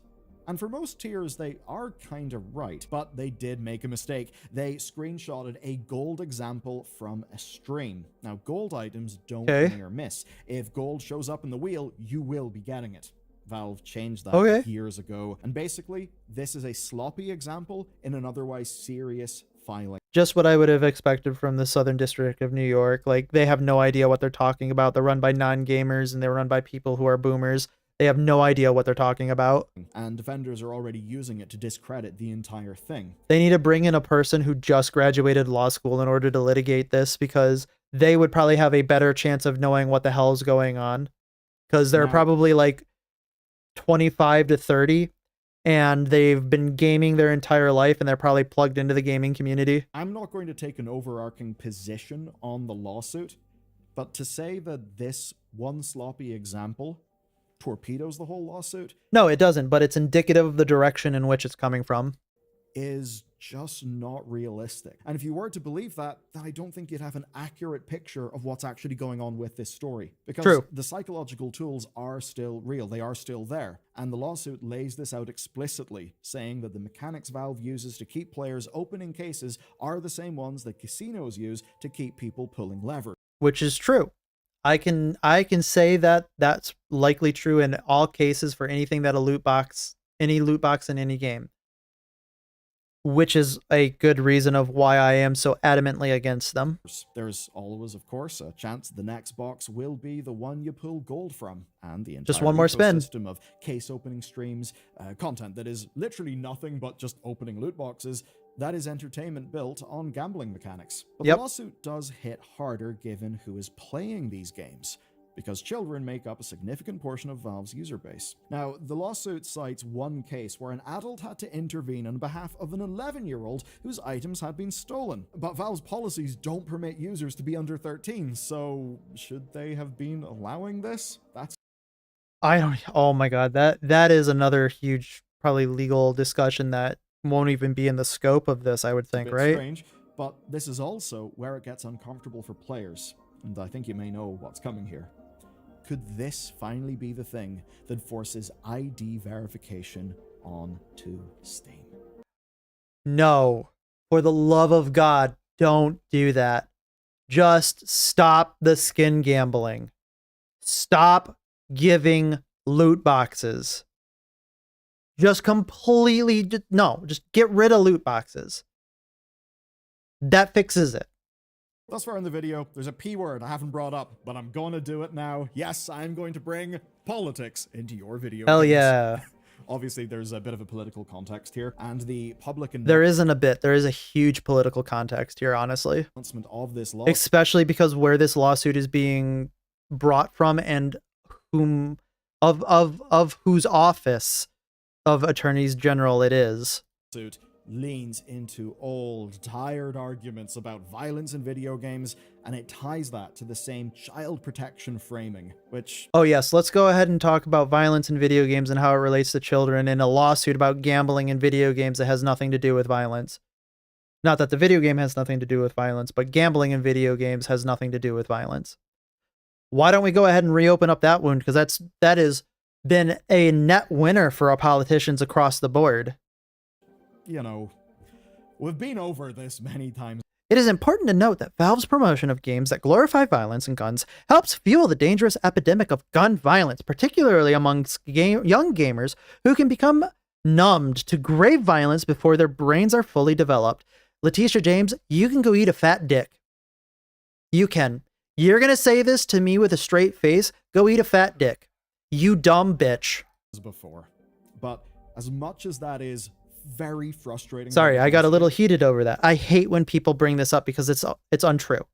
And for most tiers, they are kind of right, but they did make a mistake. They screenshotted a gold example from a stream. Now, gold items don't near miss. If gold shows up in the wheel, you will be getting it. Valve changed that years ago. And basically, this is a sloppy example in an otherwise serious filing. Just what I would have expected from the Southern District of New York. Like, they have no idea what they're talking about. They're run by non-gamers, and they're run by people who are boomers. They have no idea what they're talking about. And defenders are already using it to discredit the entire thing. They need to bring in a person who just graduated law school in order to litigate this, because they would probably have a better chance of knowing what the hell is going on. Because they're probably like 25 to 30, and they've been gaming their entire life, and they're probably plugged into the gaming community. I'm not going to take an overarching position on the lawsuit, but to say that this one sloppy example torpedoes the whole lawsuit? No, it doesn't, but it's indicative of the direction in which it's coming from. Is just not realistic. And if you were to believe that, then I don't think you'd have an accurate picture of what's actually going on with this story. Because the psychological tools are still real. They are still there. And the lawsuit lays this out explicitly, saying that the mechanics Valve uses to keep players opening cases are the same ones that casinos use to keep people pulling levers. Which is true. I can say that that's likely true in all cases for anything that any loot box in any game. Which is a good reason of why I am so adamantly against them. There's always, of course, a chance the next box will be the one you pull gold from, and the entire just one more spin system of case opening streams, content that is literally nothing but just opening loot boxes. That is entertainment built on gambling mechanics. But the lawsuit does hit harder given who is playing these games, because children make up a significant portion of Valve's user base. Now, the lawsuit cites one case where an adult had to intervene on behalf of an 11-year-old whose items had been stolen. But Valve's policies don't permit users to be under 13, so should they have been allowing this? Oh my god, that is another huge, probably legal discussion that won't even be in the scope of this, I would think, right? Strange, but this is also where it gets uncomfortable for players, and I think you may know what's coming here. Could this finally be the thing that forces ID verification onto Steam? No. For the love of God, don't do that. Just stop the skin gambling. Stop giving loot boxes. Just completely, just get rid of loot boxes. That fixes it. Thus far in the video, there's a P word I haven't brought up, but I'm going to do it now. Yes, I'm going to bring politics into your video. Hell yeah. Obviously, there's a bit of a political context here, and the public... There isn't a bit. There is a huge political context here, honestly. Announcement of this law. Especially because where this lawsuit is being brought from and whom of whose office of attorneys general it is. Suit leans into old, tired arguments about violence in video games, and it ties that to the same child protection framing, which... Oh yes, let's go ahead and talk about violence in video games and how it relates to children in a lawsuit about gambling in video games that has nothing to do with violence. Not that the video game has nothing to do with violence, but gambling in video games has nothing to do with violence. Why don't we go ahead and reopen up that wound? Because that has been a net winner for our politicians across the board. You know, we've been over this many times. It is important to note that Valve's promotion of games that glorify violence and guns helps fuel the dangerous epidemic of gun violence, particularly amongst young gamers who can become numbed to grave violence before their brains are fully developed. Letitia James, you can go eat a fat dick. You can. You're going to say this to me with a straight face? Go eat a fat dick. You dumb bitch. Before. But as much as that is very frustrating. Sorry, I got a little heated over that. I hate when people bring this up because it's untrue.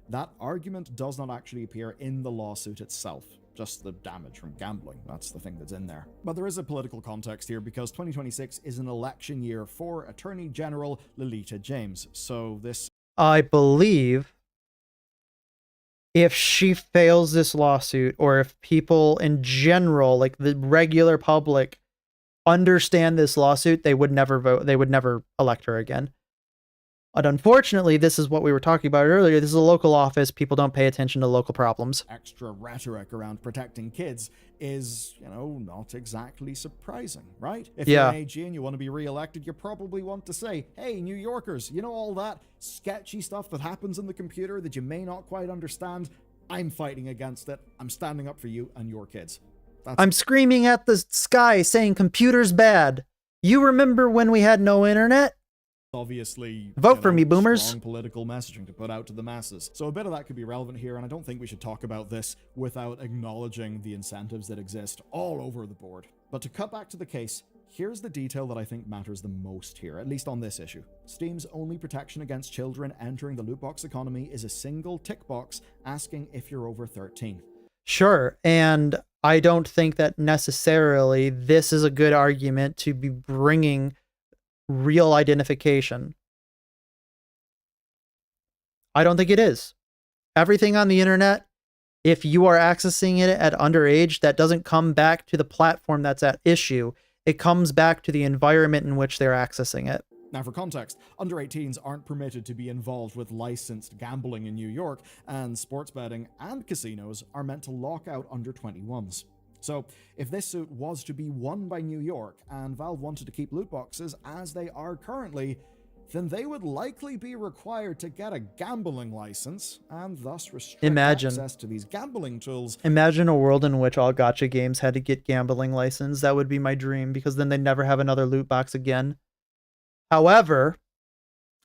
That argument does not actually appear in the lawsuit itself. Just the damage from gambling. That's the thing that's in there. But there is a political context here because 2026 is an election year for Attorney General Lolita James. So this... I believe if she fails this lawsuit, or if people in general, like the regular public, understand this lawsuit, they would never vote. They would never elect her again. But unfortunately, this is what we were talking about earlier. This is a local office. People don't pay attention to local problems. Extra rhetoric around protecting kids is, not exactly surprising, right? If you're an AG and you want to be re-elected, you probably want to say, hey, New Yorkers, all that sketchy stuff that happens in the computer that you may not quite understand? I'm fighting against it. I'm standing up for you and your kids. I'm screaming at the sky saying computer's bad. You remember when we had no internet? Obviously, vote for me, boomers. Strong political messaging to put out to the masses. So a bit of that could be relevant here, and I don't think we should talk about this without acknowledging the incentives that exist all over the board. But to cut back to the case, here's the detail that I think matters the most here, at least on this issue. Steam's only protection against children entering the loot box economy is a single tick box asking if you're over 13. Sure, and I don't think that necessarily this is a good argument to be bringing real identification. I don't think it is. Everything on the internet, if you are accessing it at underage, that doesn't come back to the platform that's at issue. It comes back to the environment in which they're accessing it. Now, for context, under 18s aren't permitted to be involved with licensed gambling in New York, and sports betting and casinos are meant to lock out under 21s. So, if this suit was to be won by New York, and Valve wanted to keep loot boxes as they are currently, then they would likely be required to get a gambling license, and thus restrict access to these gambling tools. Imagine a world in which all gacha games had to get gambling license. That would be my dream, because then they'd never have another loot box again. However,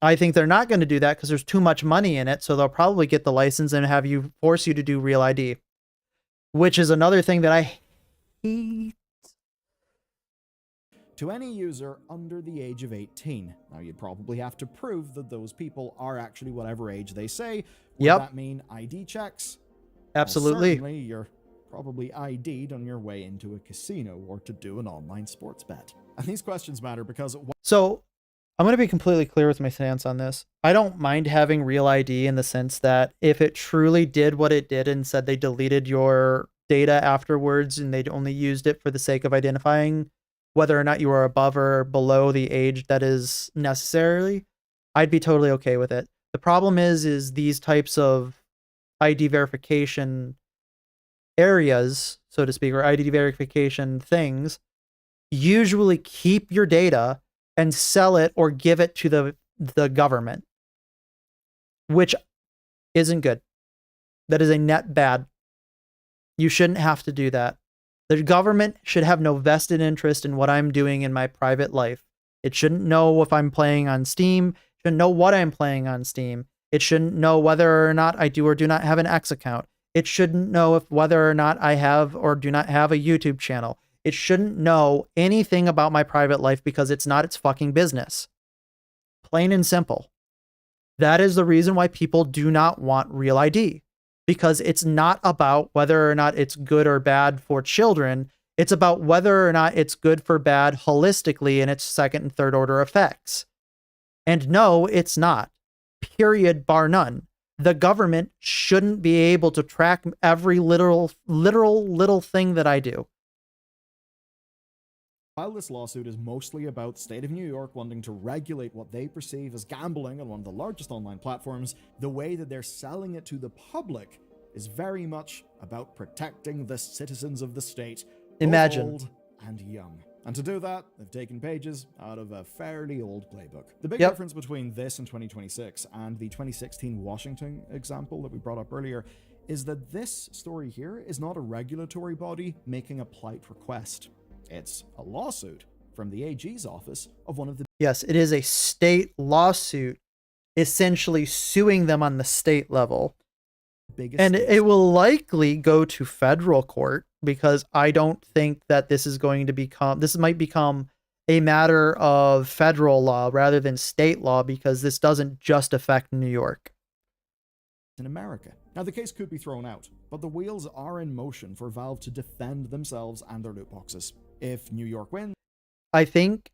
I think they're not going to do that because there's too much money in it, so they'll probably get the license and force you to do Real ID. Which is another thing that I hate. To any user under the age of 18. Now, you'd probably have to prove that those people are actually whatever age they say. Would that mean ID checks? Absolutely. Well, certainly, you're probably ID'd on your way into a casino or to do an online sports bet. And these questions matter because... So, I'm going to be completely clear with my stance on this. I don't mind having Real ID in the sense that if it truly did what it did and said they deleted your data afterwards and they'd only used it for the sake of identifying whether or not you are above or below the age that is necessary, I'd be totally okay with it. The problem is these types of ID verification areas, so to speak, or ID verification things, usually keep your data and sell it or give it to the government, which isn't good. That is a net bad. You shouldn't have to do that. The government should have no vested interest in what I'm doing in my private life. It shouldn't know if I'm playing on Steam. It shouldn't know what I'm playing on Steam. It shouldn't know whether or not I do or do not have an X account. It shouldn't know whether or not I have or do not have a YouTube channel. It shouldn't know anything about my private life because it's not its fucking business. Plain and simple. That is the reason why people do not want Real ID. Because it's not about whether or not it's good or bad for children. It's about whether or not it's good for bad holistically in its second and third order effects. And no, it's not. Period, bar none. The government shouldn't be able to track every literal little thing that I do. While this lawsuit is mostly about the state of New York wanting to regulate what they perceive as gambling on one of the largest online platforms, the way that they're selling it to the public is very much about protecting the citizens of the state, both old and young. And to do that, they've taken pages out of a fairly old playbook. The big difference between this and 2026 and the 2016 Washington example that we brought up earlier is that this story here is not a regulatory body making a polite request. It's a lawsuit from the AG's office of one of the... Yes, it is a state lawsuit, essentially suing them on the state level. And it will likely go to federal court because I don't think that this is going to become... This might become a matter of federal law rather than state law, because this doesn't just affect New York. In America. Now, the case could be thrown out, but the wheels are in motion for Valve to defend themselves and their loot boxes. If New York wins, I think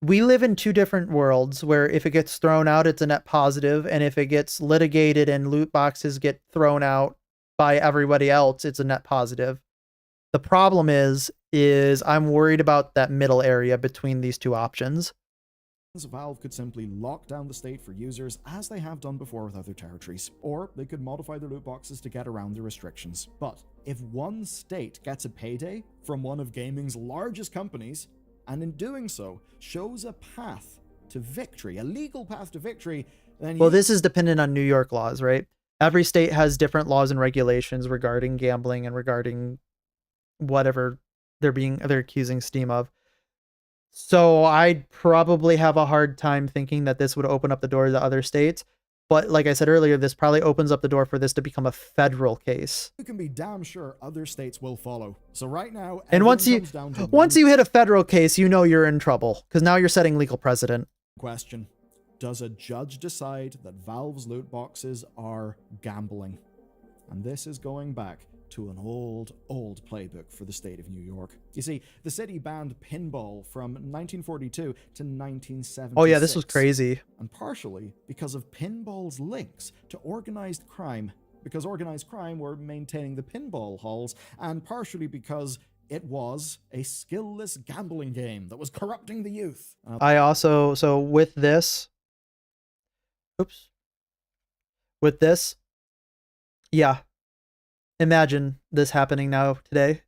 we live in two different worlds where if it gets thrown out, it's a net positive, and if it gets litigated and loot boxes get thrown out by everybody else, it's a net positive. The problem is I'm worried about that middle area between these two options. Valve could simply lock down the state for users as they have done before with other territories, or they could modify their loot boxes to get around the restrictions. But if one state gets a payday from one of gaming's largest companies, and in doing so shows a path to victory, a legal path to victory, then well, this is dependent on New York laws, right? Every state has different laws and regulations regarding gambling and regarding whatever they're accusing Steam of. So I'd probably have a hard time thinking that this would open up the door to other states. But like I said earlier, this probably opens up the door for this to become a federal case. You can be damn sure other states will follow. So right now, and once you hit a federal case, you know you're in trouble, because now you're setting legal precedent. Question: does a judge decide that Valve's loot boxes are gambling? And this is going back to an old playbook for the state of New York. You see, the city banned pinball from 1942 to 1976. Oh yeah, this was crazy. And partially because of pinball's links to organized crime, because organized crime were maintaining the pinball halls, and partially because it was a skillless gambling game that was corrupting the youth. So with this, yeah. Imagine this happening now today.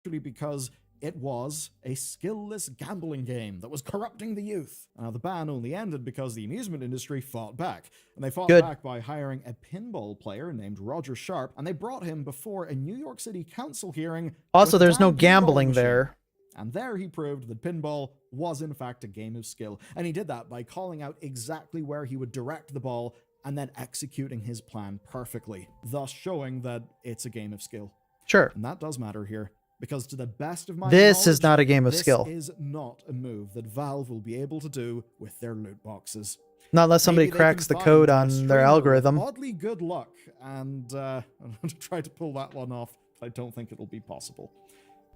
Because it was a skillless gambling game that was corrupting the youth. Now, the ban only ended because the amusement industry fought back. And they fought back by hiring a pinball player named Roger Sharp, and they brought him before a New York City council hearing. Also, there's no gambling there. And there he proved that pinball was in fact a game of skill. And he did that by calling out exactly where he would direct the ball and then executing his plan perfectly, thus showing that it's a game of skill. Sure. And that does matter here, because to the best of my this knowledge, is not a game of skill. This is not a move that Valve will be able to do with their loot boxes. Not unless somebody cracks the code on their algorithm. Oddly good luck, and I'm going to try to pull that one off. I don't think it'll be possible.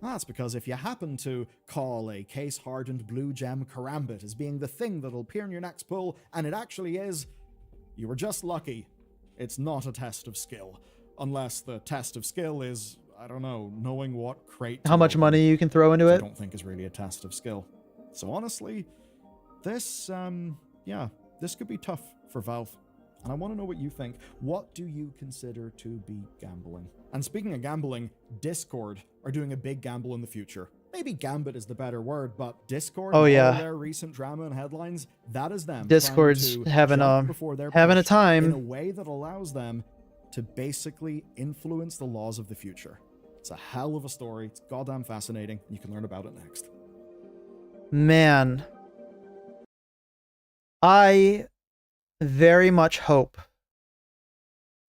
That's because if you happen to call a case-hardened blue gem karambit as being the thing that'll appear in your next pull, and it actually is, you were just lucky. It's not a test of skill. Unless the test of skill is, I don't know, knowing what crate... How much money you can throw into it? I don't think is really a test of skill. So honestly, this, this could be tough for Valve. And I want to know what you think. What do you consider to be gambling? And speaking of gambling, Discord are doing a big gamble in the future. Maybe Gambit is the better word, but Discord, all their recent drama and headlines, that is them. Discord's having a time in a way that allows them to basically influence the laws of the future. It's a hell of a story. It's goddamn fascinating. You can learn about it next. Man, I very much hope.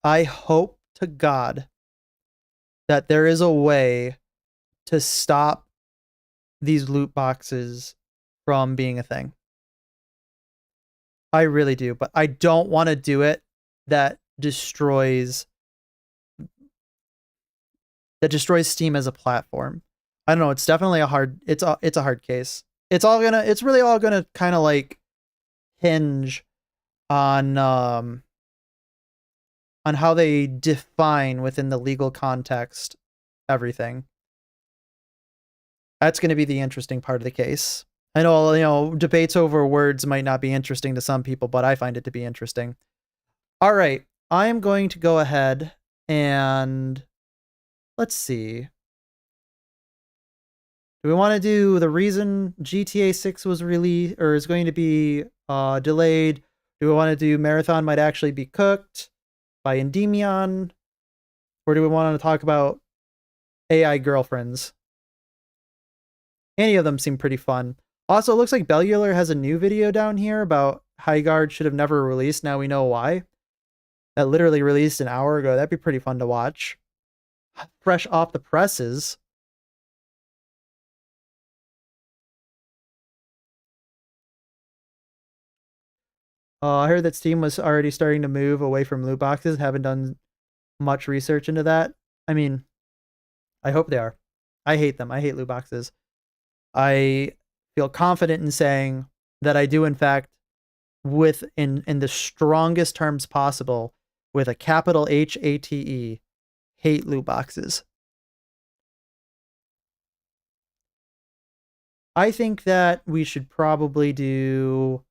I hope to God that there is a way to stop these loot boxes from being a thing. I really do, but I don't want to do it that destroys Steam as a platform. I don't know, it's definitely a hard case. It's really all gonna kind of like hinge on how they define within the legal context everything. That's going to be the interesting part of the case. I know, debates over words might not be interesting to some people, but I find it to be interesting. All right, I am going to go ahead and let's see. Do we want to do the reason GTA 6 was released or is going to be delayed? Do we want to do Marathon Might Actually Be Cooked by Endymion? Or do we want to talk about AI girlfriends? Any of them seem pretty fun. Also, it looks like Bellular has a new video down here about Highguard should have never released. Now we know why. That literally released an hour ago. That'd be pretty fun to watch. Fresh off the presses. I heard that Steam was already starting to move away from loot boxes. Haven't done much research into that. I mean, I hope they are. I hate them. I hate loot boxes. I feel confident in saying that I do, in fact, in the strongest terms possible, with a capital HATE, hate loot boxes. I think that we should probably do...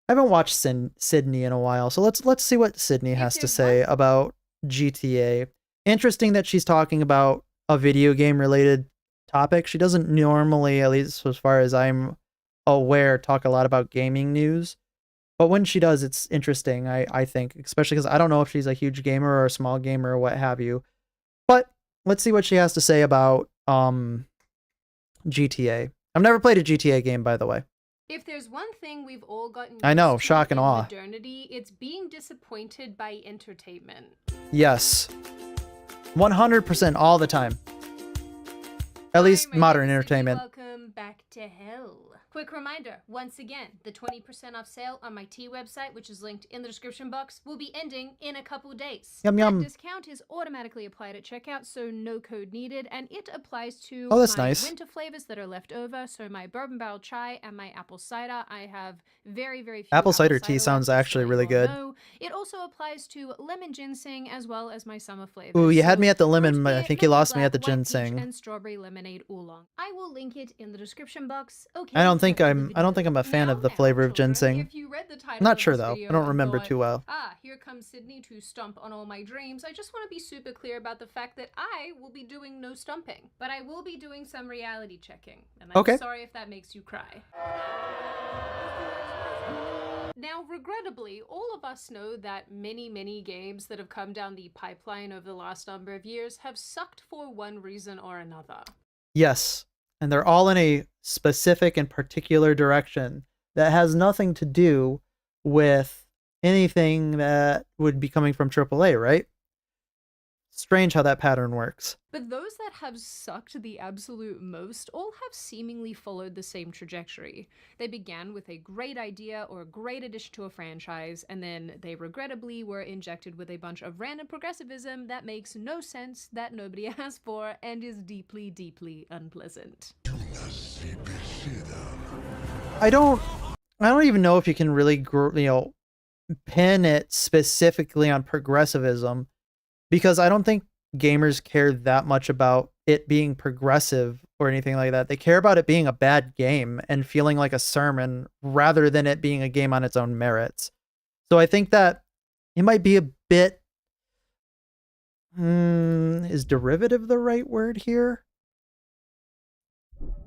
I haven't watched Sydney in a while, so let's see what Sydney has to say about GTA. Interesting that she's talking about a video game related topic. She doesn't normally, at least as far as I'm aware, talk a lot about gaming news. But when she does, it's interesting, I think, especially because I don't know if she's a huge gamer or a small gamer or what have you. But let's see what she has to say about GTA. I've never played a GTA game, by the way. If there's one thing we've all gotten I know, used to shock and in awe. modernity, it's being disappointed by entertainment. Yes. 100% all the time. At least modern entertainment. Welcome back to hell. Quick reminder, once again, the 20% off sale on my tea website, which is linked in the description box, will be ending in a couple days. Yum, yum. That discount is automatically applied at checkout, so no code needed, and it applies to Oh, that's my nice. winter flavors that are left over, so my bourbon barrel chai and my apple cider. I have very, very few Apple cider tea left, sounds just actually so you really all good. know. It also applies to lemon ginseng as well as my summer flavors. Ooh, you had So me at the lemon, root I beer, think you lemon lost me at the black, white peach, ginseng. and strawberry lemonade oolong. I will link it in the description box. Okay. I don't think I'm a fan of the flavor of ginseng. If you read the title I'm not of sure this though. video I don't and remember thought, too well. Here comes Sydney to stomp on all my dreams. I just want to be super clear about the fact that I will be doing no stumping, but I will be doing some reality checking. And I'm Okay. sorry if that makes you cry. Now, regrettably, all of us know that many games that have come down the pipeline over the last number of years have sucked for one reason or another. Yes. And they're all in a specific and particular direction that has nothing to do with anything that would be coming from AAA, right? Strange how that pattern works. But those that have sucked the absolute most all have seemingly followed the same trajectory. They began with a great idea or a great addition to a franchise, and then they regrettably were injected with a bunch of random progressivism that makes no sense, that nobody asked for, and is deeply unpleasant. I don't even know if you can really, pin it specifically on progressivism, because I don't think gamers care that much about it being progressive or anything like that. They care about it being a bad game and feeling like a sermon rather than it being a game on its own merits. So I think that it might be a bit, is derivative the right word here?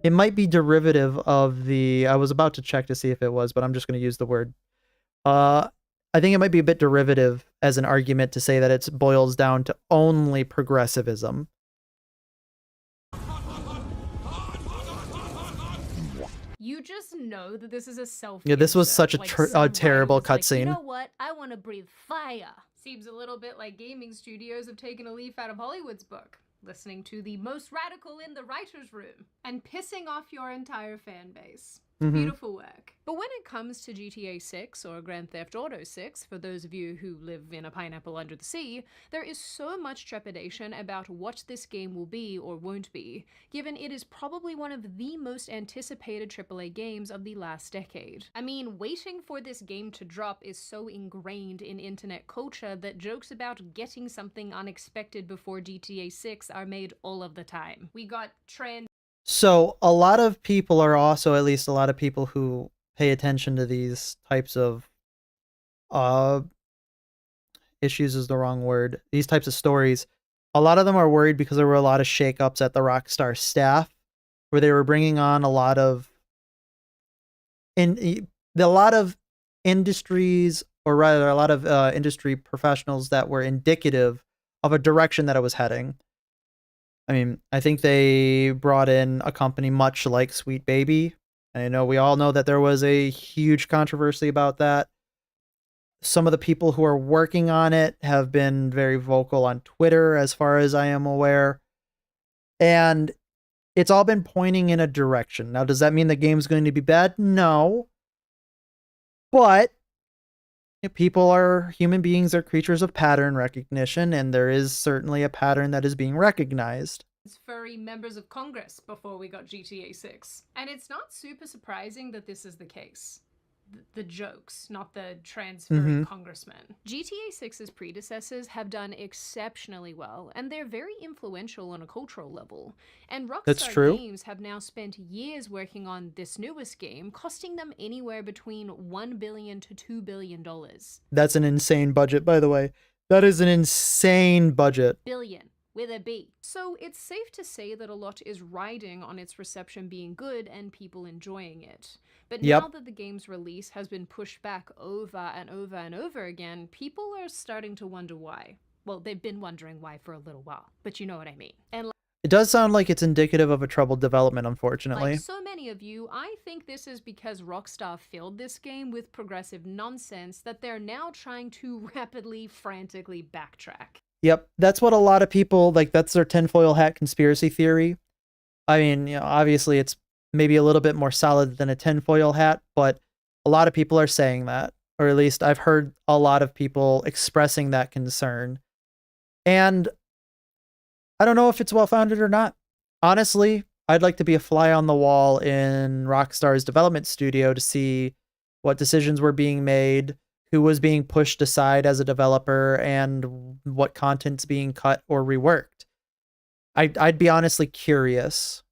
It might be derivative of the, I was about to check to see if it was, but I'm just going to use the word. I think it might be a bit derivative as an argument to say that it boils down to only progressivism. You just know that this is a self. Yeah, this was such a terrible cutscene. You know what? I want to breathe fire. Seems a little bit like gaming studios have taken a leaf out of Hollywood's book, listening to the most radical in the writer's room and pissing off your entire fan base. Beautiful work. But when it comes to GTA 6 or Grand Theft Auto 6, for those of you who live in a pineapple under the sea, there is so much trepidation about what this game will be or won't be, given it is probably one of the most anticipated AAA games of the last decade. I mean, waiting for this game to drop is so ingrained in internet culture that jokes about getting something unexpected before GTA 6 are made all of the time. We got trend. So a lot of people are also, at least a lot of people who pay attention to these types of issues is the wrong word. These types of stories, a lot of them are worried because there were a lot of shakeups at the Rockstar staff, where they were bringing on a lot of industries, or rather a lot of industry professionals that were indicative of a direction that it was heading. I mean, I think they brought in a company much like Sweet Baby. I know we all know that there was a huge controversy about that. Some of the people who are working on it have been very vocal on Twitter, as far as I am aware. And it's all been pointing in a direction. Now, does that mean the game's going to be bad? No. But human beings are creatures of pattern recognition, and there is certainly a pattern that is being recognized. Furry members of Congress before we got GTA 6. And it's not super surprising that this is the case. The jokes, not the trans furry congressmen. GTA 6's predecessors have done exceptionally well, and they're very influential on a cultural level. And Rockstar Games have now spent years working on this newest game, costing them anywhere between $1 billion to $2 billion. That's an insane budget, by the way. That is an insane budget. Billion. With a B. So it's safe to say that a lot is riding on its reception being good and people enjoying it. But now that the game's release has been pushed back over and over and over again, people are starting to wonder why. Well, they've been wondering why for a little while, but you know what I mean. And it does sound like it's indicative of a troubled development, unfortunately. like so many of you, I think this is because Rockstar filled this game with progressive nonsense that they're now trying to rapidly, frantically backtrack. Yep, that's what a lot of people, like, that's their tinfoil hat conspiracy theory. I mean, you know, obviously it's maybe a little bit more solid than a tinfoil hat, but a lot of people are saying that, or at least I've heard a lot of people expressing that concern. And I don't know if it's well-founded or not. Honestly, I'd like to be a fly on the wall in Rockstar's development studio to see what decisions were being made, who was being pushed aside as a developer, and what content's being cut or reworked. I'd be honestly curious.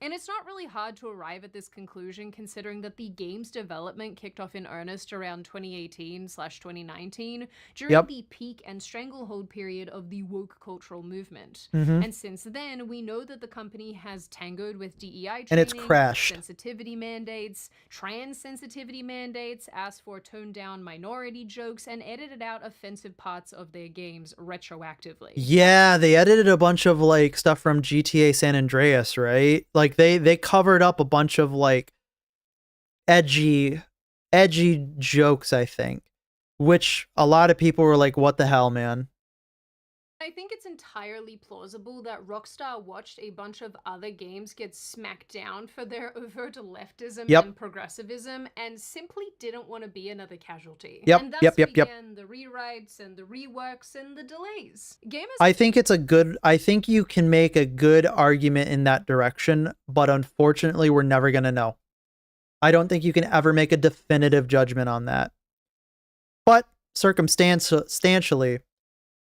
And it's not really hard to arrive at this conclusion considering that the game's development kicked off in earnest around 2018/2019 during the peak and stranglehold period of the woke cultural movement. And since then, we know that the company has tangoed with DEI training, and it's crashed. sensitivity mandates, trans sensitivity mandates, asked for toned down minority jokes, and edited out offensive parts of their games retroactively. Yeah, they edited a bunch of like stuff from GTA San Andreas, right? Like they covered up a bunch of like edgy jokes, I think, which a lot of people were like, what the hell, man? I think it's entirely plausible that Rockstar watched a bunch of other games get smacked down for their overt leftism and progressivism and simply didn't want to be another casualty. And thus began the rewrites and the reworks and the delays. I think you can make a good argument in that direction, but unfortunately we're never going to know. I don't think you can ever make a definitive judgment on that. But circumstantially,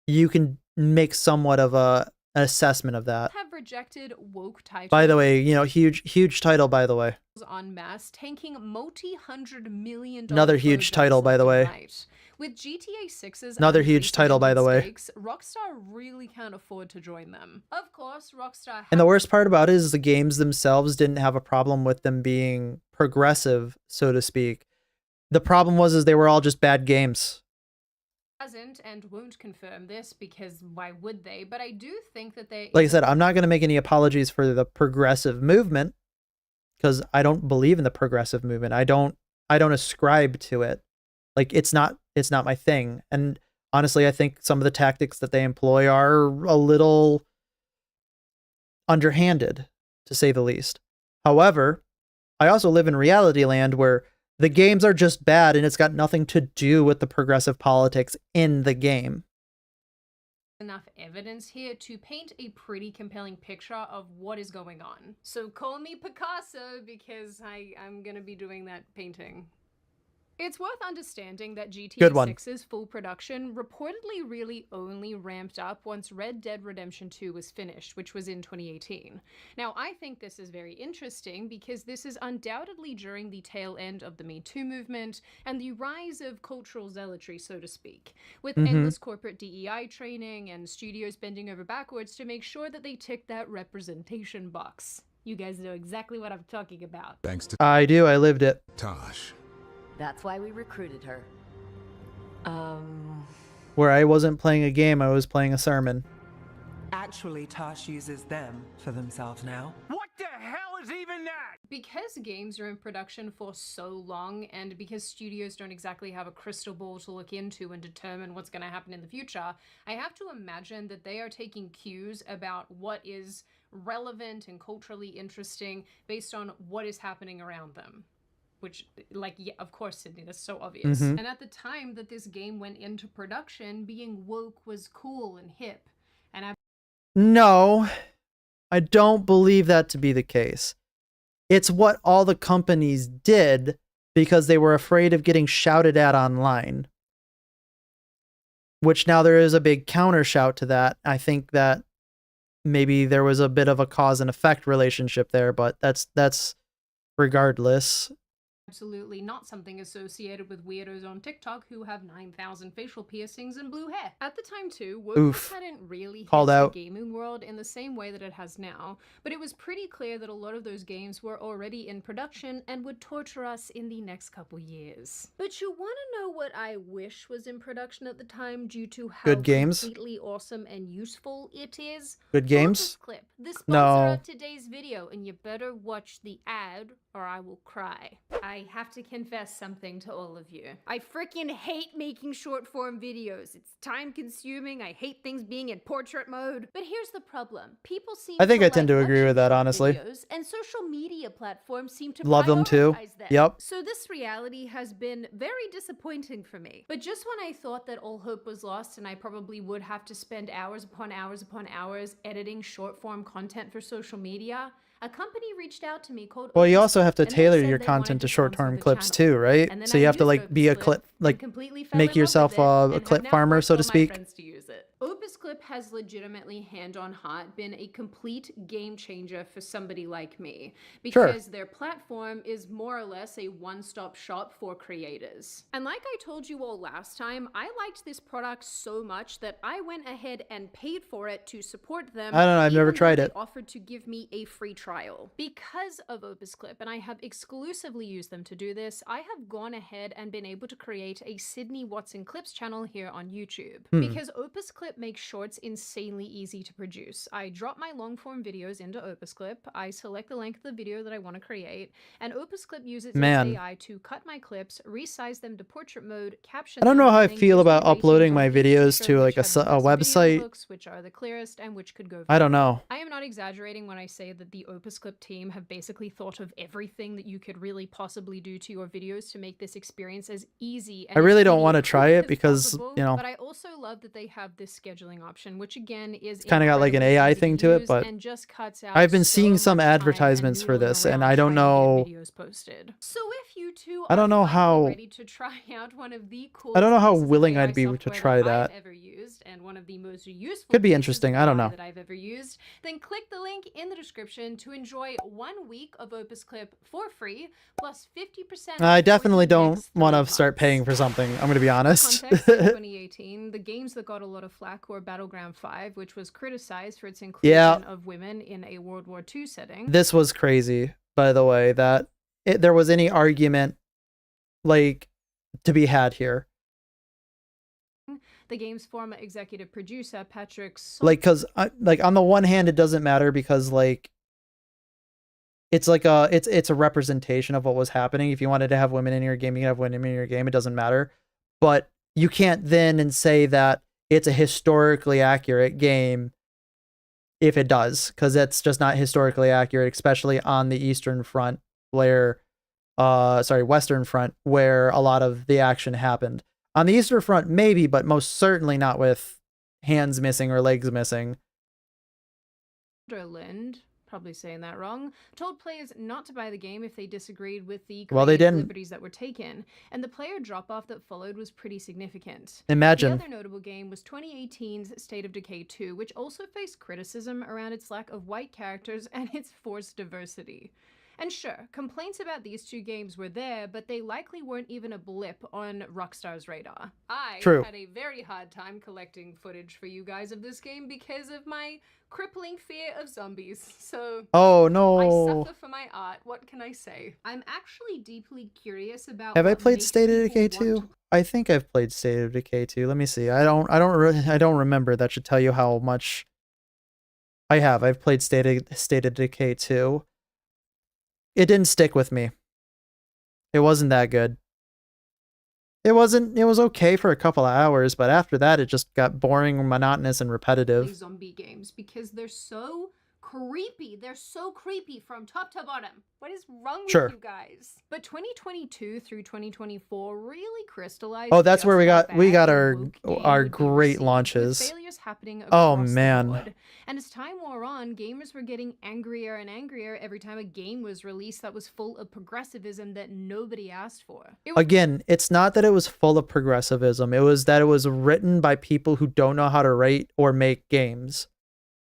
you can make somewhat of an assessment of that. Have rejected woke titles. By the way, you know, huge title, by the way. En masse, tanking multi-$100 million. Another huge title, by the way. With GTA 6's another huge title, by the way. Rockstar really can't afford to join them. Of course, Rockstar. And the worst part about it is the games themselves didn't have a problem with them being progressive, so to speak. The problem was they were all just bad games. Hasn't and won't confirm this because why would they? But I do think that they. Like I said, I'm not going to make any apologies for the progressive movement because I don't believe in the progressive movement. I don't ascribe to it. Like it's not my thing. And honestly, I think some of the tactics that they employ are a little underhanded, to say the least. However, I also live in reality land where the games are just bad and it's got nothing to do with the progressive politics in the game. Enough evidence here to paint a pretty compelling picture of what is going on. So call me Picasso because I'm gonna be doing that painting. It's worth understanding that GTA 6's full production reportedly really only ramped up once Red Dead Redemption 2 was finished, which was in 2018. Now, I think this is very interesting because this is undoubtedly during the tail end of the Me Too movement and the rise of cultural zealotry, so to speak, with endless corporate DEI training and studios bending over backwards to make sure that they tick that representation box. You guys know exactly what I'm talking about. Thanks to I do, I lived it. Tosh. That's why we recruited her. Where I wasn't playing a game, I was playing a sermon. Actually, Tosh uses them for themselves now. What the hell is even that? Because games are in production for so long, and because studios don't exactly have a crystal ball to look into and determine what's going to happen in the future, I have to imagine that they are taking cues about what is relevant and culturally interesting based on what is happening around them. Which, like, yeah, of course, Sydney, that's so obvious. Mhm. And at the time that this game went into production, being woke was cool and hip. And No, I don't believe that to be the case. It's what all the companies did because they were afraid of getting shouted at online. Which now there is a big counter shout to that. I think that maybe there was a bit of a cause and effect relationship there, but that's regardless. absolutely not something associated with weirdos on TikTok who have 9,000 facial piercings and blue hair. At the time too, wokeness Oof. hadn't really hit Called the out. gaming world in the same way that it has now, but it was pretty clear that a lot of those games were already in production and would torture us in the next couple years. But you want to know what I wish was in production at the time due to how Good games? completely awesome and useful it is? Good games? Clip. The sponsor No. of today's video, and you better watch the ad or I will cry. I have to confess something to all of you. I freaking hate making short form videos. It's time consuming. I hate things being in portrait mode. But here's the problem. People seem I think I to tend like to agree with that, honestly. videos, and social media platforms seem to Love them too. prioritize them. Yep. So this reality has been very disappointing for me. But just when I thought that all hope was lost and I probably would have to spend hours upon hours upon hours editing short form content for social media, a company reached out to me called Well, you also have to and they tailor said your they content wanted to to short-term sponsor the clips channel. too, right? And then So I you have to used like be a Opus clip, Clip like completely fell make in love yourself with it a and clip have now farmer, forced so all to my speak. friends to use it. Opus Clip has legitimately, hand on heart, been a complete game changer for somebody like me Sure. because their platform is more or less a one-stop shop for creators. And like I told you all last time, I liked this product so much that I went ahead and paid for it to support them. I don't know, I've never even though tried they it. offered to give me a free trial. Because of Opus Clip, and I have exclusively used them to do this, I have gone ahead and been able to create a Sydney Watson Clips channel here on YouTube. Because Opus Clip makes shorts insanely easy to produce. I drop my long form videos into Opus Clip, I select the length of the video that I want to create, and Opus Clip uses Man. its AI to cut my clips, resize them to portrait mode, caption I don't know them, how I and then feel use about my ratings uploading on my each videos show to like which have the a best video website. hooks, which are the clearest and which could go I don't viral. know. I am not exaggerating when I say that the Opus Clip team have basically thought of everything that you could really possibly do to your videos to make this experience as easy and I really don't as want to try it as because, possible, you know, but I also love that they have this scheduling option, which again is it's kind of got like an AI thing to it, but and just cuts out I've been so seeing some much time and advertisements for noodling this, and around I don't trying to know. get videos posted. So if you two I don't know are how. finally ready to try out one of the coolest I don't know how pieces of willing AI I'd be to software try I've that. ever used and one of the most useful Could be pieces interesting. of I don't AI know. that I've ever used, then click the link in the description to enjoy 1 week of Opus Clip for free plus 50% I off for definitely the don't next want 3 to start months. paying for something. I'm gonna be honest. Context, in 2018, the games that got a lot of flack were Battleground 5, which was criticized for its inclusion Yeah. of women in a World War II setting. This was crazy, by the way, that there was any argument like to be had here. The game's former executive producer, Patrick Like, cause like on the one hand, it doesn't matter because like it's like it's a representation of what was happening. If you wanted to have women in your game, you can have women in your game. It doesn't matter, but you can't then and say that it's a historically accurate game if it does, because it's just not historically accurate, especially on the Eastern Front where Western Front, where a lot of the action happened. On the Eastern Front, maybe, but most certainly not with hands missing or legs missing. Lind, probably saying that wrong, told players not to buy the game if they disagreed with the Well, they creative didn't. liberties that were taken, and the player drop-off that followed was pretty significant. Imagine. The other notable game was 2018's State of Decay 2, which also faced criticism around its lack of white characters and its forced diversity. And sure, complaints about these two games were there, but they likely weren't even a blip on Rockstar's radar. I True. had a very hard time collecting footage for you guys of this game because of my crippling fear of zombies. So Oh I no. suffer for my art. What can I say? I'm actually deeply curious about Have I what played makes State of people Decay want 2? I think I've played State of Decay 2. Let me see. I don't remember. That should tell you how much I have. I've played State of Decay 2. It didn't stick with me. It wasn't that good. It was okay for a couple of hours, but after that it just got boring, monotonous, and repetitive. zombie games because they're so creepy. They're so creepy from top to bottom. What is wrong with Sure. you guys? But 2022 through 2024 really crystallized. Oh, that's just where we how got we bad got a our woke game our would be great received, with launches. failures happening Oh across the man. board. And as time wore on, gamers were getting angrier and angrier every time a game was released that was full of progressivism that nobody asked for. It was Again, it's not that it was full of progressivism. It was that it was written by people who don't know how to write or make games.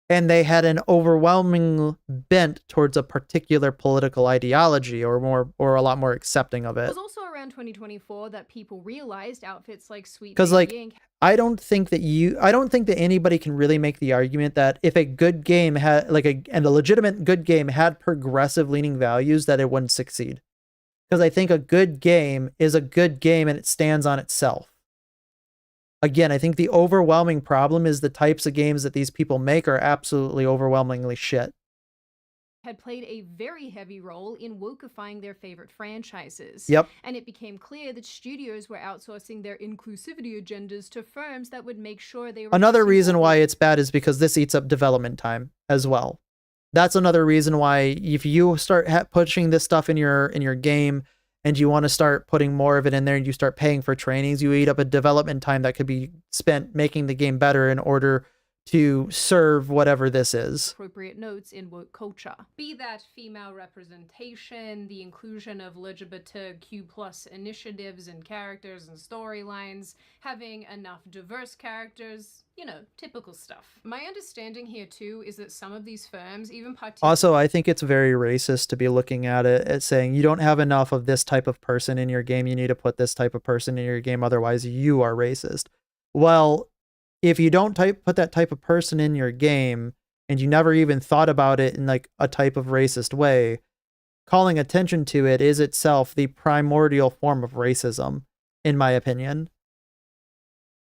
And they had an overwhelming bent towards a particular political ideology or a lot more accepting of It it. was also around 2024 that people realized outfits like Sweet Because Baby like Inc. I don't think that anybody can really make the argument that if a good game had and a legitimate good game had progressive leaning values, that it wouldn't succeed. Because I think a good game is a good game and it stands on itself. Again, I think the overwhelming problem is the types of games that these people make are absolutely overwhelmingly shit. had played a very heavy role in wokeifying their favorite franchises. Yep. And it became clear that studios were outsourcing their inclusivity agendas to firms that would make sure they were Another reason why it's bad is because this eats up development time as well. That's another reason why if you start pushing this stuff in your game and you want to start putting more of it in there and you start paying for trainings, you eat up a development time that could be spent making the game better in order to serve whatever this is. appropriate notes in woke culture. Be that female representation, the inclusion of LGBTQ+ initiatives and characters and storylines, having enough diverse characters, you know, typical stuff. My understanding here too is that some of these firms even Also, I think it's very racist to be looking at it as saying you don't have enough of this type of person in your game, you need to put this type of person in your game, otherwise you are racist. Well, if you don't put that type of person in your game and you never even thought about it in like a type of racist way, calling attention to it is itself the primordial form of racism, in my opinion.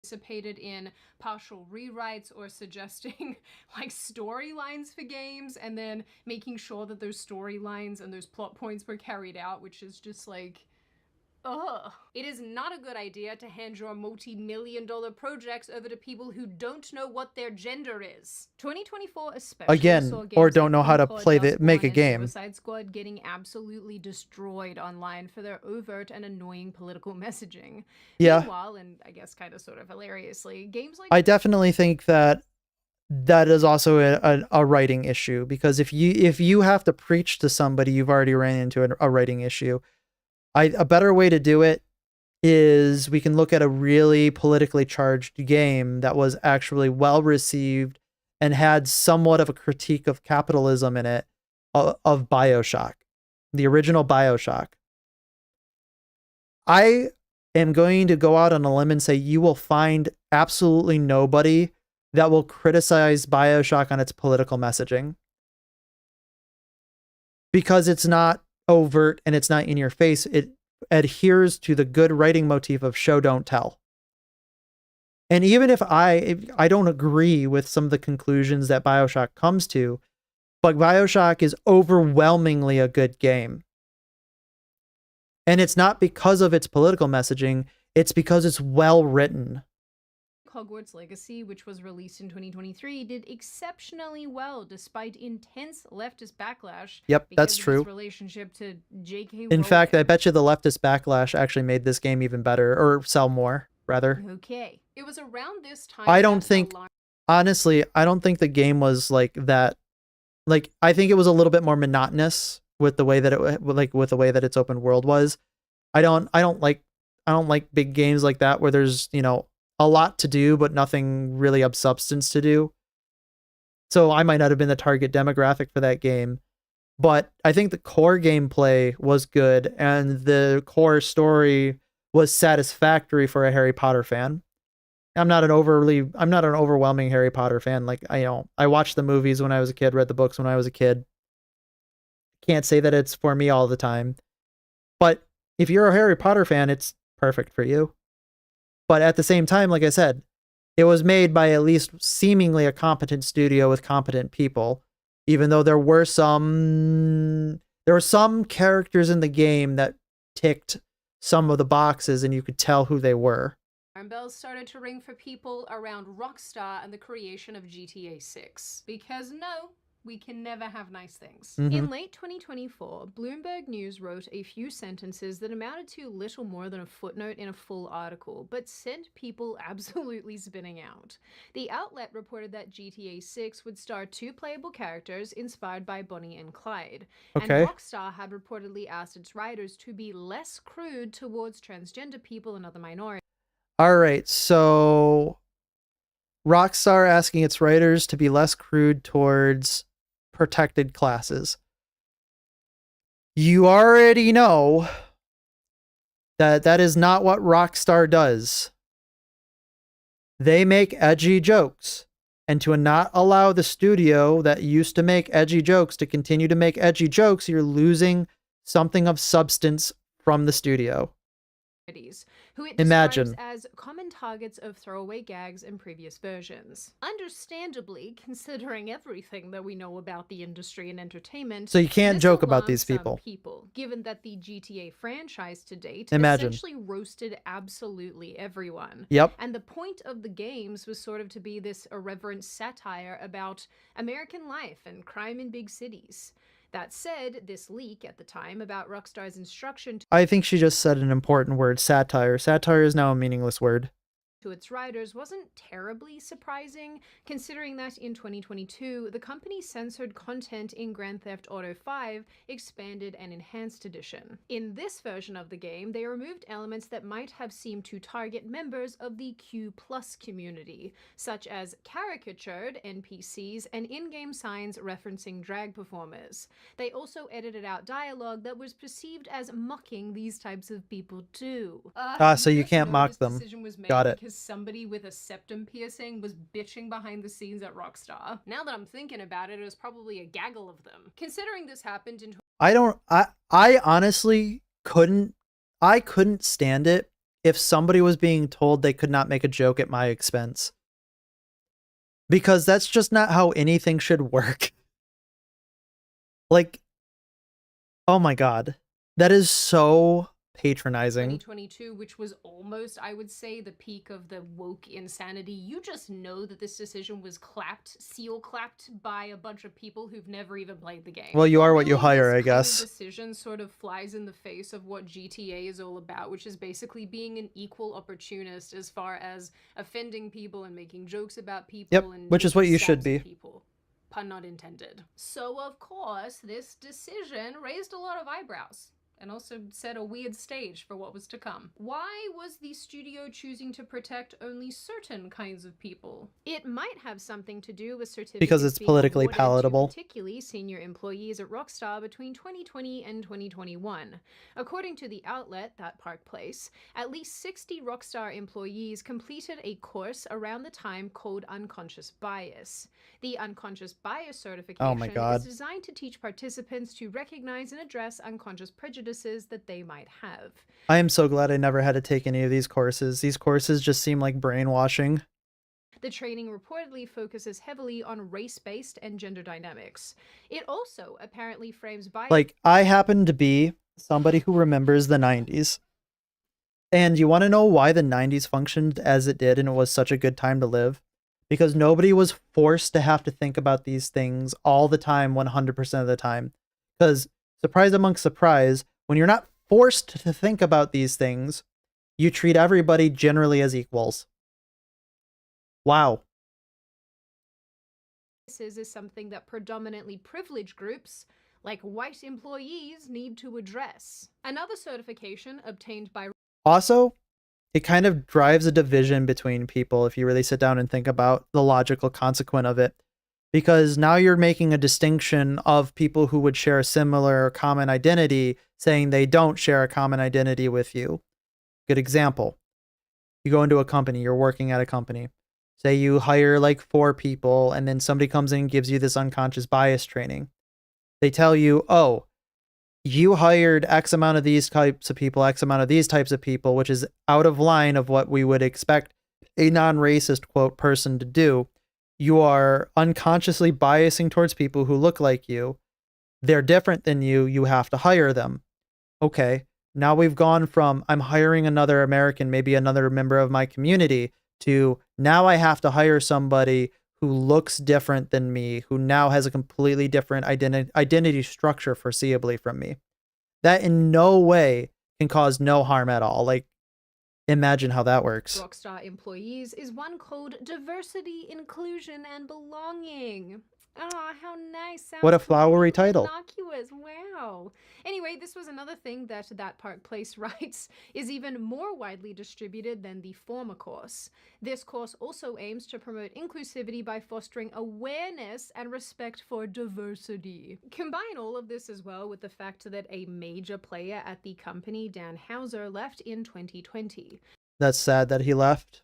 participated in partial rewrites or suggesting like storylines for games and then making sure that those storylines and those plot points were carried out, which is just like, ugh. It is not a good idea to hand your multi-million-dollar projects over to people who don't know what their gender is. 2024 especially Again, saw or games don't like know how to Encore, play Dustborn, make a and game. Suicide Squad getting absolutely destroyed online for their overt and annoying political messaging. Yeah. Meanwhile, and I guess kind of sort of hilariously, games like I definitely think that is also a writing issue, because if you have to preach to somebody, you've already ran into a writing issue. A better way to do it is we can look at a really politically charged game that was actually well received and had somewhat of a critique of capitalism in it, of BioShock, the original BioShock. I am going to go out on a limb and say you will find absolutely nobody that will criticize BioShock on its political messaging, because it's not overt and it's not in your face. It adheres to the good writing motif of show don't tell. And even if I don't agree with some of the conclusions that BioShock comes to, but BioShock is overwhelmingly a good game. And it's not because of its political messaging, it's because it's well written. Hogwarts Legacy, which was released in 2023, did exceptionally well despite intense leftist backlash. Yep, that's because of true. its relationship to J.K. In fact, I bet you the leftist backlash actually made this game even better, or sell more, rather. Okay. It was around this time I don't that think, alarm- honestly, I don't think the game was like that. Like, I think it was a little bit more monotonous with the way that its open world was. I don't like big games like that where there's, you know, a lot to do, but nothing really of substance to do. So I might not have been the target demographic for that game, but I think the core gameplay was good and the core story was satisfactory for a Harry Potter fan. I'm not an overwhelming Harry Potter fan. Like, I watched the movies when I was a kid, read the books when I was a kid. Can't say that it's for me all the time, but if you're a Harry Potter fan, it's perfect for you. But at the same time, like I said, it was made by at least seemingly a competent studio with competent people, even though there were some characters in the game that ticked some of the boxes and you could tell who they were. Alarm bells started to ring for people around Rockstar and the creation of GTA 6. Because no, We can never have nice things. Mhm. In late 2024, Bloomberg News wrote a few sentences that amounted to little more than a footnote in a full article, but sent people absolutely spinning out. The outlet reported that GTA 6 would star 2 playable characters inspired by Bonnie and Clyde. Okay. And Rockstar had reportedly asked its writers to be less crude towards transgender people and other minorities. All right, so Rockstar asking its writers to be less crude towards protected classes. You already know that that is not what Rockstar does. They make edgy jokes. And to not allow the studio that used to make edgy jokes to continue to make edgy jokes, you're losing something of substance from the studio. Who it Imagine. describes as common targets of throwaway gags in previous versions. Understandably, considering everything that we know about the industry and entertainment, So you can't this joke about alarmed these some people. given that the GTA franchise to date Imagine. essentially roasted absolutely everyone. Yep. And the point of the games was sort of to be this irreverent satire about American life and crime in big cities. That said, this leak at the time about Rockstar's instruction I think she just said an important word, satire. Satire is now a meaningless word. to its writers wasn't terribly surprising, considering that in 2022, the company censored content in Grand Theft Auto 5 Expanded and Enhanced Edition. In this version of the game, they removed elements that might have seemed to target members of the Q+ community, such as caricatured NPCs and in-game signs referencing drag performers. They also edited out dialogue that was perceived as mocking these types of people too. So you can't mock this them. decision was made Got it. because somebody with a septum piercing was bitching behind the scenes at Rockstar. Now that I'm thinking about it, it was probably a gaggle of them. Considering this happened in I honestly couldn't stand it if somebody was being told they could not make a joke at my expense. Because that's just not how anything should work. Like, oh my god. That is so patronizing. 2022, which was almost, I would say, the peak of the woke insanity. You just know that this decision was seal clapped by a bunch of people who've never even played the game. Well, you are what you Really, hire, this I kind of guess. decision sort of flies in the face of what GTA is all about, which is basically being an equal opportunist as far as offending people and making jokes about people. Yep, and which is what taking you should stabs at be. people. Pun not intended. So, of course, this decision raised a lot of eyebrows. And also set a weird stage for what was to come. Why was the studio choosing to protect only certain kinds of people? It might have something to do with certificates Because it's being politically awarded to palatable. particularly senior employees at Rockstar between 2020 and 2021. According to the outlet, That Park Place, at least 60 Rockstar employees completed a course around the time called Unconscious Bias. The Unconscious Bias certification God. is designed to teach participants to recognize and address unconscious prejudices that they might have. I am so glad I never had to take any of these courses. These courses just seem like brainwashing. The training reportedly focuses heavily on race-based and gender dynamics. It also apparently frames bias. Like, I happen to be somebody who remembers the 90s. And you want to know why the 90s functioned as it did and it was such a good time to live? Because nobody was forced to have to think about these things all the time, 100% of the time. Because, surprise amongst surprise, when you're not forced to think about these things, you treat everybody generally as equals. Wow. This is something that predominantly privileged groups, like white employees, need to address. Another certification obtained by Also, it kind of drives a division between people if you really sit down and think about the logical consequence of it. Because now you're making a distinction of people who would share a similar or common identity, saying they don't share a common identity with you. Good example. You go into a company, you're working at a company. Say you hire like 4 people, and then somebody comes in and gives you this unconscious bias training. They tell you, oh, you hired X amount of these types of people, X amount of these types of people, which is out of line of what we would expect a non-racist, quote, person to do. You are unconsciously biasing towards people who look like you. They're different than you. You have to hire them. Okay, now we've gone from I'm hiring another American, maybe another member of my community, to now I have to hire somebody who looks different than me, who now has a completely different identity structure foreseeably from me. That in no way can cause no harm at all. Like, imagine how that works. Rockstar employees is one called Diversity, Inclusion, and Belonging. Oh, how nice. Sounds What a flowery title. innocuous. Wow. Anyway, this was another thing that Park Place writes is even more widely distributed than the former course. This course also aims to promote inclusivity by fostering awareness and respect for diversity. Combine all of this as well with the fact that a major player at the company, Dan Hauser, left in 2020. That's sad that he left.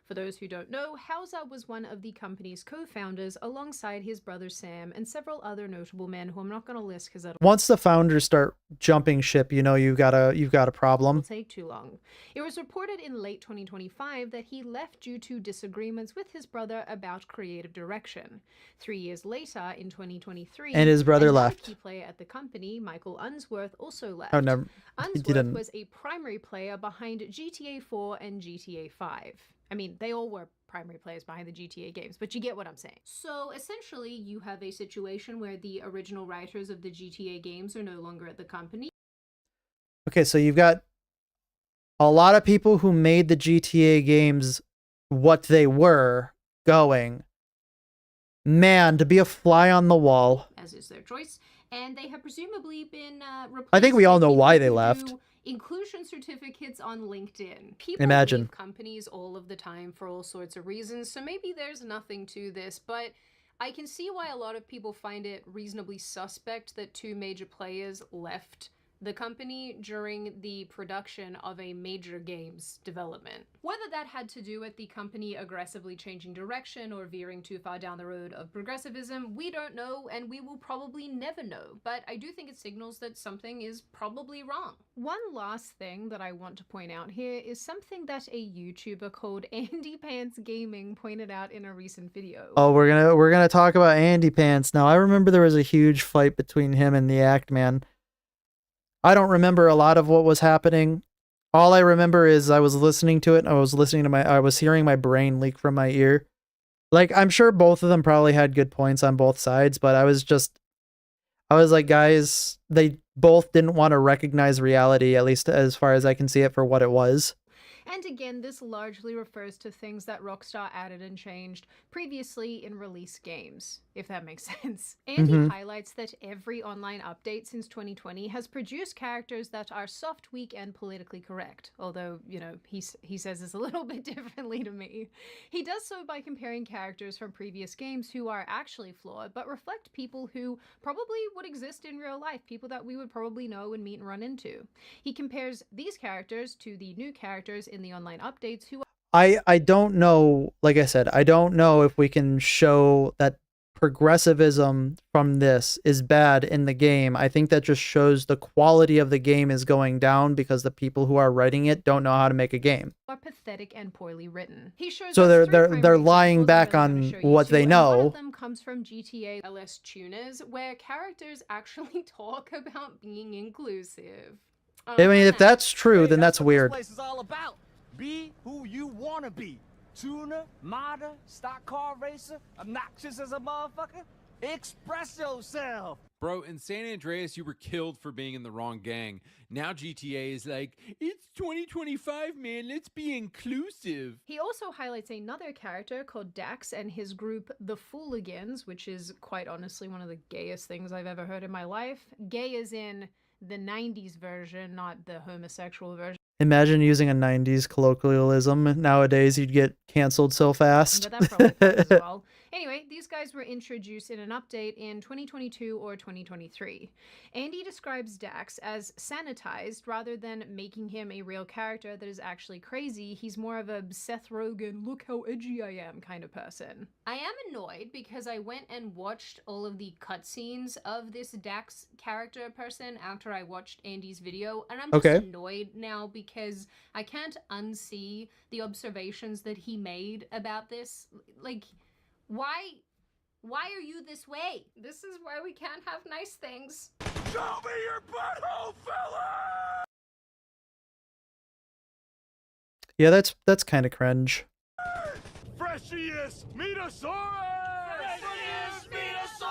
For those who don't know, Hauser was one of the company's co-founders alongside his brother Sam and several other notable men who I'm not going to list because that'll Once the founders start jumping ship, you know you've got a problem. take too long. It was reported in late 2025 that he left due to disagreements with his brother about creative direction. 3 years later, in 2023, And his brother another left. key player at the company, Michael Unsworth, also left. Oh, never. He Unsworth didn't. was a primary player behind GTA 4 and GTA 5. I mean, they all were primary players behind the GTA games, but you get what I'm saying. So essentially, you have a situation where the original writers of the GTA games are no longer at the company. Okay, so you've got a lot of people who made the GTA games what they were going. Man, to be a fly on the wall. As is their choice, and they have presumably been replaced. I think we all know with why people they who left. do inclusion certificates on LinkedIn. People Imagine. leave companies all of the time for all sorts of reasons, so maybe there's nothing to this, but I can see why a lot of people find it reasonably suspect that two major players left the company during the production of a major game's development. Whether that had to do with the company aggressively changing direction or veering too far down the road of progressivism, we don't know, and we will probably never know, but I do think it signals that something is probably wrong. One last thing that I want to point out here is something that a YouTuber called Andy Pants Gaming pointed out in a recent video. Oh, we're gonna talk about Andy Pants now. I remember there was a huge fight between him and the Act Man. I don't remember a lot of what was happening. All I remember is I was listening to it and I was hearing my brain leak from my ear. Like, I'm sure both of them probably had good points on both sides, but I was like, guys, they both didn't want to recognize reality, at least as far as I can see it, for what it was. And again, this largely refers to things that Rockstar added and changed previously in release games, if that makes sense. Andy highlights that every online update since 2020 has produced characters that are soft, weak, and politically correct, although, you know, he says this a little bit differently to me. He does so by comparing characters from previous games who are actually flawed, but reflect people who probably would exist in real life, people that we would probably know and meet and run into. He compares these characters to the new characters in the online updates who I don't know, like I said, I don't know if we can show that progressivism from this is bad in the game. I think that just shows the quality of the game is going down because the people who are writing it don't know how to make a game. are pathetic and poorly written. He shows So us they're three they're primary lying examples back I'm really on gonna show you what two, they and one know. of them comes from GTA LS Tuners, where characters actually talk about being inclusive. I mean, if that's true, then that's weird. This place is all about. Be who you want to be. Tuner, modder, stock car racer, obnoxious as a motherfucker. Express yourself. Bro, in San Andreas, you were killed for being in the wrong gang. Now GTA is like, it's 2025, man, let's be inclusive. He also highlights another character called Dax and his group, the Fooligans, which is quite honestly one of the gayest things I've ever heard in my life. Gay is in the 90s version, not the homosexual version. Imagine using a 90s colloquialism. Nowadays, you'd get canceled so fast. But that probably counts as well. Anyway, these guys were introduced in an update in 2022 or 2023. Andy describes Dax as sanitized rather than making him a real character that is actually crazy. He's more of a Seth Rogen, look how edgy I am kind of person. I am annoyed because I went and watched all of the cutscenes of this Dax character person after I watched Andy's video, and I'm just annoyed now because I can't unsee the observations that he made about this. Like, why are you this way? This is why we can't have nice things. Show me your butthole, fella! Yeah, that's kind of cringe. Fresh There she is! Metasaurus! There she is! Metasaurus!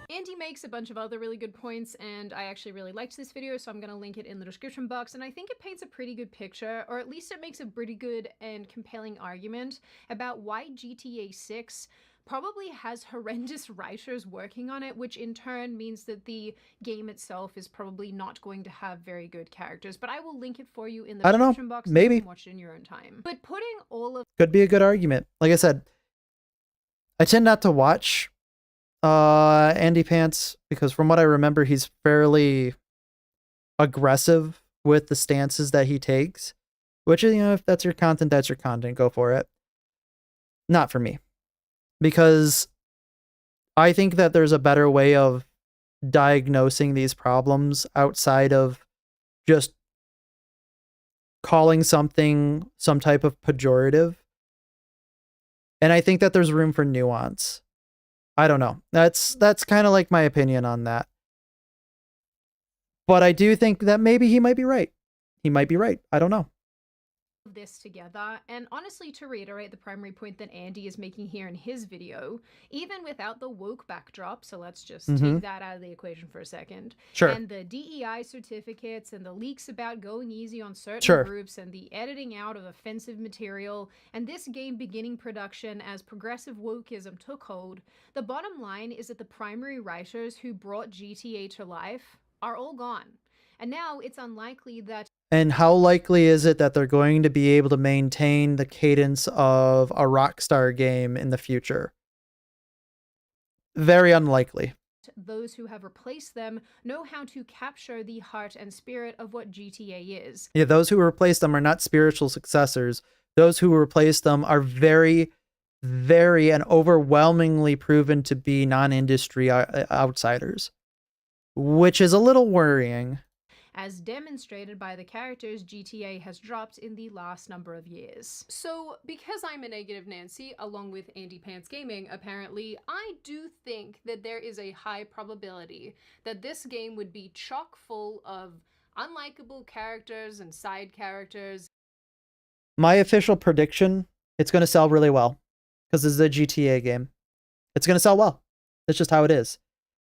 Andy makes a bunch of other really good points, and I actually really liked this video, so I'm going to link it in the description box, and I think it paints a pretty good picture, or at least it makes a pretty good and compelling argument about why GTA 6 probably has horrendous writers working on it, which in turn means that the game itself is probably not going to have very good characters. But I will link it for you in the I don't know. description box. Maybe. You can watch it in your own time. But putting all of Could be a good argument. Like I said, I tend not to watch Andy Pants because from what I remember, he's fairly aggressive with the stances that he takes, which is, you know, if that's your content, go for it. Not for me. Because I think that there's a better way of diagnosing these problems outside of just calling something some type of pejorative. And I think that there's room for nuance. I don't know. That's kind of like my opinion on that. But I do think that maybe he might be right. He might be right. I don't know. This together, and honestly, to reiterate the primary point that Andy is making here in his video, even without the woke backdrop, so let's just take that out of the equation for a second, Sure. and the DEI certificates and the leaks about going easy on certain groups and the editing out of offensive material, and this game beginning production as progressive wokeism took hold, the bottom line is that the primary writers who brought GTA to life are all gone. And now it's unlikely that. And how likely is it that they're going to be able to maintain the cadence of a Rockstar game in the future? Very unlikely. Those who have replaced them know how to capture the heart and spirit of what GTA is. Yeah, those who replaced them are not spiritual successors. Those who replaced them are very, very and overwhelmingly proven to be non-industry outsiders, which is a little worrying. As demonstrated by the characters GTA has dropped in the last number of years. So, because I'm a negative Nancy, along with Andy Pants Gaming, apparently, I do think that there is a high probability that this game would be chock full of unlikable characters and side characters. My official prediction, it's going to sell really well, because this is a GTA game. It's going to sell well. That's just how it is.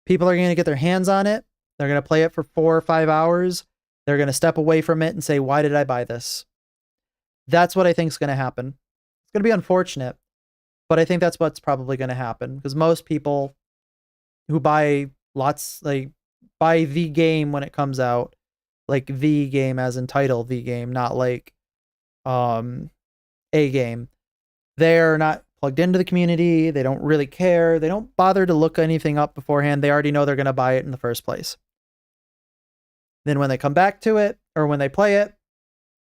People are going to get their hands on it. They're going to play it for 4 or 5 hours. They're going to step away from it and say, why did I buy this? That's what I think is going to happen. It's going to be unfortunate, but I think that's what's probably going to happen because most people who buy buy the game when it comes out, like the game as in title, the game, not like a game. They're not plugged into the community. They don't really care. They don't bother to look anything up beforehand. They already know they're going to buy it in the first place. Then when they come back to it or when they play it,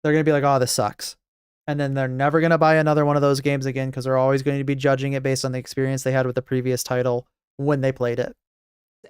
they're going to be like, oh, this sucks. And then they're never going to buy another one of those games again because they're always going to be judging it based on the experience they had with the previous title when they played it.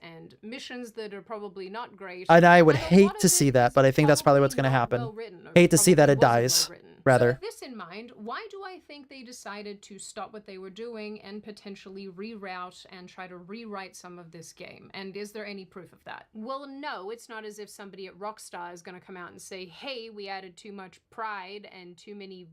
And missions that are probably not great. And I would hate to see that, but I think that's probably what's going to happen. Hate to see that it dies, rather. So with this in mind, why do I think they decided to stop what they were doing and potentially reroute and try to rewrite some of this game? And is there any proof of that? Well, no, it's not as if somebody at Rockstar is going to come out and say, hey, we added too much pride and too many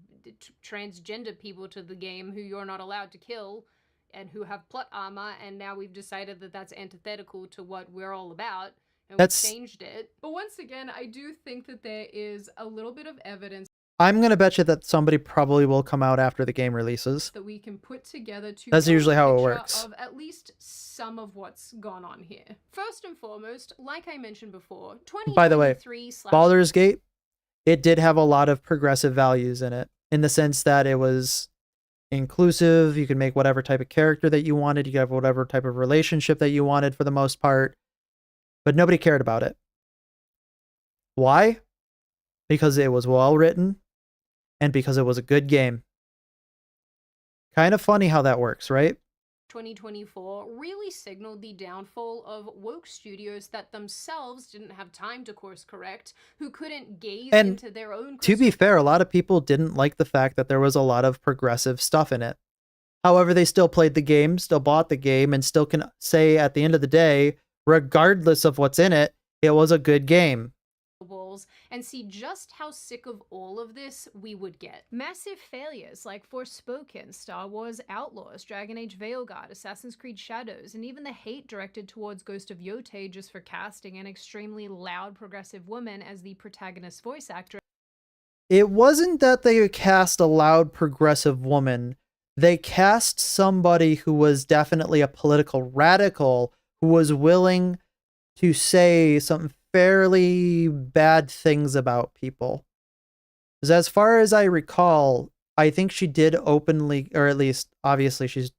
transgender people to the game who you're not allowed to kill and who have plot armor, and now we've decided that that's antithetical to what we're all about, and we've changed it. But once again, I do think that there is a little bit of evidence. I'm going to bet you that somebody probably will come out after the game releases. That we can put together to That's usually how it works. Of at least some of what's gone on here. First and foremost, like I mentioned before, 2023 By the way, Baldur's Gate, it did have a lot of progressive values in it, in the sense that it was inclusive. You could make whatever type of character that you wanted. You could have whatever type of relationship that you wanted for the most part, but nobody cared about it. Why? Because it was well written and because it was a good game. Kind of funny how that works, right? 2024 really signaled the downfall of woke studios that themselves didn't have time to course correct, who couldn't gaze into their own. To be fair, a lot of people didn't like the fact that there was a lot of progressive stuff in it. However, they still played the game, still bought the game, and still can say at the end of the day, regardless of what's in it, it was a good game. and see just how sick of all of this we would get. Massive failures like Forspoken, Star Wars Outlaws, Dragon Age Veilguard, Assassin's Creed Shadows, and even the hate directed towards Ghost of Yotei just for casting an extremely loud progressive woman as the protagonist voice actress. It wasn't that they cast a loud progressive woman. They cast somebody who was definitely a political radical who was willing to say some fairly bad things about people. Because as far as I recall, I think she did openly, or at least obviously she's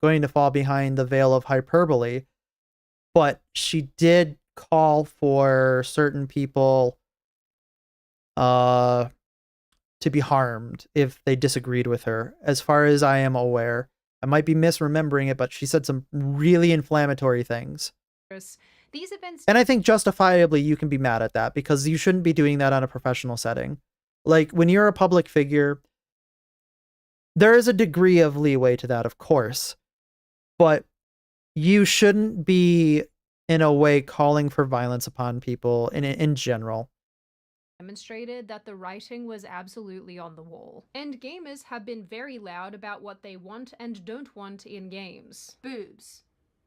going to fall behind the veil of hyperbole, but she did call for certain people to be harmed if they disagreed with her, as far as I am aware. I might be misremembering it, but she said some really inflammatory things. These events, and I think justifiably you can be mad at that, because you shouldn't be doing that on a professional setting. Like, when you're a public figure, there is a degree of leeway to that, of course, but you shouldn't be, in a way, calling for violence upon people in general. Demonstrated that the writing was absolutely on the wall. And gamers have been very loud about what they want and don't want in games. Boobs.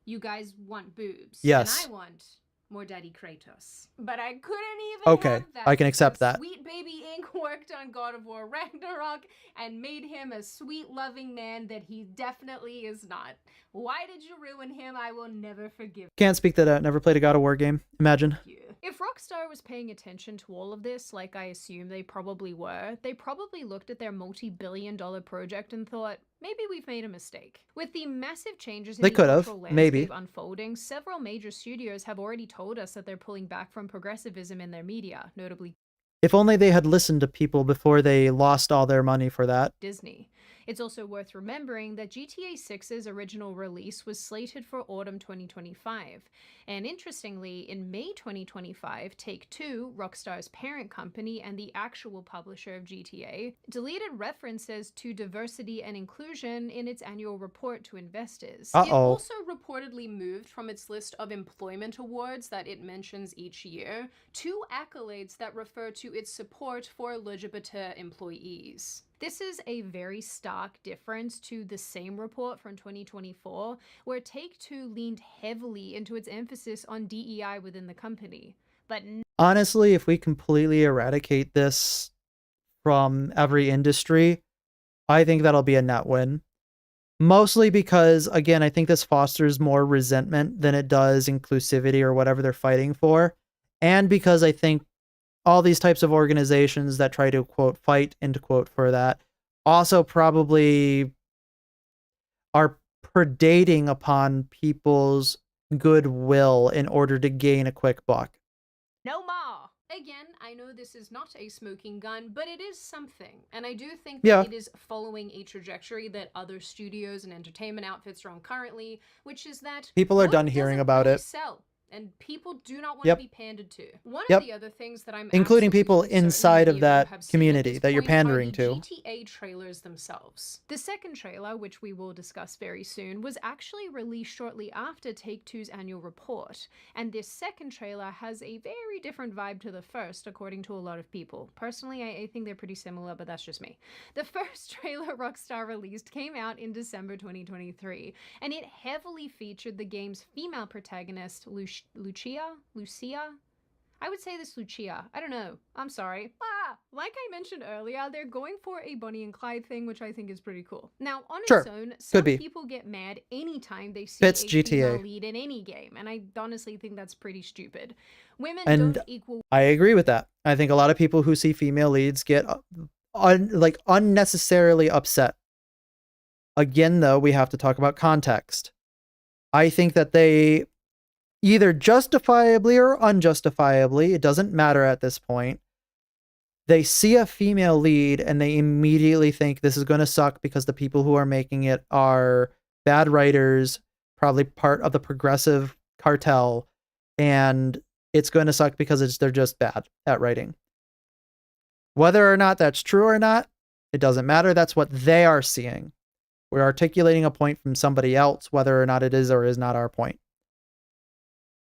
You guys want boobs. Yes. And I want more Daddy Kratos. But I couldn't even Okay, have that. I can accept because that. Sweet Baby Inc. worked on God of War Ragnarok and made him a sweet, loving man that he definitely is not. Why did you ruin him? I will never forgive. Can't speak that I never played a God of War game. Imagine. If Rockstar was paying attention to all of this, like I assume they probably were, they probably looked at their multi-billion-dollar project and thought, maybe we've made a mistake. With the massive changes in They the could have, cultural maybe. landscape unfolding, several major studios have already told us that they're pulling back from progressivism in their media, notably If only they had listened to people before they lost all their money for that. Disney. It's also worth remembering that GTA 6's original release was slated for autumn 2025, and interestingly, in May 2025, Take-Two, Rockstar's parent company and the actual publisher of GTA, deleted references to diversity and inclusion in its annual report to investors. It also reportedly moved from its list of employment awards that it mentions each year to accolades that refer to its support for LGBT employees. This is a very stark difference to the same report from 2024, where Take-Two leaned heavily into its emphasis on DEI within the company. But Honestly, if we completely eradicate this from every industry, I think that'll be a net win. Mostly because, again, I think this fosters more resentment than it does inclusivity or whatever they're fighting for. And because I think all these types of organizations that try to, quote, fight, end quote, for that, also probably are predating upon people's goodwill in order to gain a quick buck. no more! Again, I know this is not a smoking gun, but it is something. And I do think Yeah. that it is following a trajectory that other studios and entertainment outfits are on currently, which is that People are wood done hearing doesn't about really it. sell. And people do not want Yep. to be pandered to. One Yep. of the other things that I'm Including people absolutely certain inside many of you that have seen at community this that you're point are pandering the to. GTA trailers themselves. The second trailer, which we will discuss very soon, was actually released shortly after Take-Two's annual report. And this second trailer has a very different vibe to the first, according to a lot of people. Personally, I think they're pretty similar, but that's just me. The first trailer Rockstar released came out in December 2023, and it heavily featured the game's female protagonist, Lucia? I would say this Lucia. I don't know. I'm sorry. Like I mentioned earlier, they're going for a Bonnie and Clyde thing, which I think is pretty cool. Now, on Sure. its own, Could some be. people get mad anytime they see Fits a GTA. female lead in any game, and I honestly think that's pretty stupid. Women And don't equal I agree with that. I think a lot of people who see female leads get unnecessarily upset. Again, though, we have to talk about context. I think that they either justifiably or unjustifiably, it doesn't matter at this point, they see a female lead and they immediately think this is going to suck because the people who are making it are bad writers, probably part of the progressive cartel, and it's going to suck because they're just bad at writing. Whether or not that's true or not, it doesn't matter. That's what they are seeing. We're articulating a point from somebody else, whether or not it is or is not our point.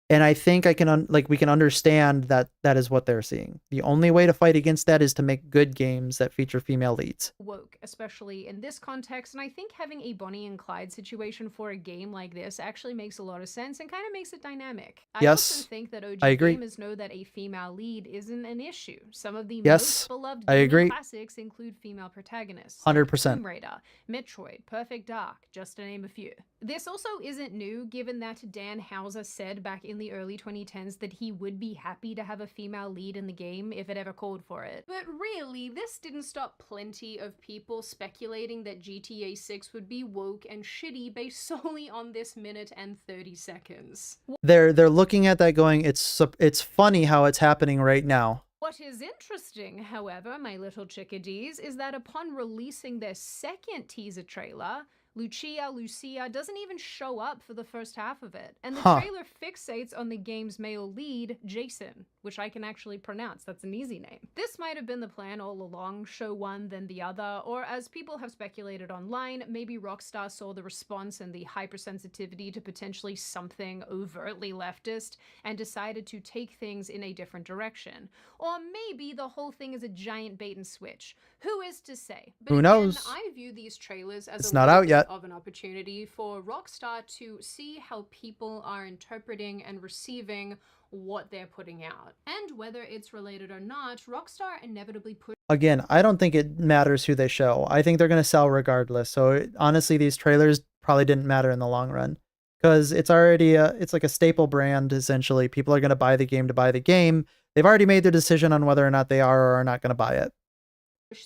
And I think we can understand that that is what they're seeing. The only way to fight against that is to make good games that feature female leads. Woke, especially in this context, and I think having a Bonnie and Clyde situation for a game like this actually makes a lot of sense and kind of makes it dynamic. I also think that OG I agree. gamers know that a female lead isn't an issue. Some of the Yes, most beloved I gaming agree. classics include female protagonists. 100%. Tomb Raider, Metroid, Perfect Dark, just to name a few. This also isn't new, given that Dan Houser said back in the early 2010s that he would be happy to have a female lead in the game if it ever called for it. But really, this didn't stop plenty of people speculating that GTA 6 would be woke and shitty based solely on this minute and 30 seconds. They're looking at that going, it's funny how it's happening right now. What is interesting, however, my little chickadees, is that upon releasing their second teaser trailer, Lucia doesn't even show up for the first half of it. And the trailer fixates on the game's male lead, Jason, which I can actually pronounce. That's an easy name. This might have been the plan all along, show one then the other, or as people have speculated online, maybe Rockstar saw the response and the hypersensitivity to potentially something overtly leftist and decided to take things in a different direction. Or maybe the whole thing is a giant bait and switch. Who is to say? But Who again, knows? I view these trailers as It's a not little out bit yet. of an opportunity for Rockstar to see how people are interpreting and receiving what they're putting out. And whether it's related or not, Rockstar inevitably put Again, I don't think it matters who they show. I think they're going to sell regardless. So honestly, these trailers probably didn't matter in the long run because it's already it's like a staple brand essentially. People are going to buy the game to buy the game. They've already made their decision on whether or not they are or are not going to buy it.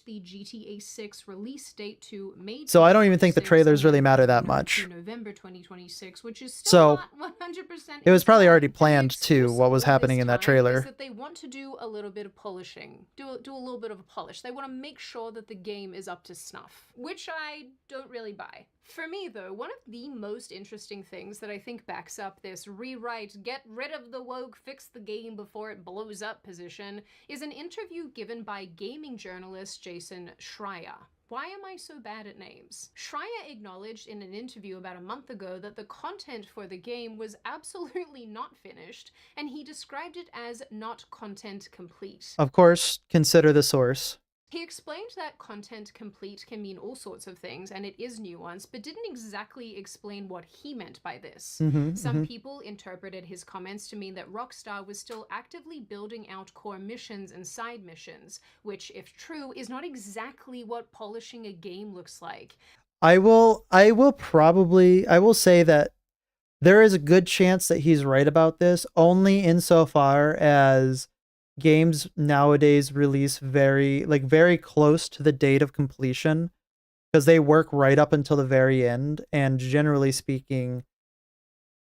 the GTA 6 release date to May. So I don't even think the trailers really matter that to much. November 2026, which is still So not 100%. it was probably already planned too, what was happening in that Is trailer. that they want to do a little bit of polishing, do a little bit of a polish. They want to make sure that the game is up to snuff, which I don't really buy. For me, though, one of the most interesting things that I think backs up this rewrite, get rid of the woke, fix the game before it blows up position is an interview given by gaming journalist Jason Schreier. Why am I so bad at names? Schreier acknowledged in an interview about a month ago that the content for the game was absolutely not finished, and he described it as not content complete. Of course, consider the source. He explained that content complete can mean all sorts of things, and it is nuanced, but didn't exactly explain what he meant by this. Some people interpreted his comments to mean that Rockstar was still actively building out core missions and side missions, which, if true, is not exactly what polishing a game looks like. I will say that there is a good chance that he's right about this, only insofar as games nowadays release very close to the date of completion because they work right up until the very end, and generally speaking,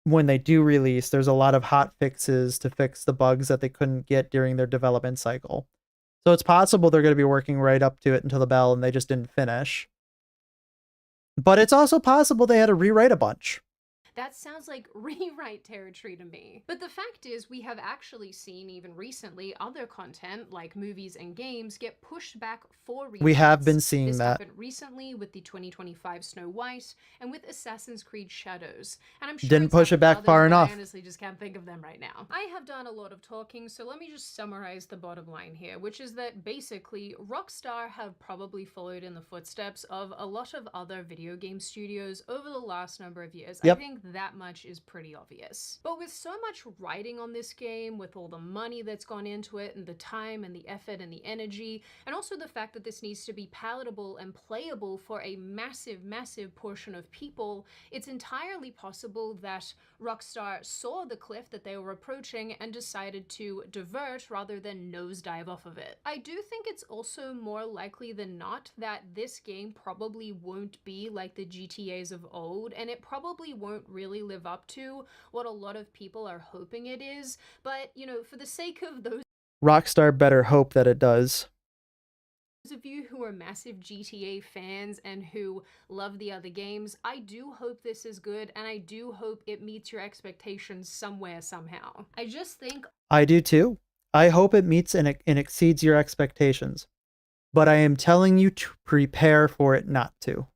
when they do release, there's a lot of hot fixes to fix the bugs that they couldn't get during their development cycle. So it's possible they're going to be working right up to it until the bell and they just didn't finish. But it's also possible they had to rewrite a bunch. That sounds like rewrite territory to me. But the fact is, we have actually seen, even recently, other content, like movies and games, get pushed back for rewrites. We have been seeing this that. happened recently with the 2025 Snow White and with Assassin's Creed Shadows. And I'm sure Didn't it's push it happened back others, far but enough. I honestly just can't think of them right now. I have done a lot of talking, so let me just summarize the bottom line here, which is that basically, Rockstar have probably followed in the footsteps of a lot of other video game studios over the last number of years. Yep. I think that much is pretty obvious. But with so much writing on this game, with all the money that's gone into it, and the time and the effort and the energy, and also the fact that this needs to be palatable and playable for a massive, massive portion of people, it's entirely possible that Rockstar saw the cliff that they were approaching and decided to divert rather than nosedive off of it. I do think it's also more likely than not that this game probably won't be like the GTAs of old, and it probably won't really live up to what a lot of people are hoping it is, but, you know, for the sake of those Rockstar better hope that it does. of you who are massive GTA fans and who love the other games, I do hope this is good, and I do hope it meets your expectations somewhere, somehow. I just think I do too. I hope it meets and exceeds your expectations. But I am telling you to prepare for it not to.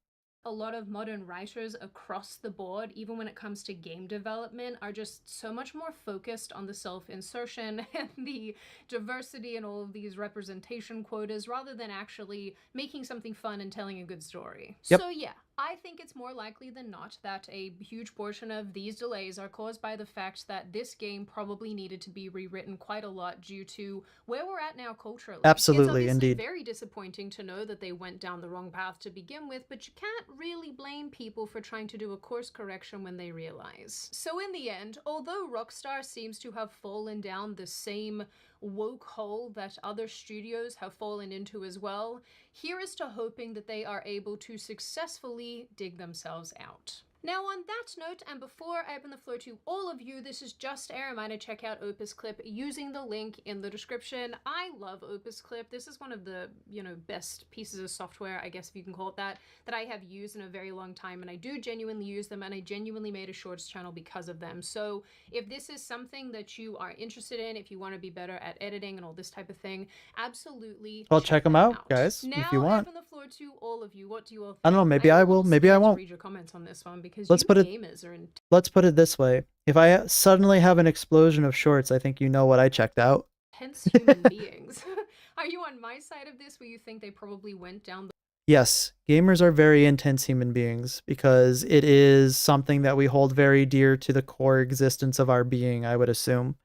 A lot of modern writers across the board, even when it comes to game development, are just so much more focused on the self-insertion and the diversity and all of these representation quotas rather than actually making something fun and telling a good story. Yep. So yeah, I think it's more likely than not that a huge portion of these delays are caused by the fact that this game probably needed to be rewritten quite a lot due to where we're at now culturally. Absolutely, it's indeed. very disappointing to know that they went down the wrong path to begin with, but you can't really blame people for trying to do a course correction when they realize. So in the end, although Rockstar seems to have fallen down the same woke hole that other studios have fallen into as well, here is to hoping that they are able to successfully dig themselves out. Now on that note, and before I open the floor to all of you, this is just a reminder, check out Opus Clip using the link in the description. I love Opus Clip. This is one of the, best pieces of software, I guess if you can call it that I have used in a very long time, and I do genuinely use them, and I genuinely made a shorts channel because of them. So if this is something that you are interested in, if you want to be better at editing and all this type of thing, absolutely Well, check them out, guys, Now, if you want. I open the floor to all of you. What do you all think? I don't know, maybe I will, maybe I won't. Read your comments on this one because Let's put it this way. If I suddenly have an explosion of shorts, I think you know what I checked out. Hence human beings. Are you on my side of this where you think they probably went down the... Yes, gamers are very intense human beings because it is something that we hold very dear to the core existence of our being, I would assume.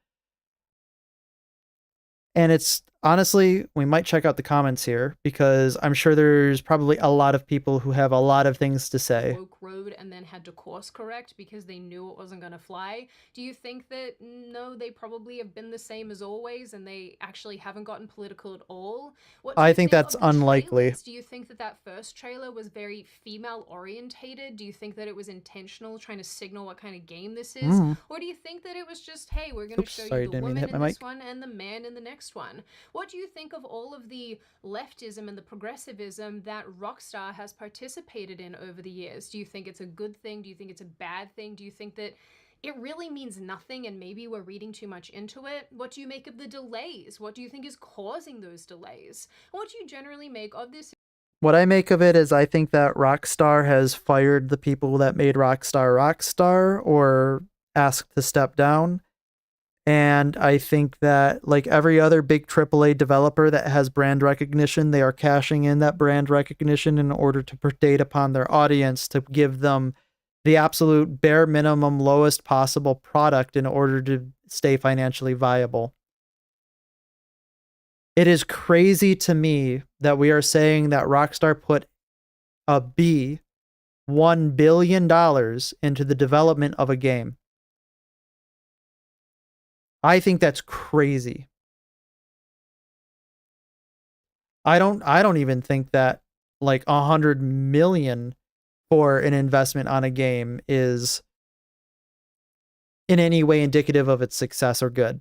And it's honestly, we might check out the comments here because I'm sure there's probably a lot of people who have a lot of things to say. Woke road and then had to course correct because they knew it wasn't going to fly. Do you think that no, they probably have been the same as always and they actually haven't gotten political at all? I think that's unlikely. Do you think that that first trailer was very female orientated? Do you think that it was intentional, trying to signal what kind of game this is? Or do you think that it was just, hey, we're going to show you the woman in this one and the man in the next one? What do you think of all of the leftism and the progressivism that Rockstar has participated in over the years? Do you think it's a good thing? Do you think it's a bad thing? Do you think that it really means nothing and maybe we're reading too much into it? What do you make of the delays? What do you think is causing those delays? What do you generally make of this? What I make of it is I think that Rockstar has fired the people that made Rockstar or asked to step down. And I think that, like every other big AAA developer that has brand recognition, they are cashing in that brand recognition in order to predate upon their audience to give them the absolute bare minimum, lowest possible product in order to stay financially viable. It is crazy to me that we are saying that Rockstar put $1 billion into the development of a game. I think that's crazy. I don't even think that like 100 million for an investment on a game is in any way indicative of its success or good.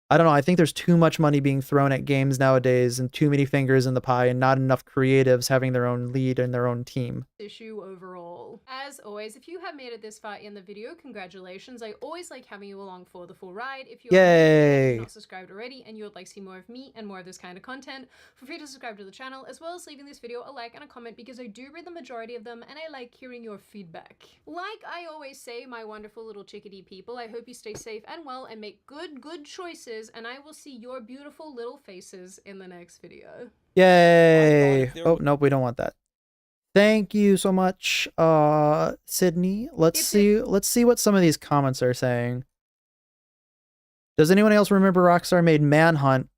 I don't know. I think there's too much money being thrown at games nowadays and too many fingers in the pie and not enough creatives having their own lead and their own team. Issue overall. As always, if you have made it this far in the video, congratulations. I always like having you along for the full ride. If you are not subscribed already and you would like to see more of me and more of this kind of content, feel free to subscribe to the channel as well as leaving this video a like and a comment because I do read the majority of them and I like hearing your feedback. Like I always say, my wonderful little chickadee people, I hope you stay safe and well and make good choices, and I will see your beautiful little faces in the next video. Yay! Oh, nope, we don't want that. Thank you so much, Sydney. Let's see what some of these comments are saying. Does anyone else remember Rockstar made Manhunt?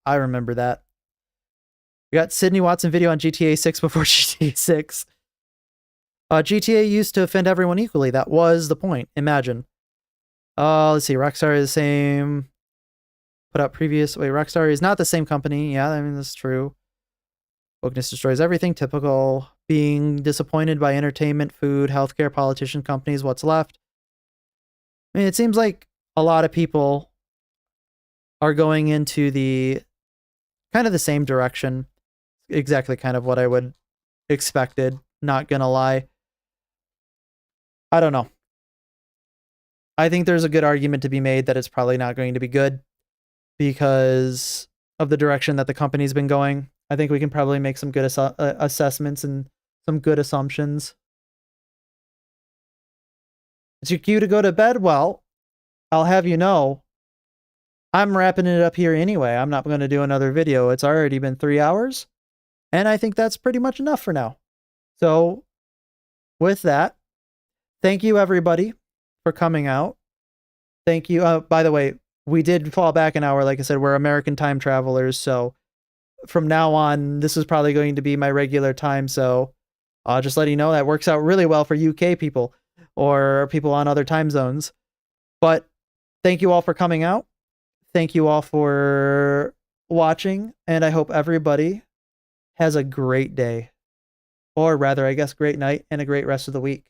I remember that. We got Sydney Watson video on GTA 6 before GTA 6. GTA used to offend everyone equally. That was the point. Imagine. Let's see. Rockstar is the same. Put out previous. Wait, Rockstar is not the same company. Yeah, I mean, that's true. Wokeness destroys everything. Typical. Being disappointed by entertainment, food, healthcare, politician companies. What's left? I mean, it seems like a lot of people are going into the kind of the same direction. Exactly kind of what I would expected. Not gonna lie. I don't know. I think there's a good argument to be made that it's probably not going to be good because of the direction that the company's been going. I think we can probably make some good assessments and some good assumptions. It's your cue to go to bed. Well, I'll have you know, I'm wrapping it up here anyway. I'm not going to do another video. It's already been 3 hours, and I think that's pretty much enough for now. So with that, thank you everybody for coming out. Thank you. By the way, we did fall back an hour. Like I said, we're American time travelers. So from now on, this is probably going to be my regular time. So just letting you know that works out really well for UK people or people on other time zones. But thank you all for coming out. Thank you all for watching. And I hope everybody has a great day. Or rather, I guess, great night and a great rest of the week.